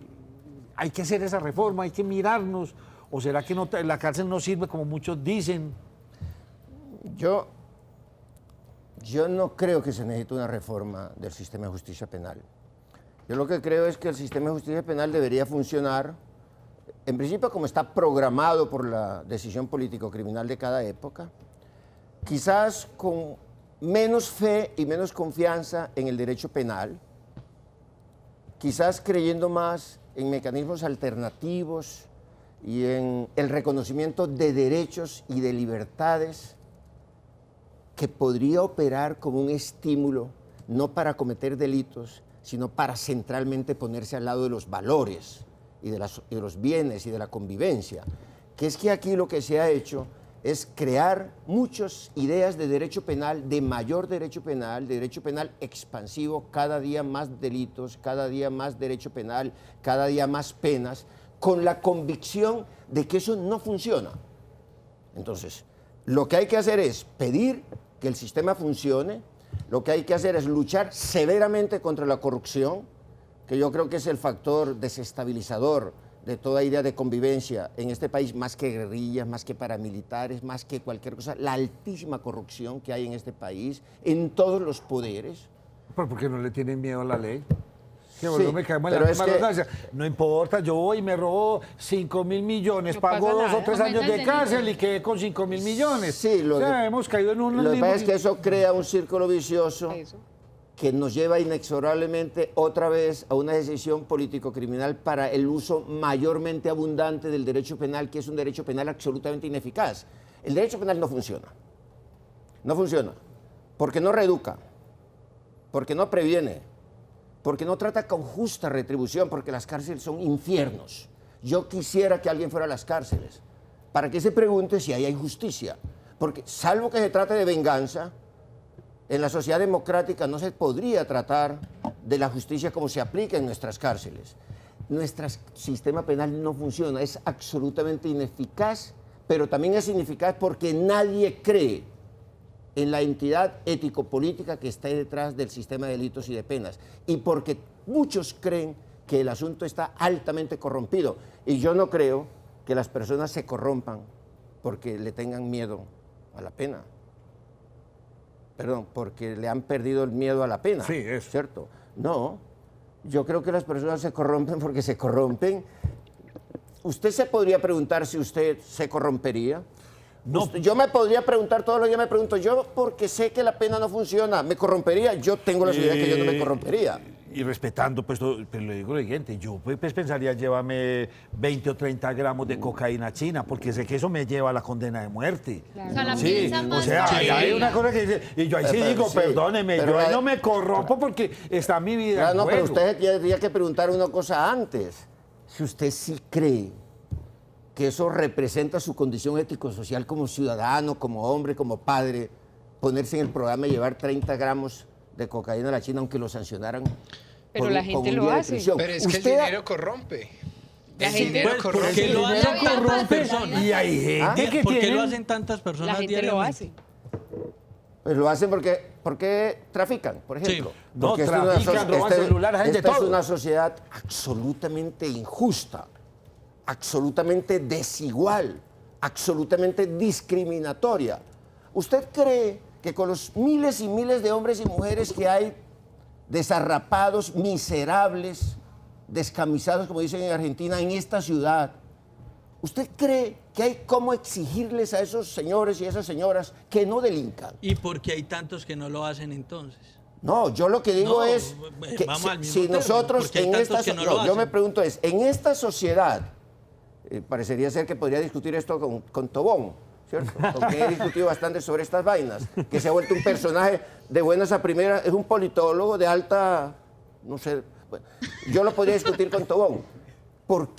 S1: hay que hacer esa reforma, hay que mirarnos. ¿O será que la cárcel no sirve como muchos dicen?
S9: Yo no creo que se necesite una reforma del sistema de justicia penal. Yo lo que creo es que el sistema de justicia penal debería funcionar, en principio como está programado por la decisión político-criminal de cada época, quizás con menos fe y menos confianza en el derecho penal, quizás creyendo más en mecanismos alternativos y en el reconocimiento de derechos y de libertades que podría operar como un estímulo, no para cometer delitos, sino para centralmente ponerse al lado de los valores y de los bienes y de la convivencia. Que es que aquí lo que se ha hecho es crear muchas ideas de derecho penal, de mayor derecho penal, de derecho penal expansivo, cada día más delitos, cada día más derecho penal, cada día más penas, con la convicción de que eso no funciona. Entonces, lo que hay que hacer es pedir que el sistema funcione, lo que hay que hacer es luchar severamente contra la corrupción, que yo creo que es el factor desestabilizador de toda idea de convivencia en este país, más que guerrillas, más que paramilitares, más que cualquier cosa, la altísima corrupción que hay en este país, en todos los poderes.
S1: ¿Pero por qué no le tienen miedo a la ley? Que
S9: Sí,
S1: me caemos en
S9: pero
S1: la
S9: es
S1: misma
S9: que-
S1: redundancia. No importa, yo voy y me robo 5.000 millones,
S2: No
S1: pago
S2: pasa
S1: 2 o
S2: nada.
S1: 3 años de
S5: Aumentan el
S1: cárcel y quedé con 5.000 millones.
S9: Sí,
S1: o sea, hemos caído en un
S9: lo que
S1: limbo
S9: pasa es que eso crea un círculo vicioso
S2: Eso.
S9: que nos lleva inexorablemente otra vez a una decisión político-criminal para el uso mayormente abundante del derecho penal, que es un derecho penal absolutamente ineficaz. El derecho penal no funciona. No funciona. Porque no reeduca, porque no previene, porque no trata con justa retribución, porque las cárceles son infiernos. Yo quisiera que alguien fuera a las cárceles para que se pregunte si ahí hay justicia. Porque salvo que se trate de venganza, en la sociedad democrática no se podría tratar de la justicia como se aplica en nuestras cárceles. Nuestro sistema penal no funciona, es absolutamente ineficaz, pero también es ineficaz porque nadie cree en la entidad ético-política que está detrás del sistema de delitos y de penas, y porque muchos creen que el asunto está altamente corrompido. Y yo no creo que las personas se corrompan porque le tengan miedo a la pena. Perdón, porque le han perdido el miedo a la pena.
S1: Sí, eso.
S9: ¿Cierto? No, yo creo que las personas se corrompen porque se corrompen. Usted se podría preguntar si usted se corrompería.
S1: No.
S9: Yo me podría preguntar, todos los días me pregunto, yo porque sé que la pena no funciona, ¿me corrompería? Yo tengo la seguridad que yo no me corrompería.
S1: Y respetando, pues, pero le digo lo siguiente, yo pues pensaría llévame 20 o 30 gramos de cocaína china, porque sé que eso me lleva a la condena de muerte.
S5: O sea, la
S1: Sí,
S5: piensa
S1: o
S5: más
S1: sea,
S5: fácil.
S1: hay una cosa que dice, y yo ahí sí
S9: Pero
S1: digo,
S9: sí,
S1: perdóneme,
S9: pero
S1: yo ahí
S9: hay-
S1: no me corrompo porque está mi vida
S9: Claro,
S1: en
S9: no, pero
S1: juego.
S9: usted tendría que preguntar una cosa antes. Si usted sí cree que eso representa su condición ético-social como ciudadano, como hombre, como padre, ponerse en el programa y llevar 30 gramos de cocaína a la China, aunque lo sancionaran.
S2: Pero la gente
S9: un
S2: lo
S9: día de
S2: hace.
S9: prisión.
S4: Pero es que el
S9: Usted-
S4: dinero corrompe.
S2: La
S4: El
S2: gente-
S4: dinero
S3: Pues,
S4: corrompe.
S3: porque lo
S5: La
S3: hacen
S5: vida
S3: tantas
S5: fácil,
S3: personas.
S5: la
S1: Y hay gente que
S3: ¿Por qué
S1: tiene...
S3: lo hacen tantas personas
S2: La gente lo
S3: diariamente?
S2: hace.
S9: Pues lo hacen porque trafican, por ejemplo.
S3: Sí.
S1: No,
S9: Porque esta es una
S1: trafican, roban celulares, hay de
S9: esta es
S1: todo.
S9: una sociedad absolutamente injusta, absolutamente desigual, absolutamente discriminatoria. ¿Usted cree que con los miles y miles de hombres y mujeres que hay desarrapados, miserables, descamisados, como dicen en Argentina, en esta ciudad, ¿usted cree que hay cómo exigirles a esos señores y esas señoras que no delincan?
S3: ¿Y por qué hay tantos que no lo hacen entonces?
S9: No, yo lo que digo
S3: No,
S9: es que
S3: vamos al mismo
S9: si
S3: tema,
S9: nosotros
S3: porque hay
S9: en
S3: tantos
S9: esta
S3: que no
S9: no,
S3: lo
S9: yo me
S3: hacen.
S9: pregunto es, en esta sociedad, parecería ser que podría discutir esto con Tobón, ¿cierto? Con quien he discutido bastante sobre estas vainas, que se ha vuelto un personaje de buenas a primeras, es un politólogo de alta, no sé, Bueno, yo lo podría discutir con Tobón. ¿Por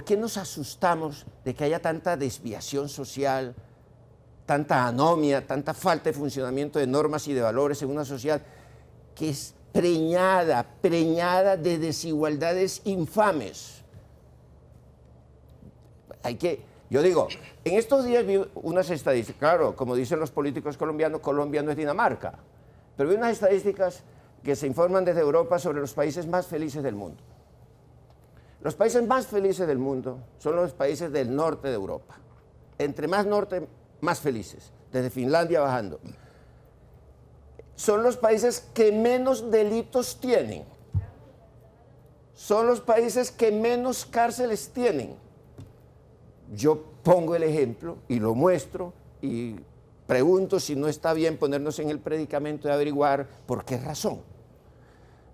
S9: qué nos asustamos de que haya tanta desviación social, tanta anomia, tanta falta de funcionamiento de normas y de valores en una sociedad que es preñada de desigualdades infames? Yo digo, en estos días vi unas estadísticas, claro, como dicen los políticos colombianos, Colombia no es Dinamarca, pero vi unas estadísticas que se informan desde Europa sobre los países más felices del mundo. Los países más felices del mundo son los países del norte de Europa. Entre más norte, más felices, desde Finlandia bajando. Son los países que menos delitos tienen. Son los países que menos cárceles tienen. Yo pongo el ejemplo y lo muestro y pregunto si no está bien ponernos en el predicamento de averiguar por qué razón.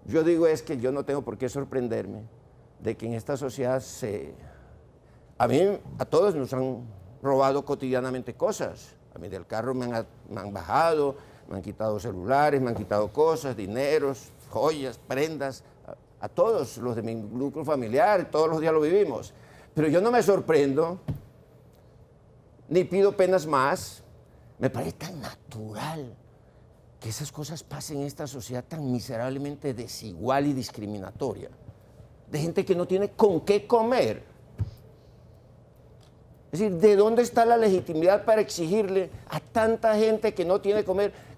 S9: Yo digo es que yo no tengo por qué sorprenderme de que en esta sociedad a todos nos han robado cotidianamente cosas. A mí del carro me han bajado, me han quitado celulares, me han quitado cosas, dineros, joyas, prendas, a todos los de mi núcleo familiar, todos los días lo vivimos. Pero yo no me sorprendo, ni pido penas más. Me parece tan natural que esas cosas pasen en esta sociedad tan miserablemente desigual y discriminatoria, de gente que no tiene con qué comer. Es decir, ¿de dónde está la legitimidad para exigirle a tanta gente que no tiene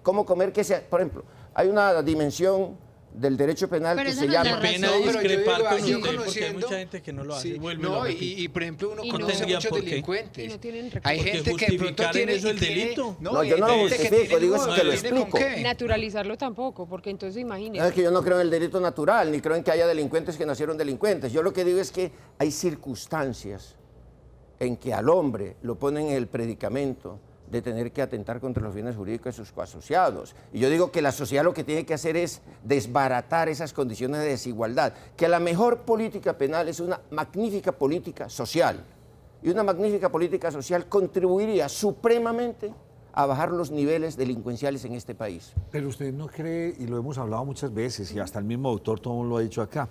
S9: cómo comer que sea? Por ejemplo, hay una dimensión del derecho penal
S5: Pero
S9: que
S5: esa
S9: se
S5: no es la
S9: llama...
S5: razón.
S3: Pena
S4: No, pero yo
S3: discrepar
S4: digo,
S3: con
S4: yo
S3: usted, porque hay
S4: conociendo-
S3: mucha gente que no lo hace.
S4: Sí,
S3: Vuelve y lo
S4: no,
S3: repite.
S4: y por ejemplo uno
S2: Y
S4: conoce
S2: no-
S4: muchos
S3: por qué.
S4: delincuentes.
S2: Y no tienen
S4: Hay
S2: recursos.
S3: Porque
S4: gente que de pronto
S3: justificar
S4: tiene...
S3: eso el
S4: y tiene-
S3: delito.
S9: No, yo no lo
S4: hay gente
S9: justifico,
S4: tiene
S9: digo
S4: lujo,
S9: que lo
S4: tiene con
S9: explico.
S4: qué.
S2: Naturalizarlo tampoco, porque entonces
S9: No,
S2: imagínense.
S9: es que yo no creo en el delito natural, ni creo en que haya delincuentes que nacieron delincuentes. Yo lo que digo es que hay circunstancias en que al hombre lo ponen en el predicamento de tener que atentar contra los bienes jurídicos de sus coasociados. Y yo digo que la sociedad lo que tiene que hacer es desbaratar esas condiciones de desigualdad, que la mejor política penal es una magnífica política social. Y una magnífica política social contribuiría supremamente a bajar los niveles delincuenciales en este país.
S1: Pero usted no cree, y lo hemos hablado muchas veces, y hasta el mismo doctor Tomás lo ha dicho acá,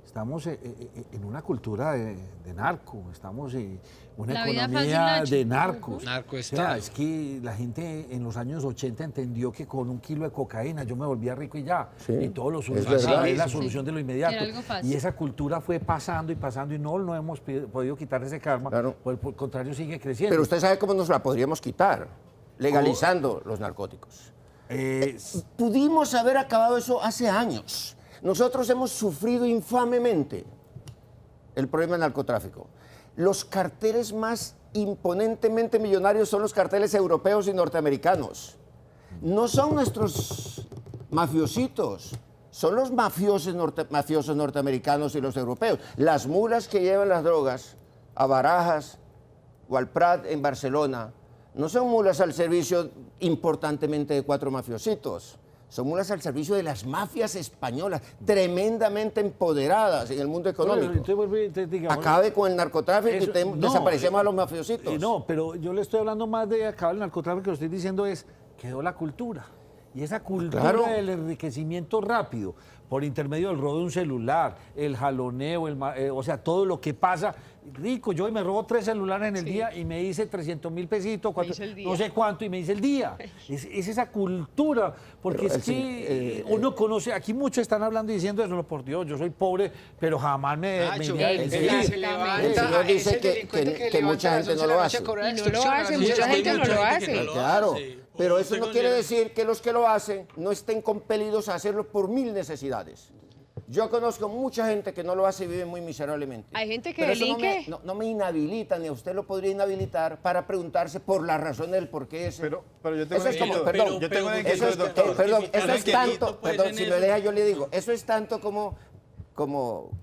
S1: estamos en una cultura de narco, estamos en una
S5: La vida
S1: economía
S5: fácil, Nacho.
S1: de narcos.
S4: Narcoestado.
S1: O sea, es que la gente en los años 80 entendió que con 1 kilo de cocaína yo me volvía rico y ya.
S9: Sí,
S1: y todo lo
S9: es
S1: solucionaba,
S9: verdad.
S1: es la
S5: Sí,
S1: solución
S5: sí.
S1: de lo inmediato.
S5: Era algo fácil.
S1: Y esa cultura fue pasando y no hemos podido quitar ese karma.
S9: Claro.
S1: Por el contrario, sigue creciendo.
S9: Pero usted sabe cómo nos la podríamos quitar, legalizando los narcóticos. Pudimos haber acabado eso hace años. Nosotros hemos sufrido infamemente el problema del narcotráfico. Los carteles más imponentemente millonarios son los carteles europeos y norteamericanos. No son nuestros mafiositos, son los mafiosos norteamericanos y los europeos. Las mulas que llevan las drogas a Barajas o al Prat en Barcelona no son mulas al servicio importantemente de 4 mafiositos. Son mulas al servicio de las mafias españolas, tremendamente empoderadas en el mundo económico.
S1: Entonces, vuelve y digamos,
S9: Acabe con el narcotráfico
S1: Eso-
S9: y
S1: no,
S9: desaparecemos a los mafiositos.
S1: No, pero yo le estoy hablando más de acabar el narcotráfico, que lo estoy diciendo es, quedó la cultura. Y esa cultura
S9: Claro.
S1: del enriquecimiento rápido, por intermedio del robo de un celular, el jaloneo, o sea, todo lo que pasa, rico, yo me robo 3 celulares en el día y me hice 300.000 pesitos,
S2: hice el día.
S1: no sé cuánto, y me hice el día. Es esa cultura, porque
S9: Pero
S1: es que uno conoce, aquí muchos están hablando y diciendo eso, no, por Dios, yo soy pobre, pero jamás me
S4: Nacho,
S1: iría a
S4: el
S1: perseguir.
S4: se levanta,
S9: El señor dice
S4: ese
S9: que-
S4: delincuente
S9: que
S4: levanta
S9: mucha
S4: a las
S9: gente
S4: 11
S9: no
S4: de
S9: lo
S4: la noche a
S9: hace.
S4: cobrar
S2: Y no lo
S4: extorsión a las
S2: hace,
S4: 11 de
S2: mucha
S4: la
S2: gente
S4: noche.
S2: no lo hace.
S3: que no lo
S9: Claro,
S3: hace.
S9: pero
S3: ¿O
S9: eso
S3: usted
S9: no quiere
S3: considera-
S9: decir que los que lo hacen no estén compelidos a hacerlo por 1000 necesidades. Yo conozco mucha gente que no lo hace y vive muy miserablemente.
S2: Hay gente que
S9: Pero eso
S2: delinque.
S9: no me inhabilita, ni a usted lo podría inhabilitar para preguntarse por la razón del por qué ese.
S6: Pero yo tengo
S9: Eso es
S6: una
S9: como,
S6: inquietud.
S9: perdón,
S6: Yo tengo una
S9: eso es,
S6: inquietud, doctor.
S9: perdón, eso es
S3: Justificar el
S9: tanto,
S3: delito, pues,
S9: perdón,
S3: en
S9: si
S3: eso.
S9: me deja yo le digo, eso es tanto como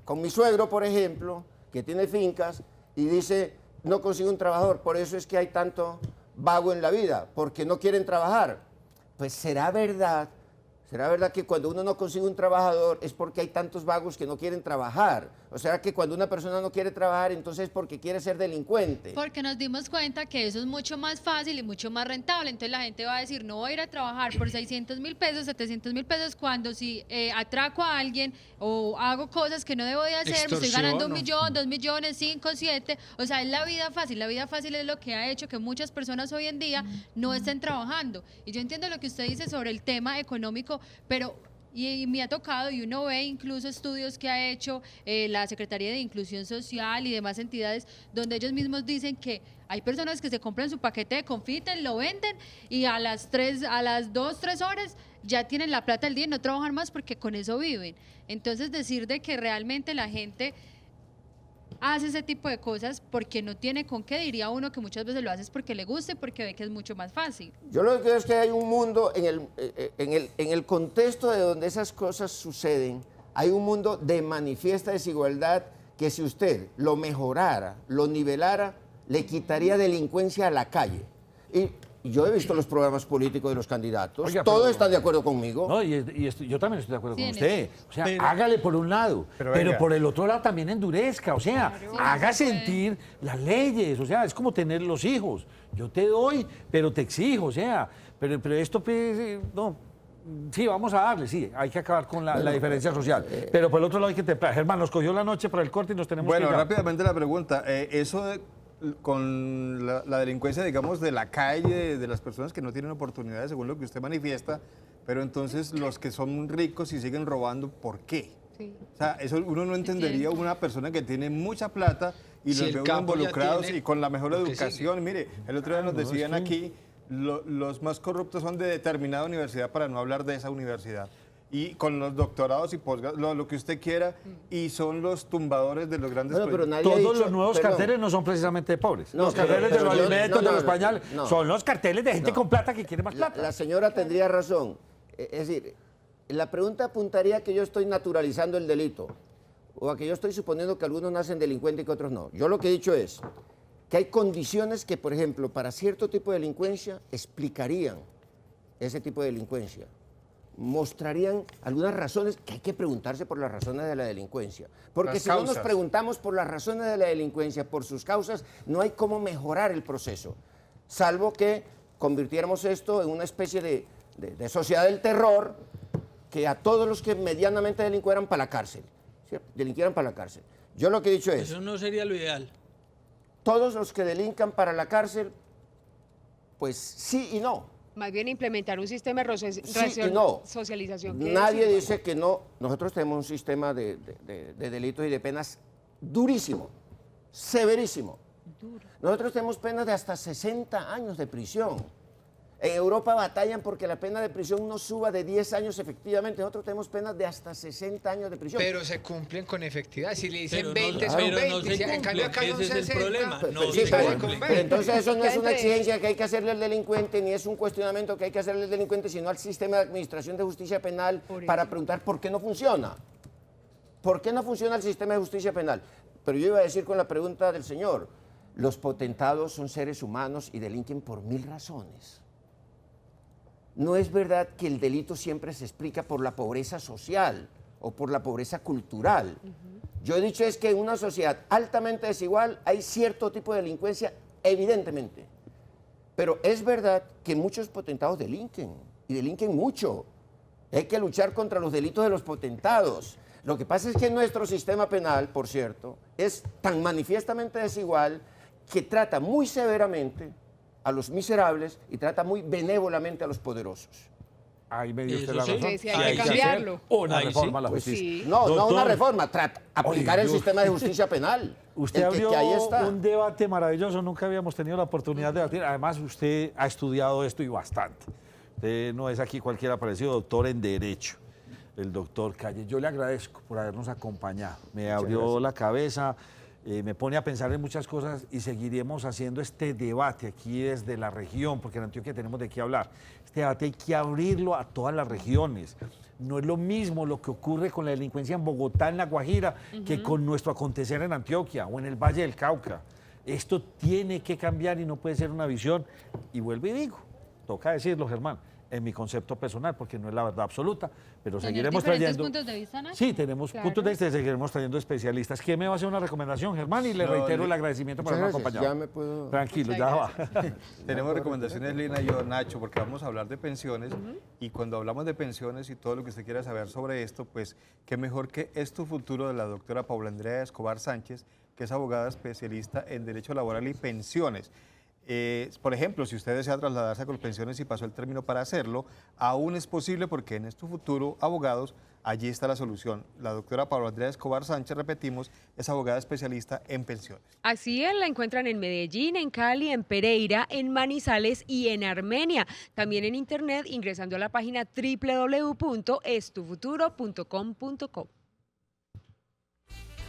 S9: con mi suegro, por ejemplo, que tiene fincas y dice, no consigue un trabajador, por eso es que hay tanto vago en la vida, porque no quieren trabajar. Pues será verdad, ¿Será verdad que cuando uno no consigue un trabajador es porque hay tantos vagos que no quieren trabajar? ¿O será que cuando una persona no quiere trabajar entonces es porque quiere ser delincuente?
S5: Porque nos dimos cuenta que eso es mucho más fácil y mucho más rentable. Entonces la gente va a decir, no voy a ir a trabajar por 600.000 pesos, 700.000 pesos, cuando si atraco a alguien o hago cosas que no debo de hacer, me estoy ganando 1 millón, 2 millones, 5, 7. O sea, es la vida fácil. La vida fácil es lo que ha hecho que muchas personas hoy en día no estén trabajando. Y yo entiendo lo que usted dice sobre el tema económico, pero y me ha tocado, y uno ve incluso estudios que ha hecho la Secretaría de Inclusión Social y demás entidades, donde ellos mismos dicen que hay personas que se compran su paquete de confite, lo venden y a las 2, 3 horas ya tienen la plata del día y no trabajan más porque con eso viven. Entonces decir de que realmente la gente hace ese tipo de cosas porque no tiene con qué, diría uno que muchas veces lo hace porque le gusta y porque ve que es mucho más fácil.
S9: Yo lo que creo es que hay un mundo, en el contexto de donde esas cosas suceden, hay un mundo de manifiesta desigualdad que si usted lo mejorara, lo nivelara, le quitaría delincuencia a la calle. Y yo he visto los programas políticos de los candidatos.
S1: Oiga,
S9: todos
S1: pero-
S9: están de acuerdo conmigo.
S1: No, yo también estoy de acuerdo
S5: Sí,
S1: con
S5: en
S1: usted. O sea,
S3: Pero-
S1: hágale por un lado,
S6: Pero
S1: pero
S6: venga.
S1: por el otro lado también endurezca. O sea, haga sentir las leyes. O sea, es como tener los hijos. Yo te doy, pero te exijo. O sea, pero esto, pues, no. Sí, vamos a darle, sí, hay que acabar con la diferencia social. Pero por el otro lado hay que templar. Germán, nos cogió la noche para el corte y nos tenemos
S6: Bueno,
S1: que ir.
S6: rápidamente la pregunta. Con la delincuencia, digamos, de la calle, de las personas que no tienen oportunidades, según lo que usted manifiesta, pero entonces los que son ricos y siguen robando, ¿por qué?
S2: Sí.
S6: O sea, eso uno no entendería una persona que tiene mucha plata y
S4: Si
S6: los
S4: el
S6: ve uno
S4: campo ya
S6: involucrados
S4: tiene
S6: y con la mejor
S4: lo que
S6: educación. Mire, el otro día nos decían aquí, los más corruptos son de determinada universidad, para no hablar de esa universidad. Y con los doctorados y posgrados, lo que usted quiera, y son los tumbadores de los grandes
S9: Bueno, pero
S6: proyectos.
S9: nadie ha
S1: Todos
S9: dicho-
S1: los nuevos
S9: perdón.
S1: carteles no son precisamente de pobres.
S9: No,
S1: los
S9: pero-
S1: carteles de
S9: pero
S1: los
S9: yo-
S1: alimentos,
S9: no,
S1: de los
S9: no,
S1: pañales,
S9: no.
S1: son los carteles de gente
S9: No.
S1: con plata que quiere más
S9: La
S1: plata.
S9: señora tendría razón. Es decir, la pregunta apuntaría que yo estoy naturalizando el delito o a que yo estoy suponiendo que algunos nacen delincuentes y que otros no. Yo lo que he dicho es que hay condiciones que, por ejemplo, para cierto tipo de delincuencia explicarían ese tipo de delincuencia. Mostrarían algunas razones que hay que preguntarse por las razones de la delincuencia. Porque
S6: Las
S9: si no nos
S6: causas.
S9: preguntamos por las razones de la delincuencia, por sus causas, no hay cómo mejorar el proceso. Salvo que convirtiéramos esto en una especie de sociedad del terror, que a todos los que medianamente delincuieran para la cárcel. ¿Cierto? Delinquieran para la cárcel. Yo lo que he dicho es,
S3: Eso no sería lo ideal.
S9: todos los que delincan para la cárcel, pues sí y no.
S2: Más bien implementar un sistema de
S9: Sí y no.
S2: socialización. que
S9: Nadie
S2: sirva.
S9: dice que no. Nosotros tenemos un sistema de delitos y de penas durísimo, severísimo. Nosotros tenemos penas de hasta 60 años de prisión. En Europa batallan porque la pena de prisión no suba de 10 años efectivamente. Nosotros tenemos penas de hasta 60 años de prisión.
S4: Pero se cumplen con efectividad. Si le dicen
S3: Pero
S4: 20,
S3: no,
S4: son
S3: pero
S4: 20.
S3: no se
S4: Si en cambio acá
S3: cumplen,
S4: son
S3: ese es el
S4: 60,
S3: problema.
S9: Pues,
S3: No
S9: pues,
S3: se
S9: sí, pero,
S3: cumplen.
S9: pero entonces eso no es una
S2: Entre-
S9: exigencia que hay que hacerle al delincuente, ni es un cuestionamiento que hay que hacerle al delincuente, sino al sistema de administración de justicia penal
S2: Por
S9: para
S2: eso.
S9: preguntar por qué no funciona. ¿Por qué no funciona el sistema de justicia penal? Pero yo iba a decir con la pregunta del señor, los potentados son seres humanos y delinquen por 1000 razones. No es verdad que el delito siempre se explica por la pobreza social o por la pobreza cultural. Yo he dicho es que en una sociedad altamente desigual hay cierto tipo de delincuencia, evidentemente. Pero es verdad que muchos potentados delinquen, y delinquen mucho. Hay que luchar contra los delitos de los potentados. Lo que pasa es que nuestro sistema penal, por cierto, es tan manifiestamente desigual que trata muy severamente a los miserables y trata muy benévolamente a los poderosos.
S1: Ahí me dio usted
S3: Eso
S1: la
S3: sí.
S1: razón.
S2: Sí, sí, hay
S3: que
S1: hacer
S2: cambiarlo.
S1: Una
S3: Ahí
S1: reforma
S3: sí.
S1: a la
S2: Pues
S1: justicia.
S2: sí.
S9: No, no
S1: Doctor,
S9: una reforma, aplicar
S1: Oye,
S9: el sistema de justicia penal.
S1: Usted
S9: el que
S1: abrió
S9: ahí está.
S1: un debate maravilloso, nunca habíamos tenido la oportunidad de debatir. Además, usted ha estudiado esto y bastante. Usted no es aquí cualquiera parecido, doctor en Derecho, el doctor Calle. Yo le agradezco por habernos acompañado. Me abrió la cabeza, me pone a pensar en muchas cosas y seguiremos haciendo este debate aquí desde la región, porque en Antioquia tenemos de qué hablar. Este debate hay que abrirlo a todas las regiones. No es lo mismo lo que ocurre con la delincuencia en Bogotá, en La Guajira, que con nuestro acontecer en Antioquia o en el Valle del Cauca. Esto tiene que cambiar y no puede ser una visión. Y vuelvo y digo, toca decirlo, Germán, en mi concepto personal, porque no es la verdad absoluta, pero
S5: ¿Tener
S1: seguiremos
S5: diferentes
S1: trayendo...
S5: puntos de vista, Nacho?
S1: Sí, tenemos
S2: Claro.
S1: puntos de vista y seguiremos trayendo especialistas. ¿Quién me va a hacer una recomendación, Germán? Y le
S6: No,
S1: reitero
S6: le-
S1: el agradecimiento por
S9: Muchas
S1: haberme
S9: gracias.
S1: acompañado.
S9: Ya me puedo...
S1: Tranquilo,
S2: Muchas
S1: ya va.
S6: Tenemos recomendaciones, Lina y yo, Nacho, porque vamos a hablar de pensiones y cuando hablamos de pensiones y todo lo que usted quiera saber sobre esto, pues qué mejor que Es tu futuro de la doctora Paula Andrea Escobar Sánchez, que es abogada especialista en Derecho Laboral y Pensiones. Por ejemplo, si usted desea trasladarse a Colpensiones y pasó el término para hacerlo, aún es posible porque en Es tu futuro, abogados, allí está la solución. La doctora Paula Andrea Escobar Sánchez, repetimos, es abogada especialista en pensiones.
S2: Así es, la encuentran en Medellín, en Cali, en Pereira, en Manizales y en Armenia. También en internet ingresando a la página www.estufuturo.com.co.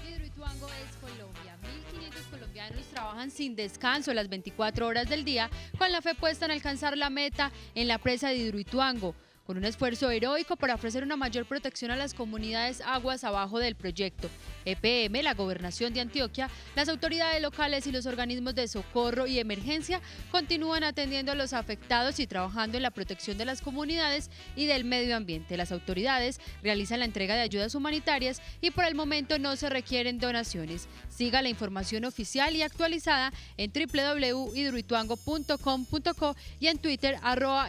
S5: Hidroituango es Colombia. 1.500 colombianos trabajan sin descanso las 24 horas del día con la fe puesta en alcanzar la meta en la presa de Hidroituango, con un esfuerzo heroico para ofrecer una mayor protección a las comunidades aguas abajo del proyecto. EPM, la Gobernación de Antioquia, las autoridades locales y los organismos de socorro y emergencia continúan atendiendo a los afectados y trabajando en la protección de las comunidades y del medio ambiente. Las autoridades realizan la entrega de ayudas humanitarias y por el momento no se requieren donaciones. Siga la información oficial y actualizada en www.hidroituango.com.co y en Twitter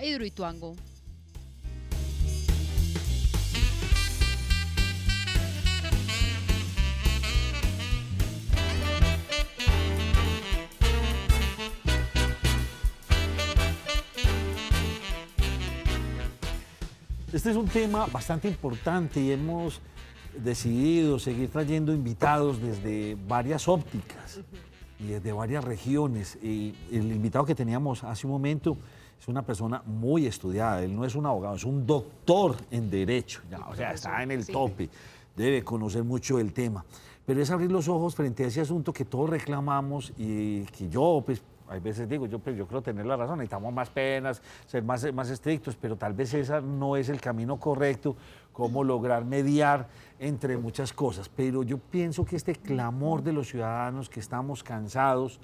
S5: @hidroituango.
S1: Este es un tema bastante importante y hemos decidido seguir trayendo invitados desde varias ópticas y desde varias regiones. Y el invitado que teníamos hace un momento es una persona muy estudiada. Él no es un abogado, es un doctor en Derecho. Ya, o sea, está en el tope, debe conocer mucho el tema. Pero es abrir los ojos frente a ese asunto que todos reclamamos y que yo, pues, hay veces digo, yo creo tener la razón, necesitamos más penas, ser más estrictos, pero tal vez ese no es el camino correcto, cómo lograr mediar entre muchas cosas. Pero yo pienso que este clamor de los ciudadanos que estamos cansados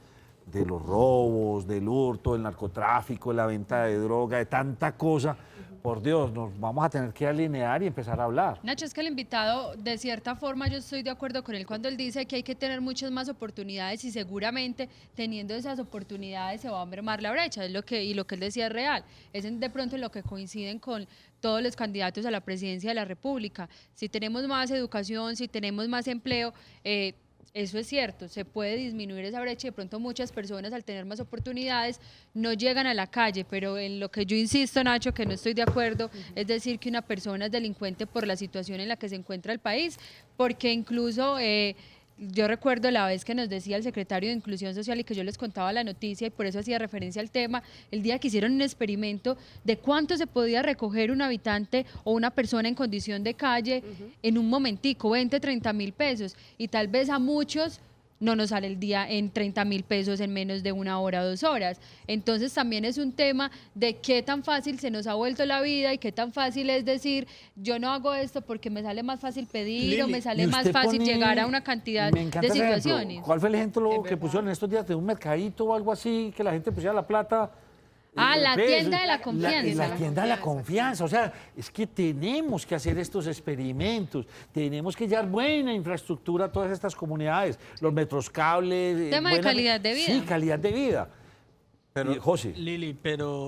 S1: de los robos, del hurto, del narcotráfico, de la venta de droga, de tanta cosa, por Dios, nos vamos a tener que alinear y empezar a hablar.
S5: Nacho, es que el invitado, de cierta forma, yo estoy de acuerdo con él cuando él dice que hay que tener muchas más oportunidades y seguramente teniendo esas oportunidades se va a mermar la brecha, y lo que él decía es real. Es de pronto en lo que coinciden con todos los candidatos a la presidencia de la República. Si tenemos más educación, si tenemos más empleo, eso es cierto, se puede disminuir esa brecha y de pronto muchas personas al tener más oportunidades no llegan a la calle, pero en lo que yo insisto, Nacho, que no estoy de acuerdo, es decir que una persona es delincuente por la situación en la que se encuentra el país, porque incluso yo recuerdo la vez que nos decía el secretario de Inclusión Social y que yo les contaba la noticia y por eso hacía referencia al tema, el día que hicieron un experimento de cuánto se podía recoger un habitante o una persona en condición de calle en un momentico, 20, 30 mil pesos, y tal vez a muchos no nos sale el día en 30 mil pesos en menos de 1 hora o 2 horas. Entonces también es un tema de qué tan fácil se nos ha vuelto la vida y qué tan fácil es decir, yo no hago esto porque me sale más fácil pedir o me sale más fácil llegar a una cantidad
S1: me encanta
S5: de
S1: ese ejemplo.
S5: situaciones.
S1: ¿Cuál fue el ejemplo
S2: Es
S1: que
S2: verdad.
S1: pusieron en estos días de un mercadito o algo así, que la gente pusiera la plata?
S5: La
S1: pues,
S5: tienda de la confianza.
S1: La tienda de la confianza. O sea, es que tenemos que hacer estos experimentos. Tenemos que llevar buena infraestructura a todas estas comunidades. Los metros cables.
S5: Tema de calidad de vida.
S1: Sí, calidad de vida.
S6: Pero,
S1: Y, José.
S3: Lili,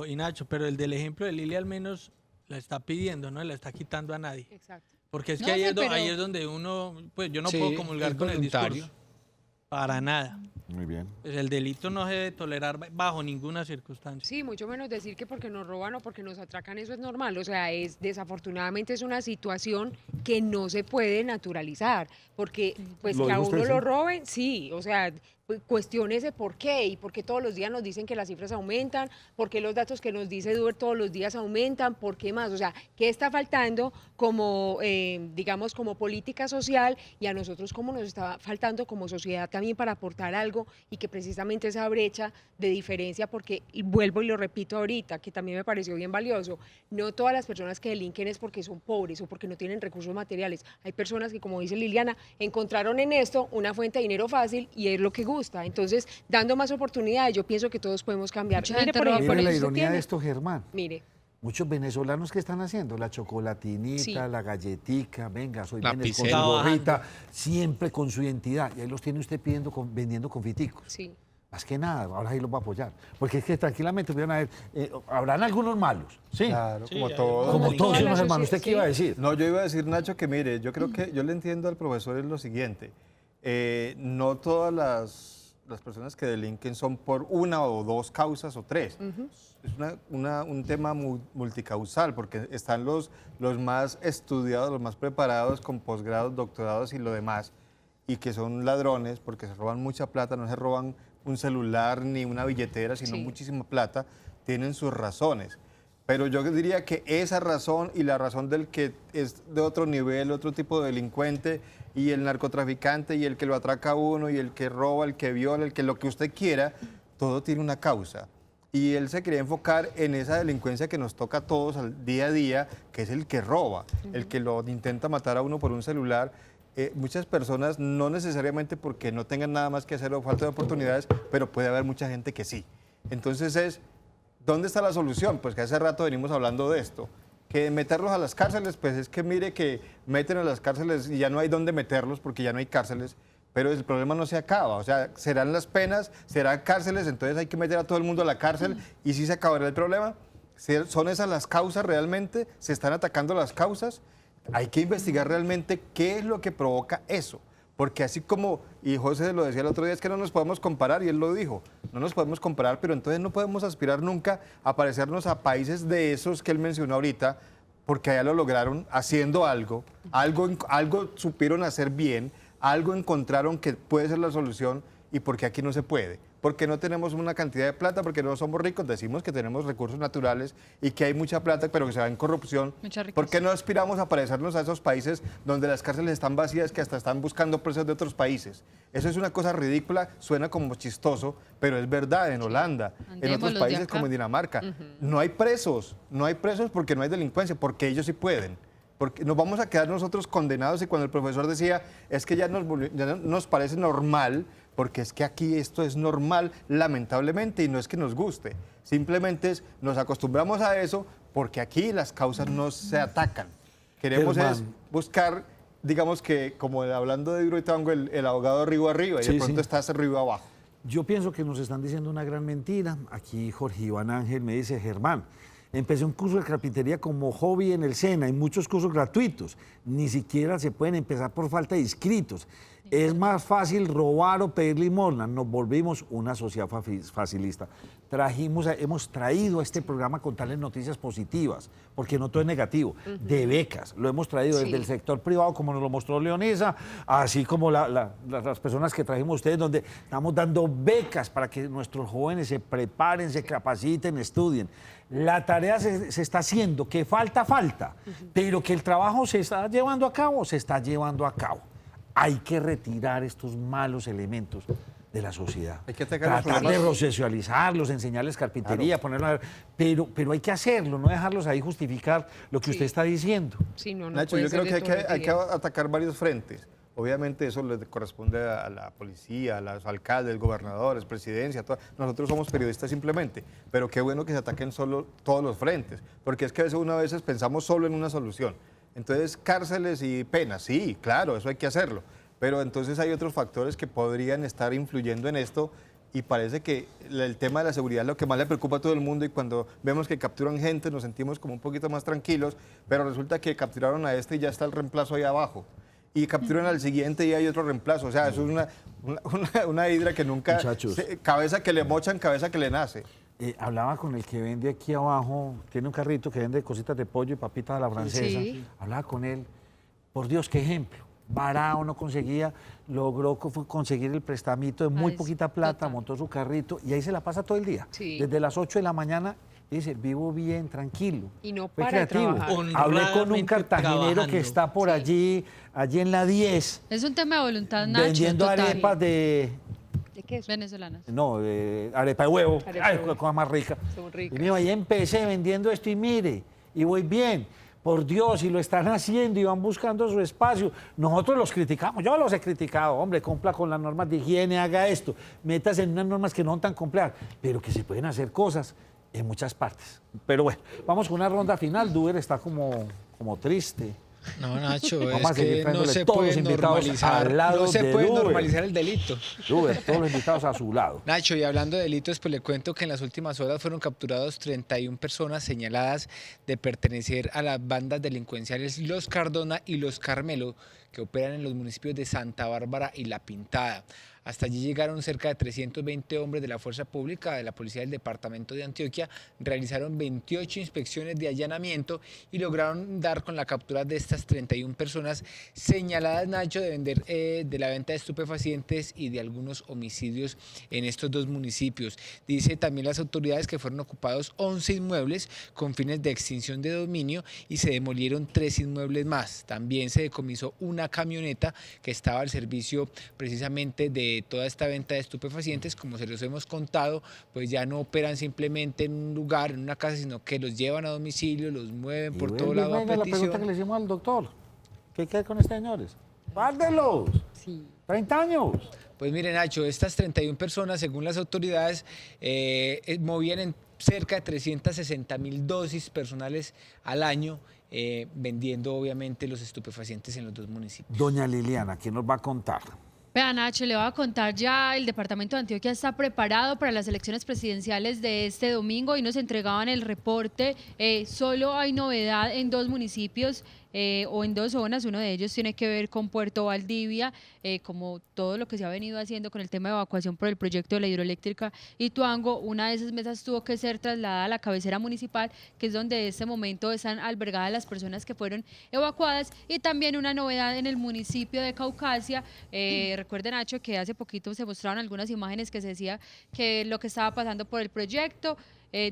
S3: y Nacho, pero el del ejemplo de Lili al menos la está pidiendo, no la está quitando a nadie.
S2: Exacto.
S3: Porque es
S5: No,
S3: que
S5: sí, pero-
S3: ahí es donde uno, pues yo no
S4: Sí,
S3: puedo comulgar
S4: es
S3: con el
S4: voluntario.
S3: discurso. Para nada.
S1: Muy bien.
S3: Pues el delito no se debe tolerar bajo ninguna circunstancia.
S2: Sí, mucho menos decir que porque nos roban o porque nos atracan eso es normal. O sea, desafortunadamente es una situación que no se puede naturalizar. Porque pues
S1: ¿Lo
S2: que a
S1: dijo
S2: uno
S1: usted,
S2: lo
S1: sí?
S2: roben, sí. O sea, cuestiónese por qué y por qué todos los días nos dicen que las cifras aumentan, por qué los datos que nos dice Duber todos los días aumentan, por qué más. O sea, ¿qué está faltando como, digamos, como política social y a nosotros cómo nos está faltando como sociedad también para aportar algo y que precisamente esa brecha de diferencia, porque y vuelvo y lo repito ahorita, que también me pareció bien valioso, no todas las personas que delinquen es porque son pobres o porque no tienen recursos materiales. Hay personas que, como dice Liliana, encontraron en esto una fuente de dinero fácil y es lo que gusta. Entonces, dando más oportunidades, yo pienso que todos podemos cambiar.
S5: Mucha
S2: Mire,
S5: gente
S2: por
S5: roba
S2: ejemplo,
S1: Mire la
S2: usted
S1: ironía
S2: tiene-
S1: de esto, Germán.
S2: Mire,
S1: Muchos venezolanos que están haciendo la chocolatinita,
S2: Sí.
S1: la galletica, venga, soy
S4: La
S1: venezolano, con
S4: pisela.
S1: su gorrita, siempre con su identidad. Y ahí los tiene usted vendiendo confiticos.
S2: Sí.
S1: Más que nada, ahora sí los va a apoyar. Porque es que tranquilamente van a ver, habrán algunos malos, ¿sí?
S6: Claro,
S3: Sí,
S6: como
S3: hay
S6: todos.
S1: Como
S3: Como
S1: todos
S2: toda la
S1: los hermanos. ¿Usted
S2: sociedad,
S1: qué iba a
S2: sí.
S1: decir?
S6: No, yo iba a decir, Nacho, que mire, yo creo que yo le entiendo al profesor es lo siguiente. No todas las personas que delinquen son por una o dos causas o tres. Es un tema multicausal, porque están los más estudiados, los más preparados con posgrados, doctorados y lo demás, y que son ladrones porque se roban mucha plata, no se roban un celular ni una billetera, sino
S2: Sí.
S6: muchísima plata, tienen sus razones. Pero yo diría que esa razón y la razón del que es de otro nivel, otro tipo de delincuente, y el narcotraficante, y el que lo atraca a uno, y el que roba, el que viola, el que lo que usted quiera, todo tiene una causa. Y él se quería enfocar en esa delincuencia que nos toca a todos al día a día, que es el que roba, el que lo intenta matar a uno por un celular. Muchas personas, no necesariamente porque no tengan nada más que hacer o falta de oportunidades, pero puede haber mucha gente que sí. Entonces ¿dónde está la solución? Pues que hace rato venimos hablando de esto. Que meterlos a las cárceles, pues es que mire que meten a las cárceles y ya no hay dónde meterlos porque ya no hay cárceles, pero el problema no se acaba. O sea, serán las penas, serán cárceles, entonces hay que meter a todo el mundo a la cárcel y sí se acabará el problema. ¿Son esas las causas realmente? ¿Se están atacando las causas? Hay que investigar realmente qué es lo que provoca eso. Porque así como, y José lo decía el otro día, es que no nos podemos comparar, y él lo dijo, no nos podemos comparar, pero entonces no podemos aspirar nunca a parecernos a países de esos que él mencionó ahorita, porque allá lo lograron haciendo algo supieron hacer bien, algo encontraron que puede ser la solución, y porque aquí no se puede. Porque no tenemos una cantidad de plata, porque no somos ricos, decimos que tenemos recursos naturales y que hay mucha plata, pero que se va en corrupción.
S5: Mucha riqueza.
S6: ¿Por qué no aspiramos a parecernos a esos países donde las cárceles están vacías, que hasta están buscando presos de otros países? Eso es una cosa ridícula, suena como chistoso, pero es verdad en Holanda, en
S5: Andémoslos
S6: otros
S5: de
S6: países
S5: acá.
S6: como en Dinamarca. No hay presos porque no hay delincuencia, porque ellos sí pueden. Porque nos vamos a quedar nosotros condenados, y cuando el profesor decía, es que ya nos parece normal, porque es que aquí esto es normal, lamentablemente, y no es que nos guste, simplemente nos acostumbramos a eso porque aquí las causas no se atacan. Queremos es buscar, digamos que, como hablando de Hidroituango, el abogado río arriba, y
S1: Sí,
S6: de pronto
S1: sí.
S6: está ese río abajo.
S1: Yo pienso que nos están diciendo una gran mentira. Aquí Jorge Iván Ángel me dice, Germán, empecé un curso de carpintería como hobby en el SENA, hay muchos cursos gratuitos, ni siquiera se pueden empezar por falta de inscritos. Es más fácil robar o pedir limosna. Nos volvimos una sociedad facilista. Hemos traído a este programa a contarles noticias positivas, porque no todo es negativo, de becas. Lo hemos traído
S2: Sí.
S1: desde el sector privado, como nos lo mostró Leonisa, así como las personas que trajimos ustedes, donde estamos dando becas para que nuestros jóvenes se preparen, se capaciten, estudien. La tarea se está haciendo, que falta, pero que el trabajo se está llevando a cabo, se está llevando a cabo. Hay que retirar estos malos elementos de la sociedad.
S6: Hay que atacar los
S1: Tratar de
S6: problemas.
S1: prosocializarlos, enseñarles carpintería, ponerlo a ver, pero hay que hacerlo, no dejarlos ahí justificar lo que
S2: Sí.
S1: usted está diciendo.
S2: Sí, no
S6: Nacho,
S2: puede
S6: yo creo
S2: ser
S6: que
S2: de todos los
S6: hay que
S2: días.
S6: atacar varios frentes. Obviamente eso le corresponde a la policía, a los alcaldes, gobernadores, presidencia. Nosotros somos periodistas simplemente, pero qué bueno que se ataquen solo todos los frentes, porque es que a veces pensamos solo en una solución. Entonces, cárceles y penas, sí, claro, eso hay que hacerlo, pero entonces hay otros factores que podrían estar influyendo en esto, y parece que el tema de la seguridad es lo que más le preocupa a todo el mundo, y cuando vemos que capturan gente nos sentimos como un poquito más tranquilos, pero resulta que capturaron a este y ya está el reemplazo ahí abajo. Y capturan al siguiente y hay otro reemplazo. O sea, eso es una hidra que nunca...
S1: Muchachos.
S6: Cabeza que le mochan, cabeza que le nace.
S1: Hablaba con el que vende aquí abajo, tiene un carrito que vende cositas de pollo y papitas a la francesa.
S2: Sí.
S1: Hablaba con él, por Dios, qué ejemplo. Varado, no conseguía, logró conseguir el prestamito de muy
S5: Ay,
S1: poquita plata,
S5: total.
S1: montó su carrito y ahí se la pasa todo el día.
S2: Sí.
S1: Desde las 8 de la mañana, dice, vivo bien, tranquilo.
S2: Y no
S1: Fue
S2: para de
S1: creativo.
S2: trabajar.
S1: Hablé con un
S3: Honradamente
S1: cartagenero que
S3: trabajando.
S1: está por allí en la 10,
S5: Es un tema de voluntad, Nacho,
S1: vendiendo
S5: total.
S1: arepas de...
S2: ¿De qué es?
S5: Venezolanas.
S1: No, arepa de huevo.
S2: Arepa de
S1: Ay,
S2: huevo.
S1: cosa más rica.
S2: Son
S1: Y
S2: ricas.
S1: mío, ahí empecé vendiendo esto y mire, y voy bien. Por Dios, y lo están haciendo y van buscando su espacio. Nosotros los criticamos, yo los he criticado. Hombre, cumpla con las normas de higiene, haga esto. Métase en unas normas que no son tan complejas, pero que se pueden hacer cosas. en muchas partes. Pero bueno, vamos con una ronda final. Duber está como triste.
S4: No, Nacho,
S1: Vamos a
S4: es
S1: seguir
S4: que no
S1: trayéndole
S4: se
S1: todos los
S4: puede
S1: invitados
S4: normalizar,
S1: al lado
S4: no se
S1: de
S4: puede
S1: Duber.
S4: normalizar el delito.
S1: Duber, todos los invitados a su lado.
S4: Nacho, y hablando de delitos, pues le cuento que en las últimas horas fueron capturados 31 personas señaladas de pertenecer a las bandas delincuenciales Los Cardona y Los Carmelo, que operan en los municipios de Santa Bárbara y La Pintada. Hasta allí llegaron cerca de 320 hombres de la Fuerza Pública, de la Policía del Departamento de Antioquia, realizaron 28 inspecciones de allanamiento y lograron dar con la captura de estas 31 personas señaladas, Nacho, de vender, de la venta de estupefacientes y de algunos homicidios en estos dos municipios. Dice también las autoridades que fueron ocupados 11 inmuebles con fines de extinción de dominio y se demolieron 3 inmuebles más. También se decomisó una camioneta que estaba al servicio precisamente de toda esta venta de estupefacientes. Como se los hemos contado, pues ya no operan simplemente en un lugar, en una casa, sino que los llevan a domicilio, los mueven por todo lado a
S1: La pregunta
S4: petición.
S1: que le hicimos al doctor. ¿Qué hay con estos señores? ¡Guárdelos!
S2: Sí.
S1: 30 años.
S4: Pues miren, Nacho, estas 31 personas, según las autoridades, movían en cerca de 360.000 dosis personales al año, vendiendo obviamente los estupefacientes en los dos municipios.
S1: Doña Liliana, ¿qué nos va a contar?
S5: Vea, Nacho, le voy a contar ya, el departamento de Antioquia está preparado para las elecciones presidenciales de este domingo y nos entregaban el reporte. Solo hay novedad en 2 municipios o en 2 zonas. Uno de ellos tiene que ver con Puerto Valdivia, como todo lo que se ha venido haciendo con el tema de evacuación por el proyecto de la hidroeléctrica Ituango. Una de esas mesas tuvo que ser trasladada a la cabecera municipal, que es donde en este momento están albergadas las personas que fueron evacuadas. Y también una novedad en el municipio de Caucasia. Recuerden, Nacho, que hace poquito se mostraron algunas imágenes que se decía que lo que estaba pasando por el proyecto.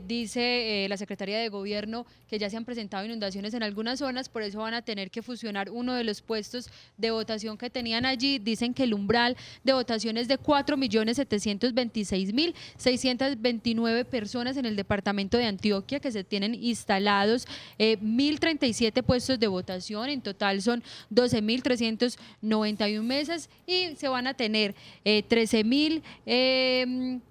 S5: Dice la Secretaría de Gobierno que ya se han presentado inundaciones en algunas zonas, por eso van a tener que fusionar uno de los puestos de votación que tenían allí. Dicen que el umbral de votación es de 4.726.629 personas en el departamento de Antioquia, que se tienen instalados 1.037 puestos de votación. En total son 12.391 mesas y se van a tener 13.000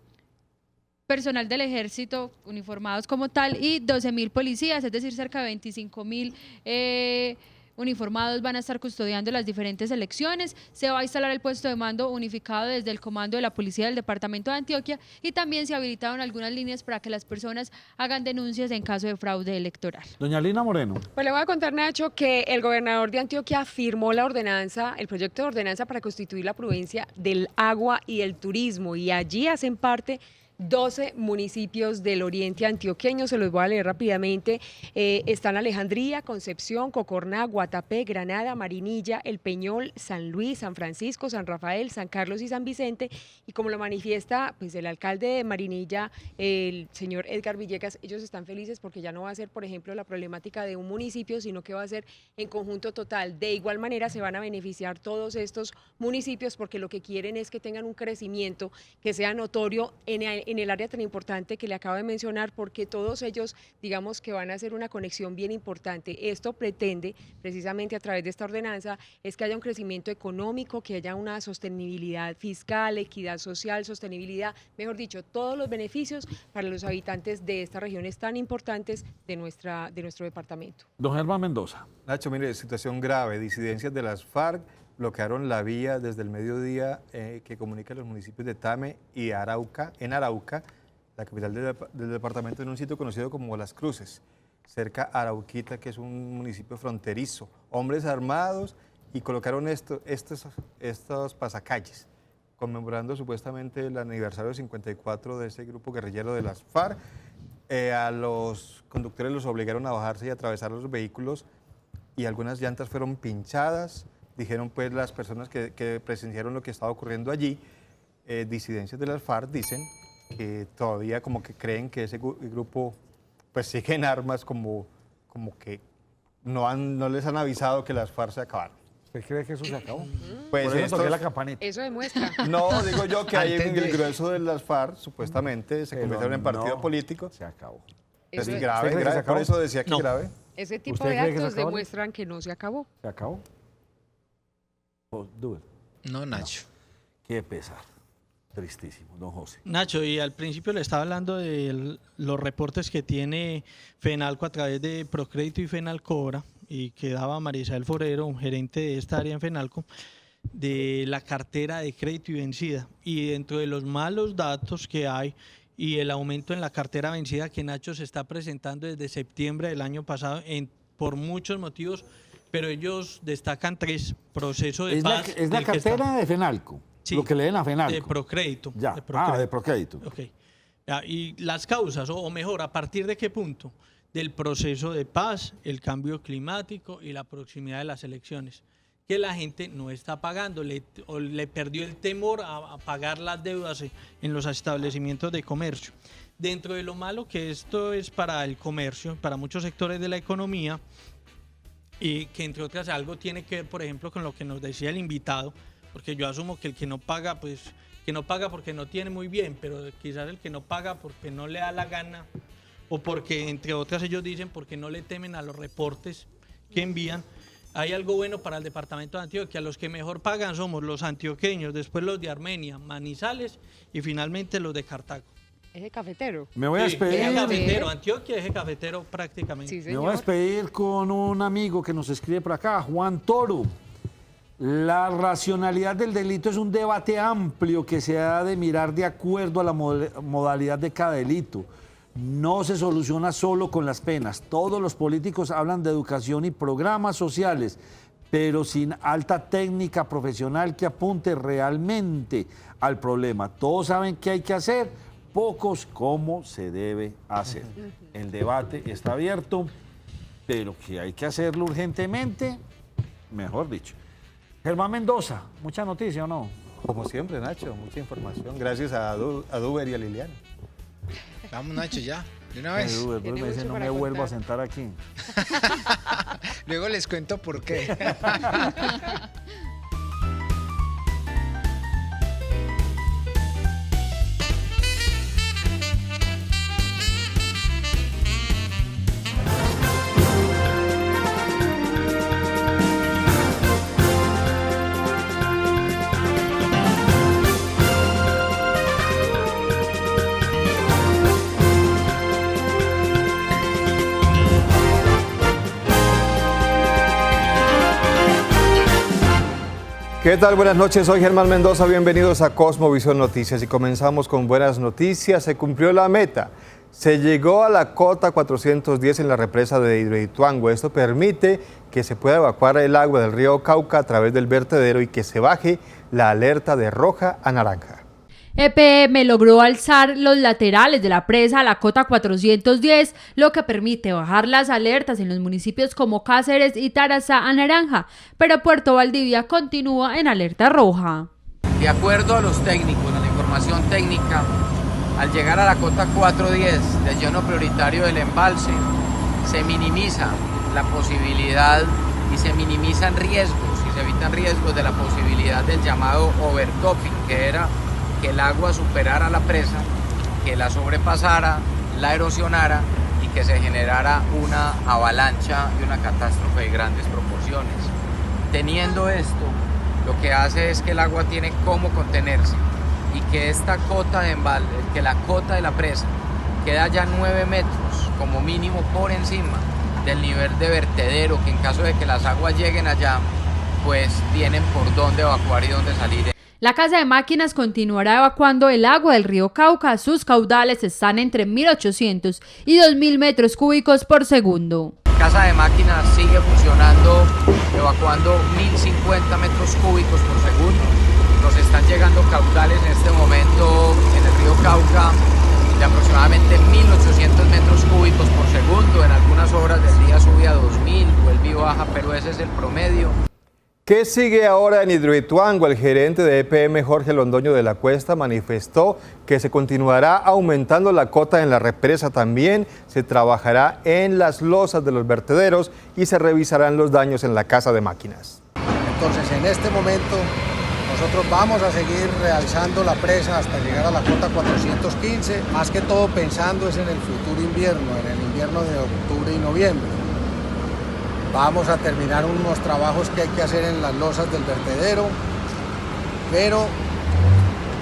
S5: personal del ejército uniformados como tal y 12.000 policías, es decir, cerca de 25.000 uniformados van a estar custodiando las diferentes elecciones. Se va a instalar el puesto de mando unificado desde el comando de la policía del departamento de Antioquia y también se habilitaron algunas líneas para que las personas hagan denuncias en caso de fraude electoral.
S1: Doña Lina Moreno.
S2: Pues le voy a contar, Nacho, que el gobernador de Antioquia firmó la ordenanza, el proyecto de ordenanza para constituir la provincia del agua y el turismo, y allí hacen parte 12 municipios del oriente antioqueño. Se los voy a leer rápidamente. Están Alejandría, Concepción, Cocorná, Guatapé, Granada, Marinilla, El Peñol, San Luis, San Francisco, San Rafael, San Carlos y San Vicente. Y como lo manifiesta pues el alcalde de Marinilla, el señor Edgar Villegas, ellos están felices porque ya no va a ser, por ejemplo, la problemática de un municipio, sino que va a ser en conjunto total. De igual manera se van a beneficiar todos estos municipios porque lo que quieren es que tengan un crecimiento que sea notorio en el área tan importante que le acabo de mencionar, porque todos ellos, digamos que van a hacer una conexión bien importante. Esto pretende, precisamente a través de esta ordenanza, es que haya un crecimiento económico, que haya una sostenibilidad fiscal, equidad social, sostenibilidad, mejor dicho, todos los beneficios para los habitantes de estas regiones tan importantes de nuestro departamento.
S1: Don Germán Mendoza.
S6: Nacho, mire, situación grave, disidencias de las FARC bloquearon la vía desde el mediodía que comunica los municipios de Tame y Arauca, en Arauca, la capital del departamento, en un sitio conocido como Las Cruces, cerca a Arauquita, que es un municipio fronterizo. Hombres armados y colocaron estos pasacalles, conmemorando supuestamente el aniversario 54 de ese grupo guerrillero de las FARC. A los conductores los obligaron a bajarse y atravesar los vehículos y algunas llantas fueron pinchadas. Dijeron pues las personas que presenciaron lo que estaba ocurriendo allí, disidencias de las FARC dicen que todavía como que creen que ese grupo pues sigue en armas, como que no les han avisado que las FARC se acabaron.
S1: ¿Usted cree que eso se acabó?
S6: Pues
S1: por eso toqué la campanita.
S2: Eso demuestra.
S6: No, digo yo que ahí en el grueso de las FARC supuestamente se convirtieron en partido político.
S1: Se acabó.
S6: Es
S2: Eso-
S6: grave,
S1: ¿Usted cree que se
S6: grave, por
S1: acabó?
S6: eso decía que grave.
S2: Ese tipo
S1: ¿Usted
S2: de
S1: cree que se
S2: actos
S1: acabó?
S2: demuestran que no se acabó.
S1: ¿Se acabó? Duber.
S4: No, Nacho.
S1: Qué pesar. Tristísimo, don José.
S3: Nacho, y al principio le estaba hablando de los reportes que tiene Fenalco a través de Procrédito y Fenalcobra, y que daba Marisabel Forero, gerente de esta área en Fenalco, de la cartera de crédito y vencida. Y dentro de los malos datos que hay y el aumento en la cartera vencida que Nacho se está presentando desde septiembre del año pasado por muchos motivos, pero ellos destacan 3: proceso de paz.
S1: Es la cartera de Fenalco,
S3: sí,
S1: lo que le den a Fenalco.
S3: de Procrédito.
S1: Ya, de Procrédito.
S3: Okay. Ya, y las causas, o mejor, ¿a partir de qué punto? Del proceso de paz, el cambio climático y la proximidad de las elecciones, que la gente no está pagando, le perdió el temor a pagar las deudas en los establecimientos de comercio. Dentro de lo malo que esto es para el comercio, para muchos sectores de la economía, y que entre otras algo tiene que ver, por ejemplo, con lo que nos decía el invitado, porque yo asumo que el que no paga, pues que no paga porque no tiene muy bien, pero quizás el que no paga porque no le da la gana, o porque, entre otras, ellos dicen porque no le temen a los reportes que envían. Hay algo bueno para el departamento de Antioquia: los que mejor pagan somos los antioqueños, después los de Armenia, Manizales y finalmente los de Cartago.
S2: Eje cafetero.
S1: Me voy a despedir.
S3: Eje cafetero, Antioquia, eje cafetero prácticamente.
S2: Sí,
S1: Me
S2: señor.
S1: voy a despedir con un amigo que nos escribe por acá, Juan Toro. La racionalidad del delito es un debate amplio que se ha de mirar de acuerdo a la modalidad de cada delito. No se soluciona solo con las penas. Todos los políticos hablan de educación y programas sociales, pero sin alta técnica profesional que apunte realmente al problema. Todos saben qué hay que hacer, pocos cómo se debe hacer. El debate está abierto, pero que hay que hacerlo urgentemente, mejor dicho. Germán Mendoza, mucha noticia, ¿o no?
S6: Como siempre, Nacho, mucha información. Gracias a Duber y a Liliana.
S4: Vamos, Nacho, ya, de una vez.
S2: Tiene
S1: Me dice,
S2: mucho
S1: no
S2: para
S1: me vuelvo a
S2: contar.
S1: sentar aquí.
S4: Luego les cuento por qué.
S6: ¿Qué tal? Buenas noches, soy Germán Mendoza, bienvenidos a Cosmovisión Noticias y comenzamos con buenas noticias. Se cumplió la meta, se llegó a la cota 410 en la represa de Hidroituango. Esto permite que se pueda evacuar el agua del río Cauca a través del vertedero y que se baje la alerta de roja a naranja.
S5: EPM logró alzar los laterales de la presa a la cota 410, lo que permite bajar las alertas en los municipios como Cáceres y Tarazá a naranja, pero Puerto Valdivia continúa en alerta roja.
S10: De acuerdo a los técnicos, a la información técnica, al llegar a la cota 410 del lleno prioritario del embalse, se minimiza la posibilidad y se minimizan riesgos y se evitan riesgos de la posibilidad del llamado overtopping, que era que el agua superara la presa, que la sobrepasara, la erosionara y que se generara una avalancha y una catástrofe de grandes proporciones. Teniendo esto, lo que hace es que el agua tiene cómo contenerse y que esta cota de embalse, que la cota de la presa queda ya 9 metros como mínimo por encima del nivel de vertedero, que en caso de que las aguas lleguen allá, pues tienen por dónde evacuar y dónde salir.
S5: La Casa de Máquinas continuará evacuando el agua del río Cauca. Sus caudales están entre 1.800 y 2.000 metros cúbicos por segundo.
S10: Casa de Máquinas sigue funcionando, evacuando 1.050 metros cúbicos por segundo. Nos están llegando caudales en este momento en el río Cauca de aproximadamente 1.800 metros cúbicos por segundo. En algunas horas del día sube a 2.000, vuelve y baja, pero ese es el promedio.
S6: ¿Qué sigue ahora en Hidroituango? El gerente de EPM, Jorge Londoño de la Cuesta, manifestó que se continuará aumentando la cota en la represa. También se trabajará en las losas de los vertederos y se revisarán los daños en la Casa de Máquinas.
S7: Entonces, en este momento, nosotros vamos a seguir realzando la presa hasta llegar a la cota 415, más que todo pensando es en el futuro invierno, en el invierno de octubre y noviembre. Vamos a terminar unos trabajos que hay que hacer en las losas del vertedero, pero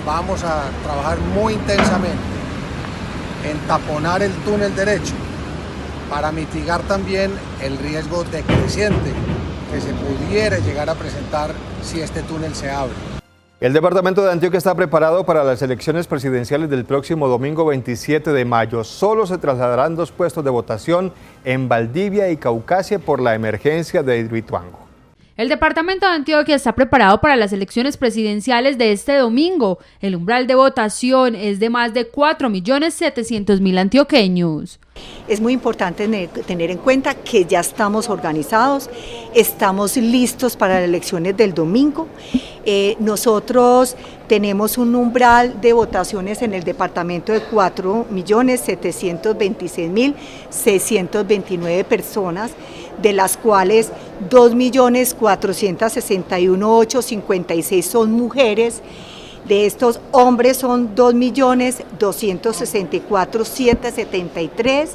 S7: vamos a trabajar muy intensamente en taponar el túnel derecho para mitigar también el riesgo decreciente que se pudiera llegar a presentar si este túnel se abre.
S6: El departamento de Antioquia está preparado para las elecciones presidenciales del próximo domingo 27 de mayo. Solo se trasladarán 2 puestos de votación en Valdivia y Caucasia por la emergencia de Hidroituango.
S11: El departamento de Antioquia está preparado para las elecciones presidenciales de este domingo. El umbral de votación es de más de 4.700.000 antioqueños.
S12: Es muy importante tener en cuenta que ya estamos organizados, estamos listos para las elecciones del domingo. Nosotros tenemos un umbral de votaciones en el departamento de 4.726.629 personas, de las cuales 2.461.856 son mujeres. De estos hombres son 2.264.773.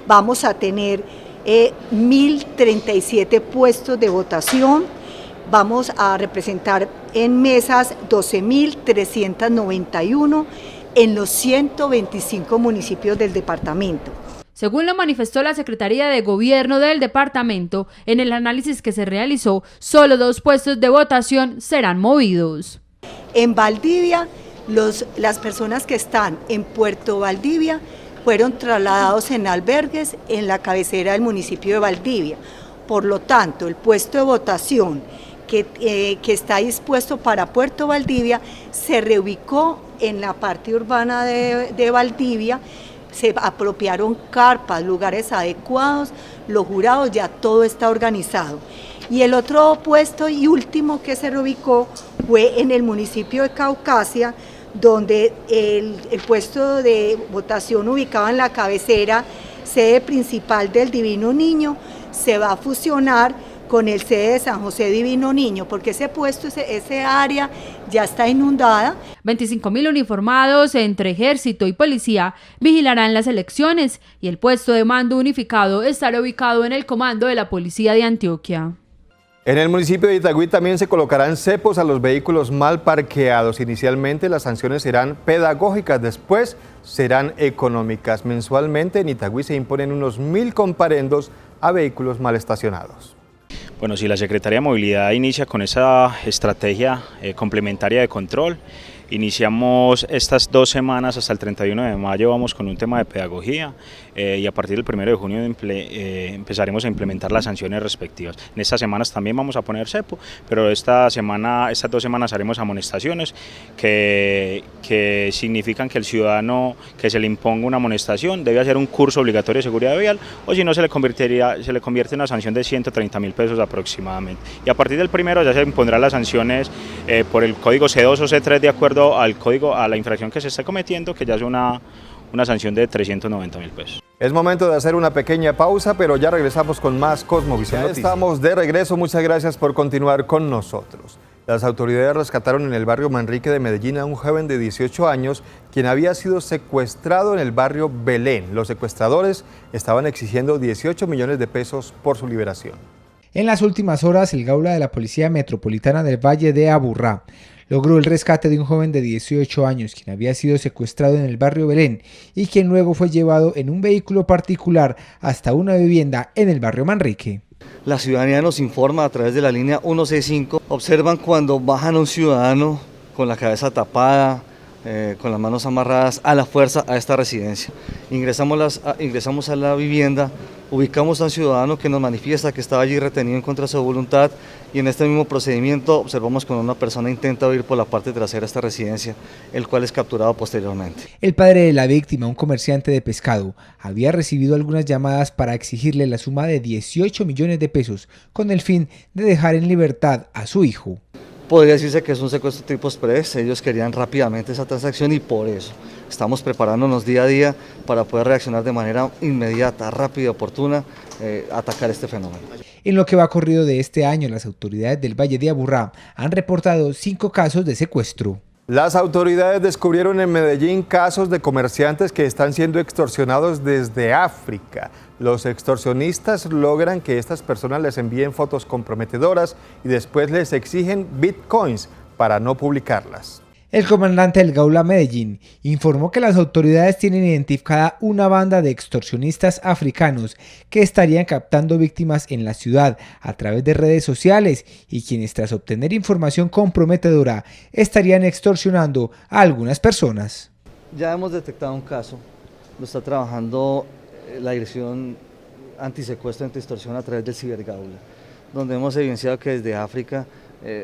S12: Vamos a tener 1.037 puestos de votación. Vamos a representar en mesas 12.391 en los 125 municipios del departamento.
S11: Según lo manifestó la Secretaría de Gobierno del departamento, en el análisis que se realizó, solo 2 puestos de votación serán movidos.
S12: En Valdivia, las personas que están en Puerto Valdivia fueron trasladados en albergues en la cabecera del municipio de Valdivia. Por lo tanto, el puesto de votación que está dispuesto para Puerto Valdivia se reubicó en la parte urbana de Valdivia. Se apropiaron carpas, lugares adecuados, los jurados, ya todo está organizado. Y el otro puesto y último que se reubicó fue en el municipio de Caucasia, donde el puesto de votación ubicado en la cabecera, sede principal del Divino Niño, se va a fusionar con el sede de San José Divino Niño, porque ese puesto, ese área ya está inundada.
S11: 25.000 uniformados entre ejército y policía vigilarán las elecciones y el puesto de mando unificado estará ubicado en el comando de la Policía de Antioquia.
S6: En el municipio de Itagüí también se colocarán cepos a los vehículos mal parqueados. Inicialmente las sanciones serán pedagógicas, después serán económicas. Mensualmente en Itagüí se imponen unos 1.000 comparendos a vehículos mal estacionados.
S13: Bueno, si la Secretaría de Movilidad inicia con esa estrategia complementaria de control, iniciamos estas 2 semanas hasta el 31 de mayo, vamos con un tema de pedagogía y a partir del 1 de junio empezaremos a implementar las sanciones respectivas. En estas semanas también vamos a poner cepo, pero estas 2 semanas haremos amonestaciones que significan que el ciudadano que se le imponga una amonestación debe hacer un curso obligatorio de seguridad vial, o si no se le convierte en una sanción de 130.000 pesos aproximadamente. Y a partir del 1 ya se impondrán las sanciones por el código C2 o C3 de acuerdo a la infracción que se está cometiendo, que ya es una sanción de 390.000 pesos.
S6: Es momento de hacer una pequeña pausa, pero ya regresamos con más Cosmovisión Noticias. Estamos de regreso, muchas gracias por continuar con nosotros. Las autoridades rescataron en el barrio Manrique de Medellín a un joven de 18 años, quien había sido secuestrado en el barrio Belén. Los secuestradores estaban exigiendo 18 millones de pesos por su liberación.
S4: En las últimas horas, el Gaula de la Policía Metropolitana del Valle de Aburrá logró el rescate de un joven de 18 años, quien había sido secuestrado en el barrio Belén y quien luego fue llevado en un vehículo particular hasta una vivienda en el barrio Manrique.
S14: La ciudadanía nos informa a través de la línea 165, observan cuando bajan a un ciudadano con la cabeza tapada, con las manos amarradas a la fuerza a esta residencia. Ingresamos a la vivienda, ubicamos a un ciudadano que nos manifiesta que estaba allí retenido en contra de su voluntad y en este mismo procedimiento observamos cuando una persona intenta huir por la parte trasera de esta residencia, el cual es capturado posteriormente.
S4: El padre de la víctima, un comerciante de pescado, había recibido algunas llamadas para exigirle la suma de 18 millones de pesos con el fin de dejar en libertad a su hijo.
S14: Podría decirse que es un secuestro tipo express, ellos querían rápidamente esa transacción y por eso estamos preparándonos día a día para poder reaccionar de manera inmediata, rápida y oportuna, atacar este fenómeno.
S4: En lo que va corrido de este año, las autoridades del Valle de Aburrá han reportado 5 casos de secuestro.
S6: Las autoridades descubrieron en Medellín casos de comerciantes que están siendo extorsionados desde África. Los extorsionistas logran que estas personas les envíen fotos comprometedoras y después les exigen bitcoins para no publicarlas.
S4: El comandante del Gaula Medellín informó que las autoridades tienen identificada una banda de extorsionistas africanos que estarían captando víctimas en la ciudad a través de redes sociales y quienes tras obtener información comprometedora estarían extorsionando a algunas personas.
S14: Ya hemos detectado un caso, lo está trabajando la Dirección Antisecuestro y Antiextorsión a través del Cibergaula, donde hemos evidenciado que desde África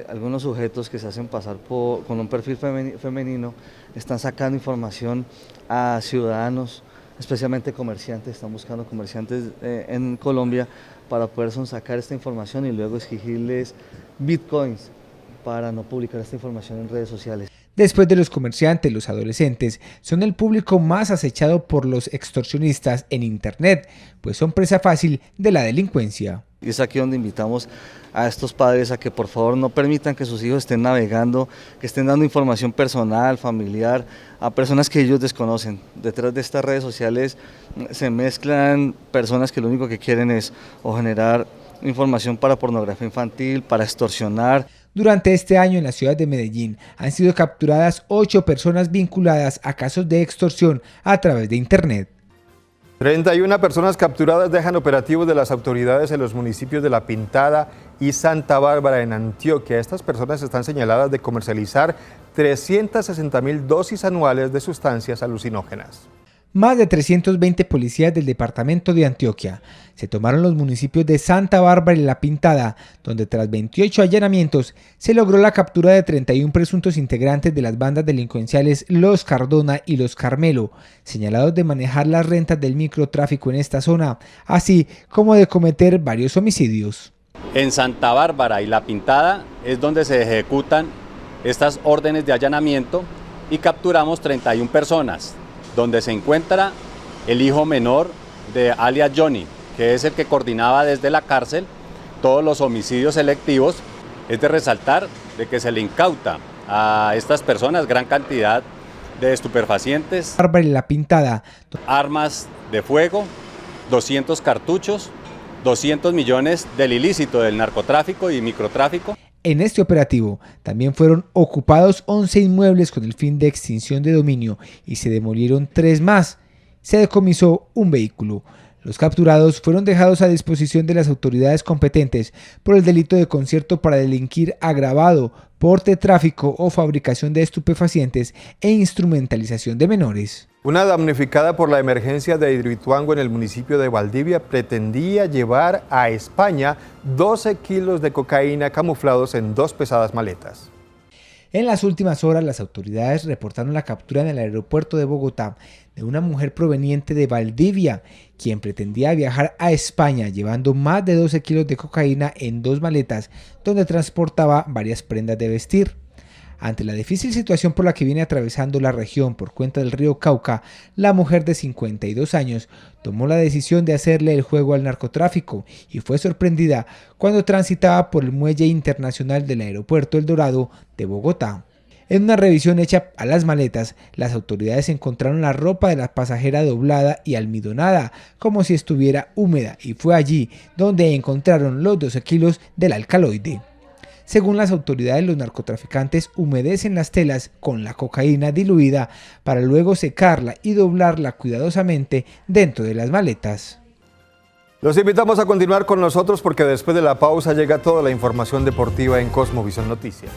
S14: algunos sujetos que se hacen pasar con un perfil femenino están sacando información a ciudadanos, especialmente comerciantes, están buscando comerciantes en Colombia para poder sacar esta información y luego exigirles bitcoins para no publicar esta información en redes sociales.
S4: Después de los comerciantes, los adolescentes son el público más acechado por los extorsionistas en internet, pues son presa fácil de la delincuencia.
S14: Y es aquí donde invitamos a estos padres a que por favor no permitan que sus hijos estén navegando, que estén dando información personal, familiar, a personas que ellos desconocen. Detrás de estas redes sociales se mezclan personas que lo único que quieren es o generar información para pornografía infantil, para extorsionar.
S4: Durante este año en la ciudad de Medellín han sido capturadas 8 personas vinculadas a casos de extorsión a través de internet.
S6: 31 personas capturadas dejan operativos de las autoridades en los municipios de La Pintada y Santa Bárbara en Antioquia. Estas personas están señaladas de comercializar 360.000 dosis anuales de sustancias alucinógenas.
S4: Más de 320 policías del departamento de Antioquia se tomaron los municipios de Santa Bárbara y La Pintada, donde tras 28 allanamientos se logró la captura de 31 presuntos integrantes de las bandas delincuenciales Los Cardona y Los Carmelo, señalados de manejar las rentas del microtráfico en esta zona, así como de cometer varios homicidios.
S15: En Santa Bárbara y La Pintada es donde se ejecutan estas órdenes de allanamiento y capturamos 31 personas, donde se encuentra el hijo menor de alias Johnny, que es el que coordinaba desde la cárcel todos los homicidios selectivos. Es de resaltar de que se le incauta a estas personas gran cantidad de estupefacientes,
S4: Bárbara y La Pintada,
S15: armas de fuego, 200 cartuchos, 200 millones del ilícito del narcotráfico y microtráfico.
S4: En este operativo también fueron ocupados 11 inmuebles con el fin de extinción de dominio y se demolieron 3 más. Se decomisó un vehículo. Los capturados fueron dejados a disposición de las autoridades competentes por el delito de concierto para delinquir agravado, porte, tráfico o fabricación de estupefacientes e instrumentalización de menores.
S6: Una damnificada por la emergencia de Hidroituango en el municipio de Valdivia pretendía llevar a España 12 kilos de cocaína camuflados en 2 pesadas maletas.
S4: En las últimas horas, las autoridades reportaron la captura en el aeropuerto de Bogotá de una mujer proveniente de Valdivia, quien pretendía viajar a España llevando más de 12 kilos de cocaína en 2 maletas, donde transportaba varias prendas de vestir. Ante la difícil situación por la que viene atravesando la región por cuenta del río Cauca, la mujer de 52 años tomó la decisión de hacerle el juego al narcotráfico y fue sorprendida cuando transitaba por el muelle internacional del aeropuerto El Dorado de Bogotá. En una revisión hecha a las maletas, las autoridades encontraron la ropa de la pasajera doblada y almidonada, como si estuviera húmeda, y fue allí donde encontraron los 12 kilos del alcaloide. Según las autoridades, los narcotraficantes humedecen las telas con la cocaína diluida para luego secarla y doblarla cuidadosamente dentro de las maletas.
S6: Los invitamos a continuar con nosotros porque después de la pausa llega toda la información deportiva en Cosmovisión Noticias.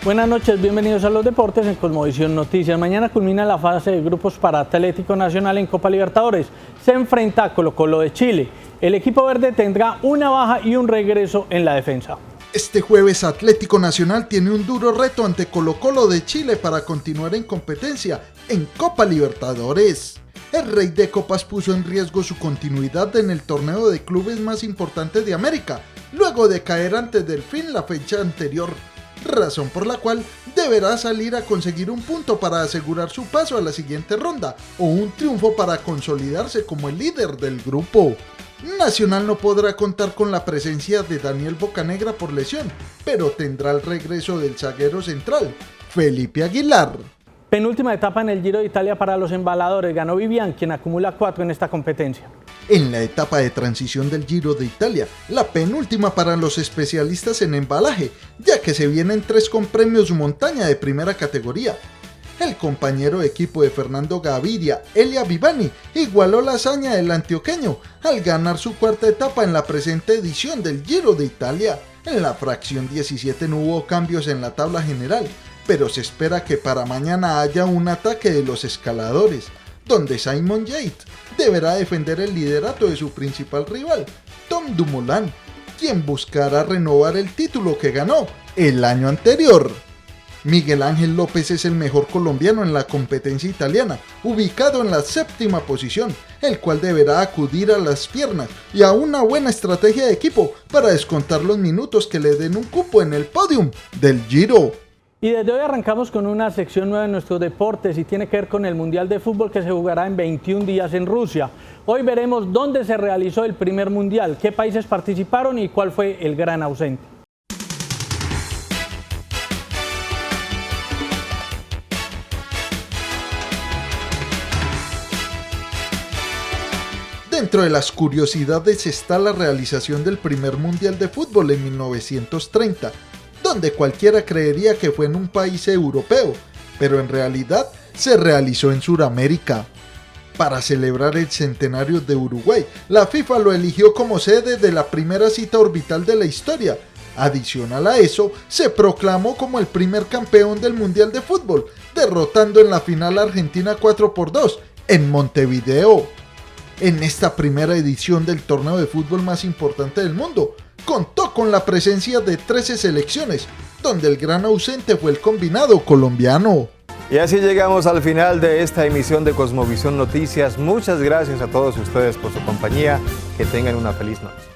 S3: Buenas noches, bienvenidos a los deportes en Cosmovisión Noticias. Mañana culmina la fase de grupos para Atlético Nacional en Copa Libertadores. Se enfrenta a Colo-Colo de Chile. El equipo verde tendrá una baja y un regreso en la defensa.
S16: Este jueves Atlético Nacional tiene un duro reto ante Colo-Colo de Chile para continuar en competencia en Copa Libertadores. El Rey de Copas puso en riesgo su continuidad en el torneo de clubes más importante de América, luego de caer antes del fin la fecha anterior, razón por la cual deberá salir a conseguir un punto para asegurar su paso a la siguiente ronda o un triunfo para consolidarse como el líder del grupo. Nacional no podrá contar con la presencia de Daniel Bocanegra por lesión, pero tendrá el regreso del zaguero central, Felipe Aguilar.
S3: Penúltima etapa en el Giro de Italia para los embaladores. Ganó Vivian, quien acumula 4 en esta competencia.
S16: En la etapa de transición del Giro de Italia, la penúltima para los especialistas en embalaje, ya que se vienen 3 con premios montaña de primera categoría. El compañero de equipo de Fernando Gaviria, Elia Vivani, igualó la hazaña del antioqueño al ganar su cuarta etapa en la presente edición del Giro de Italia. En la fracción 17 no hubo cambios en la tabla general, pero se espera que para mañana haya un ataque de los escaladores, donde Simon Yates deberá defender el liderato de su principal rival, Tom Dumoulin, quien buscará renovar el título que ganó el año anterior. Miguel Ángel López es el mejor colombiano en la competencia italiana, ubicado en la 7ª posición, el cual deberá acudir a las piernas y a una buena estrategia de equipo para descontar los minutos que le den un cupo en el podium del Giro.
S3: Y desde hoy arrancamos con una sección nueva en nuestros deportes y tiene que ver con el Mundial de Fútbol que se jugará en 21 días en Rusia. Hoy veremos dónde se realizó el primer Mundial, qué países participaron y cuál fue el gran ausente.
S16: Dentro de las curiosidades está la realización del primer Mundial de Fútbol en 1930, donde cualquiera creería que fue en un país europeo, pero en realidad se realizó en Sudamérica. Para celebrar el centenario de Uruguay, la FIFA lo eligió como sede de la primera cita orbital de la historia. Adicional a eso, se proclamó como el primer campeón del Mundial de Fútbol, derrotando en la final a Argentina 4-2 en Montevideo. En esta primera edición del torneo de fútbol más importante del mundo, contó con la presencia de 13 selecciones, donde el gran ausente fue el combinado colombiano.
S6: Y así llegamos al final de esta emisión de Cosmovisión Noticias. Muchas gracias a todos ustedes por su compañía. Que tengan una feliz noche.